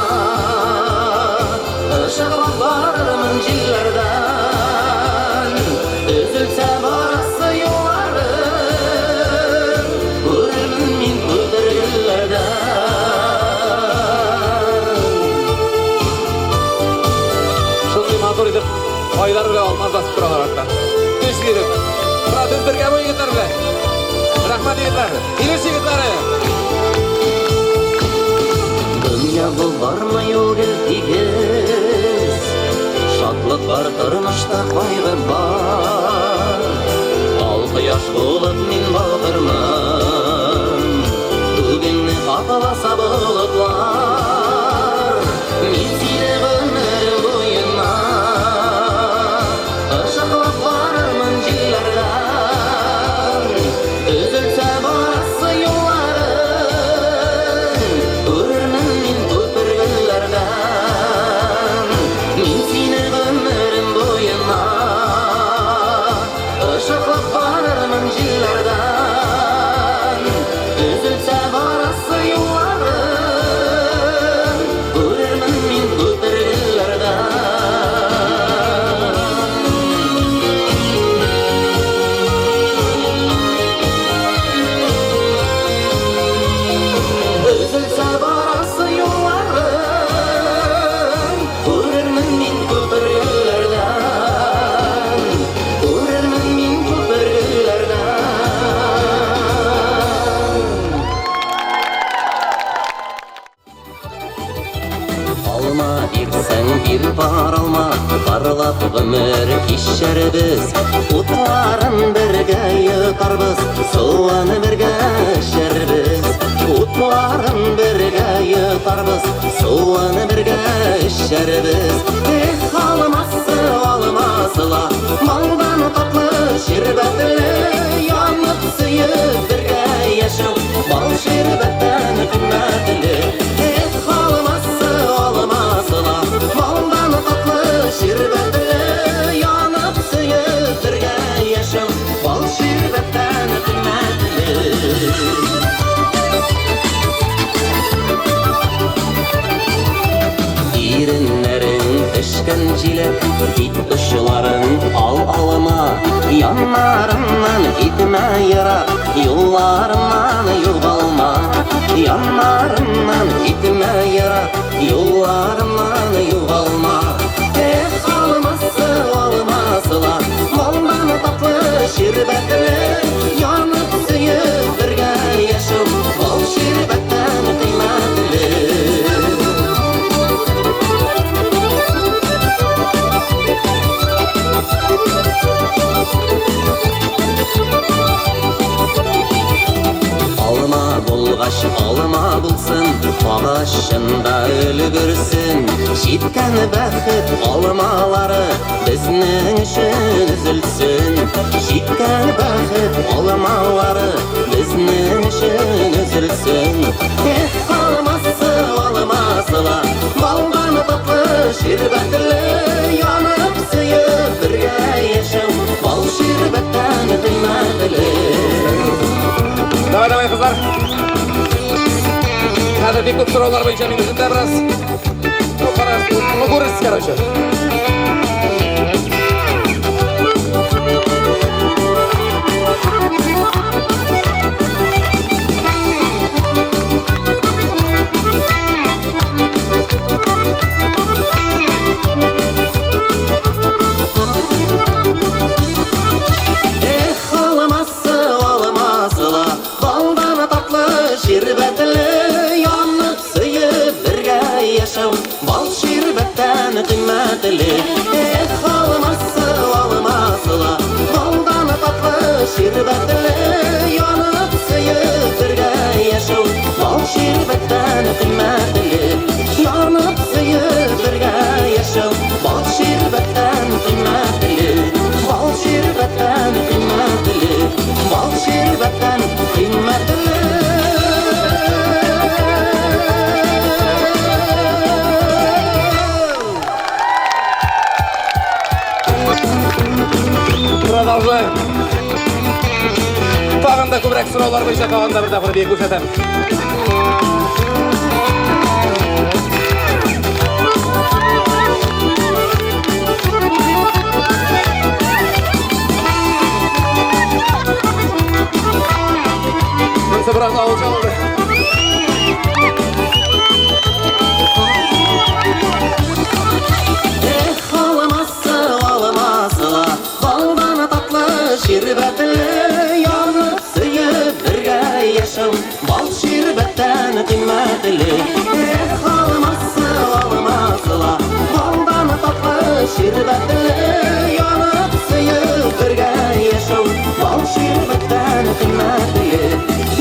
ышыqlап барармын жерлерден үзілсе барасы yollarың көрермін мен көпіргілерден Şunday matur edip aylar bile almazlasıp duralar hatta. Düz gidip. Murat Özbirge bu yigitler bile. Rahmat yigitler. İliş yigitleri. Dünya bu var mı yol geldigiz Şatlık var tırmışta kaygı var Altı yaş olup min bağırmın Bugünni kapılasa bulutlar Min seni ömrüm boyuna ışıqlap bararmın jillerden Üzülse barası yollarың көрермін мен көпіргілерден Мен сені ömrüm boyuna ышыqlap bararmın jillerden Üzülse barası yollarың көрермін мен көпіргілерден Сен бир бара алма, барлап гомер кичербез. Утларын бергә йотарбыз, суаны бергә эчербез. Утларын бергә йотарбыз, суаны бергә эчербез. Алмасы, алмасыла, малдан татлы ширбәтле, янып сөеп бергә яшәү, бал ширбәттән кыйммәтле. Алмасы, алмасыла, малдан татлы ширбәтле, янып сөеп бергә яшәү, бал ширбәттән кыйммәтле. Иреннәрен эшкән җиләк, ит очларын ал алма, яннарымнан китмә ерак, юлларымнан югалма. Яннарымнан китмә ерак, юлларымнан югалма. Алмасы, алмасыла, малдан татлы ширбәтле, янып сөеп бергә яшәү, бал ширбәттән кыйммәтле. Алма булгач, алма булсын, агачында өлгөрсен. Җиткән бәхет алмалары безнең өчен өзелсен. Җиткән бәхет алмалары безнең өчен өзелсен. Алмасы, алмасыла, балдан татлы ширбәтле, янып сөеп бергә яшәү, бал ширбәттән кыйммәтле. Давай, кызлар. Хәзер бик күп сораулар буенча мин үзем дә бераз көрәсез, короче. Şirbetle yanıp söyüp birge yaşav, bal şirbetten kıymetli. Alması, almasıla, baldan tatlı şirbetle yanıp söyüp birge yaşav, bal şirbetten kıymetli. Yanıp söyüp birge yaşav, bal şirbetten kıymetli. Bal şirbetten kıymetli, bal şirbetten kıymetli. Продолжаем. Тагын да күбрәк сораулар буенча тагын да бер тапкыр бик күрсәтәм. Монсы бераз авыл чалды. Şirbetle yanıp söyüp birge yaşav, bal şirbetten kıymetli. Alması, almasıla, baldan tatlı şirbetle yanıp söyüp birge yaşav, bal şirbetten kıymetli.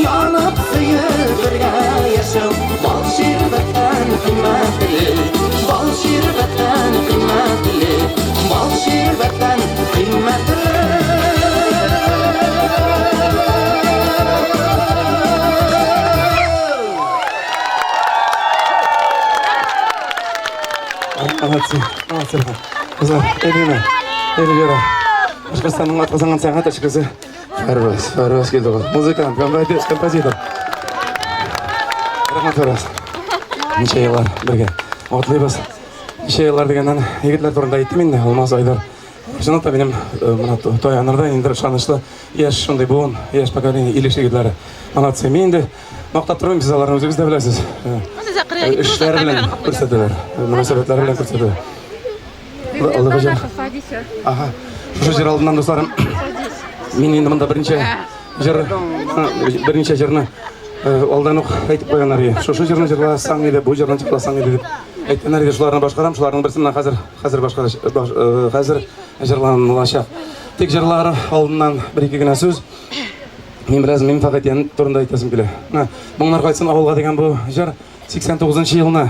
Yanıp söyüp birge yaşav, bal şirbetten kıymetli. Bal şirbetten kıymetli, bal şirbetten kıymetli. Молодцы, молодцы. Кызлар, Элина, Эльвира. Башкортстанның атказанган сәнгать ашкызы. Фарваз келді ғой. Музыкант, композитор. Рахмат Фарваз. Неше еллар бірге отлыйбыз. Неше еллар дегеннен егетлер турында айттым инде, Алмаз Айдар. Шынында менің мына той анарда енді шанышлы еш шундай буын, еш поколение илеш егетлері. Молодцы. Мен де мақтап тұрмын, сіз аларны өзіңіз де білесіз. Эшләр белән күрсәтәләр, мөнәсәбәтләр белән күрсәтәләр. Аллага җан. Ага. Шушы җыр алдыннан дусларым. Мин инде монда беренче җырны алдан ук әйтеп куйганнар. Шушы җырны җырласаң иде, бу җырны җырласаң иде дип Әйткәннәр иде, шуларны башкарам, шуларның берсе менә хәзер җырланылачак. Тик җырлар алдыннан бер-ике генә сүз. Мин Фагатиян турында әйтәсем килә. Моңнар кайтсын авылга дигән бу җыр 89 елны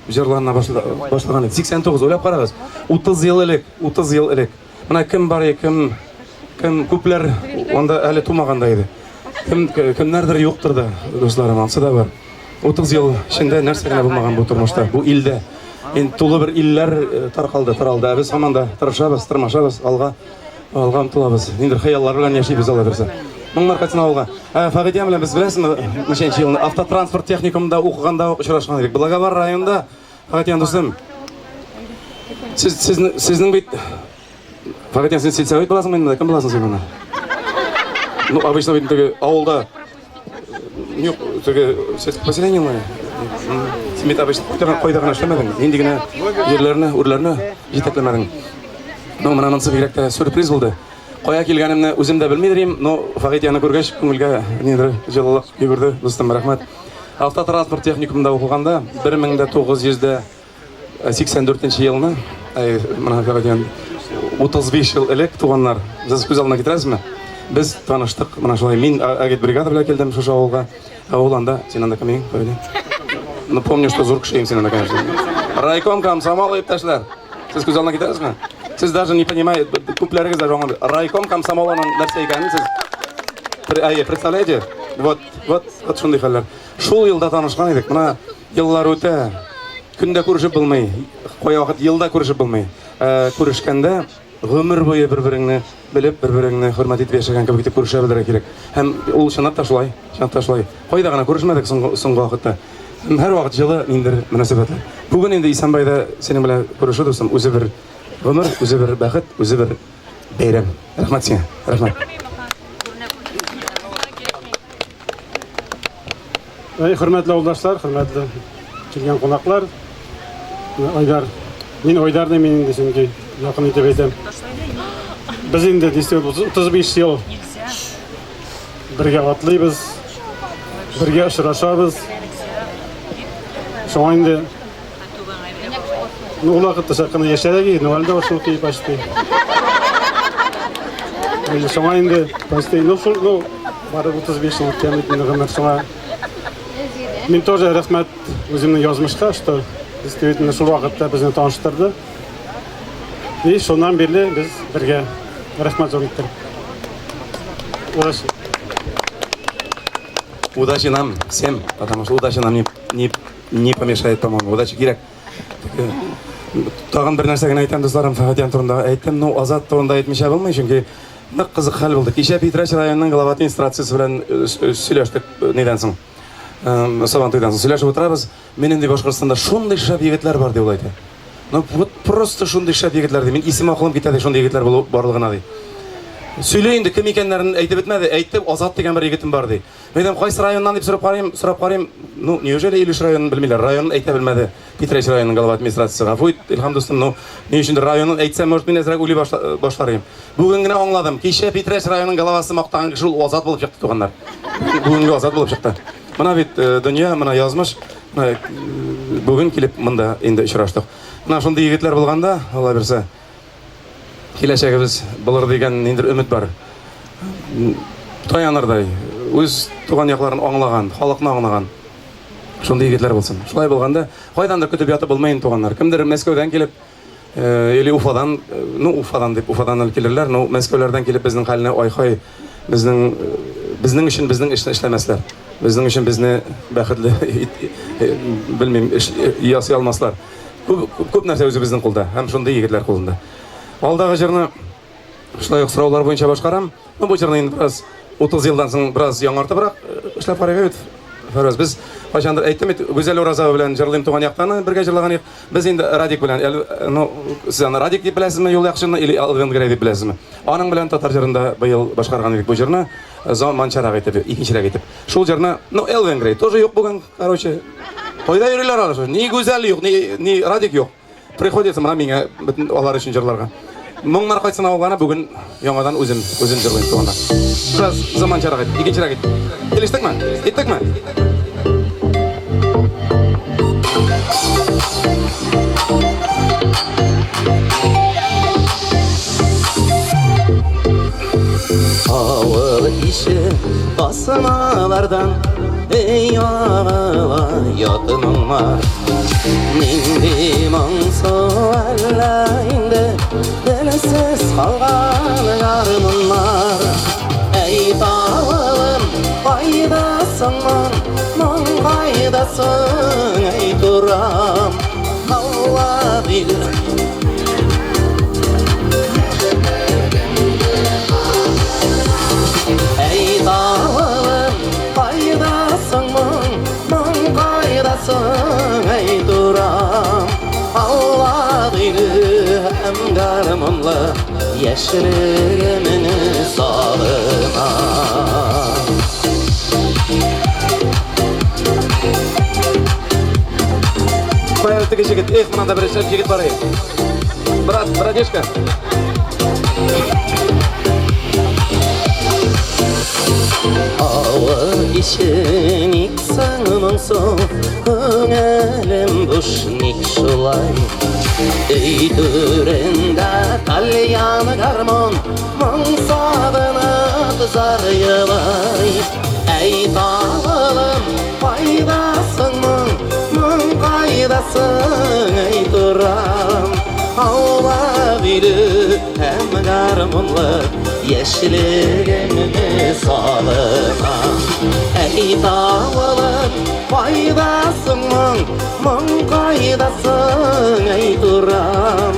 җырлана башлаган иде. 89, уйлап карагыз. 30 ел элек. Менә кем бар икән, кем күпләр анда әле тумаганда иде. Кемнәрдер юктыр да, дусларым, ансы да бар. 30 ел içinde нәрсә генә булмаган бу тормышта, бу илдә. Инде тулы бер илләр таралды. Без һаман да тырышабыз, алга омтылабыз. Инде хыяллар белән яшибез Алла берсе. Моңнар кайтсын авылга. Фагатия белән без беләсезме, ничәнче елны автотранспорт техникумында укыганда очрашкан идек. Благовар районында, Фагатия дустым. Сезнең бит Фагатия, син сельсовет буласыңмы инде? Кем буласың син моны? Ну, обычно бит теге авылда Yok, поселение mi? Simit обычно койдаган эшләмәдең. Инде генә җирләрне җитәкләмәдең. Ну, менә монысы бигрәк тә сюрприз булды. Кая килгәнемне үзем дә белмидем, но Фагатияны күргәч, күңелгә нидер җылылык йөгерде. Дустым, рәхмәт. Автотранспорт техникумында укыганда 1984 елны, менә Фагатиян 35 ел элек туганнар. Сез күз алдына китерәсезме? Біз таныштық, мына шулай, мен агитбригада белән келдем шушы авылга. Авыл анда, сен анда кем ең? Ну, помню, что зур кеше ең сен анда, конечно. Райком комсомол иптәшләр. Сез күз алдына китерәсезме? Сез даже не понимаете, күпләрегез дә аңлый. Райком комсомолның нәрсә икәнен сез представляете? Вот шундый хәлләр. Шул елда танышкан идек. Мына еллар үтә. Көндә күрешеп булмый. Кая вакыт елда күрешеп булмый. Күрешкәндә гомер буе бер-береңне белеп, бер-береңне хөрмәт итеп яшәгән кебек итеп күрешә белергә кирәк. Һәм ул чынлап та шулай. Кайда гына күрешмәдек соңгы вакытта. Һәр вакыт җылы ниндер мөнәсәбәтләр. Бүген инде Исәнбайда синең белән күрешү дустым, үзе бер гомер, үзе бер бәхет, үзе бер бәйрәм. Рәхмәт сиңа. Рәхмәт. Хөрмәтле авылдашлар, хөрмәтле килгән кунаклар. Мин Айдарны мен инде синең якын итеп әйтәм. Biz инде 35 ел бергә атлыйбыз, бергә очрашабыз. Шуңа инде ул вакытта шаканы яшәргә, нуалда шул киеп почти. Шуңа инде почти бары 35 ел үткән гомер шуңа. Мин тоже рәхмәт үземнең язмышка, что действительно шул вакытта безне таныштырды. И шуннан бирле без бергә рәхмәт зуриттер. Удачи нам всем, потому что удача нам не помешает, по-моему. Удача кирәк. Тагын бер нәрсә генә әйтәм дусларым, Фагатиян турында әйттем, но Азат турында әйтмичә булмый, чөнки нык кызык хәл булды. Кичә Питрәч районының глава администрациясе белән сөйләштек, нидән соң? Сабантуйдан соң сөйләшеп утырабыз. Мен инде Башкортстанда шундый шәп егетләр бар дип әйтә. Ну, вот просто шундый шәп егетләр ди. Мин исем акылым китә, шундый егетләр барлыгына ди. Сөйлә инде, кем икәннәрен әйтеп бетмәде. Әйтеп, Азат дигән бер егетем бар ди. Мен кайсы районнан дип сорап карыйм. Ну, неужели Илеш районын белмиләр? Районын әйтә белмәде. Питрәч районының глава администрациясе. Гафу, Илһам дустым, ну, ни өчен районын әйтсәм, может, мин әзрәк уйлый башларым. Бүген генә аңладым. Кичә Питрәч районының главасы мактаган кеше ул Азат булып чыкты туганнар. Бүгенге Азат булып чыкты. Мына бит дөнья, мына язмыш. Бүген килеп монда инде очраштык. Мына шундый егетләр булганда, Алла берсе, киләчәгебез булыр дигән ниндер өмет бар. Таянырдай, үз туган якларын аңлаган, халыкны аңлаган. Шундый егетләр булсын. Шулай булганда, кайдандыр көтеп ятып булмаен туганнар. Кемдер Мәскәүдән килеп, или Уфадан килерләр, но Мәскәүләрдән килеп безнең хәлне айхай, безнең өчен безнең эшне эшләмәсләр. Безнең өчен безне бәхетле белмим, ясый алмаслар. Күп нәрсә үзебезнең кулда, һәм шундый егетләр кулында. Алдагы җырны шулай сораулар буенча башкарам. Бу җырны инде бераз 30 елдан соң бераз яңартыбрак эшләп карыйк бит. Фәраз без кайчандыр әйттем бит, Гүзәл Уразова белән җырлыйм туган яктаны, бергә җырлаган идек. Без инде Радик белән, ну, сез аны Радик дип беләсезме, юл яхшыны или Алвенгрей дип беләсезме? Аның белән татар җырында быел башкарган идек бу җырны. Заманчарак итеп, икенчерәк итеп. Шул җырны, ну, Элвенгрей тоже юк бүген, короче. Кайда йөриләр алар? Ни Гүзәл юк, ни Радик юк. Приходится мына миңа бөтен алар өчен җырларга. Моңнар кайтсын авылгана бүген яңадан үзем җырлыйм туганда. Biraz заманчарак итеп, икенчерәк итеп. Келештекме? Иттекме? Ağıl işi basmalardan ey ağıla yatımın var. Nindim anso elinde delesiz kalgan yarımın var. Ey dağılım faydasın man faydasın ey duram Allah bilir. Ey dağılım faydasın man faydasın ey duram Allah bilir hem garmımla yeşilimini sağlığına. Bayıltık jigit, mınanda bir işlep jigit barayım. Bradeshka. Ağır işin iksanın son Hünelim buşnik şulay Ey dürende talyan garmon Mansabına kızar yılay Ey dağılım faydasın man kaydasın ey duram Allah bilir hem garmonla yeşilimini sağlığına. Ey dağılım faydasın man kaydasın ey duram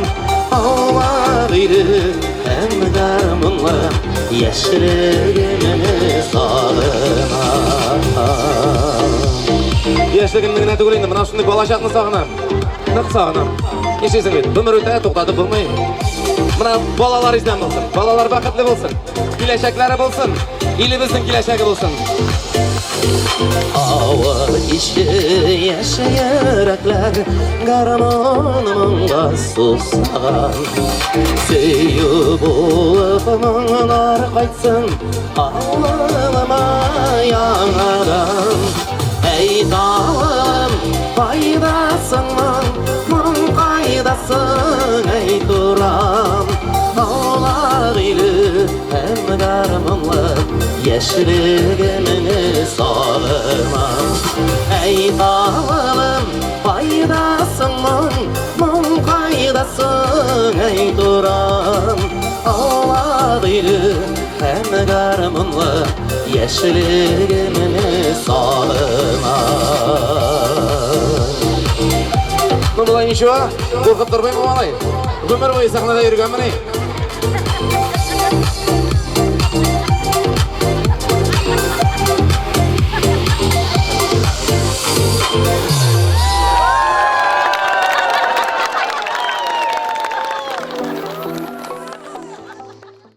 Allah bilir hem garmonla yeşilimini sağlığına. Yaşligimning nati ko'raydi, mana shunday bolashaqni sog'inam. Naq sog'inam. Yashaysan buydi. Umr o'tadi, to'xtatib bo'lmaydi. Mana bolalaringizdan bo'lsin. Bolalar baxtli bo'lsin. Kelajaklari bo'lsin. Elimizning kelajagi bo'lsin. Ağır işi yaşayaraklar garmonumda susagan Seyip olup mağlar kaçsın ağlama yanadan Ey dağım faydasın man kaydasın ey duram Ağlar hem garmımla yeşilimini sağlığıma Ey dağılım faydasın man kaydasın ey duram Allah bilir hem garmımla yeşilimini sağlığıma Bunu bulayın şu an. Korkup durmayın bu alayı. Ömür boyu sahnada yürügen beni.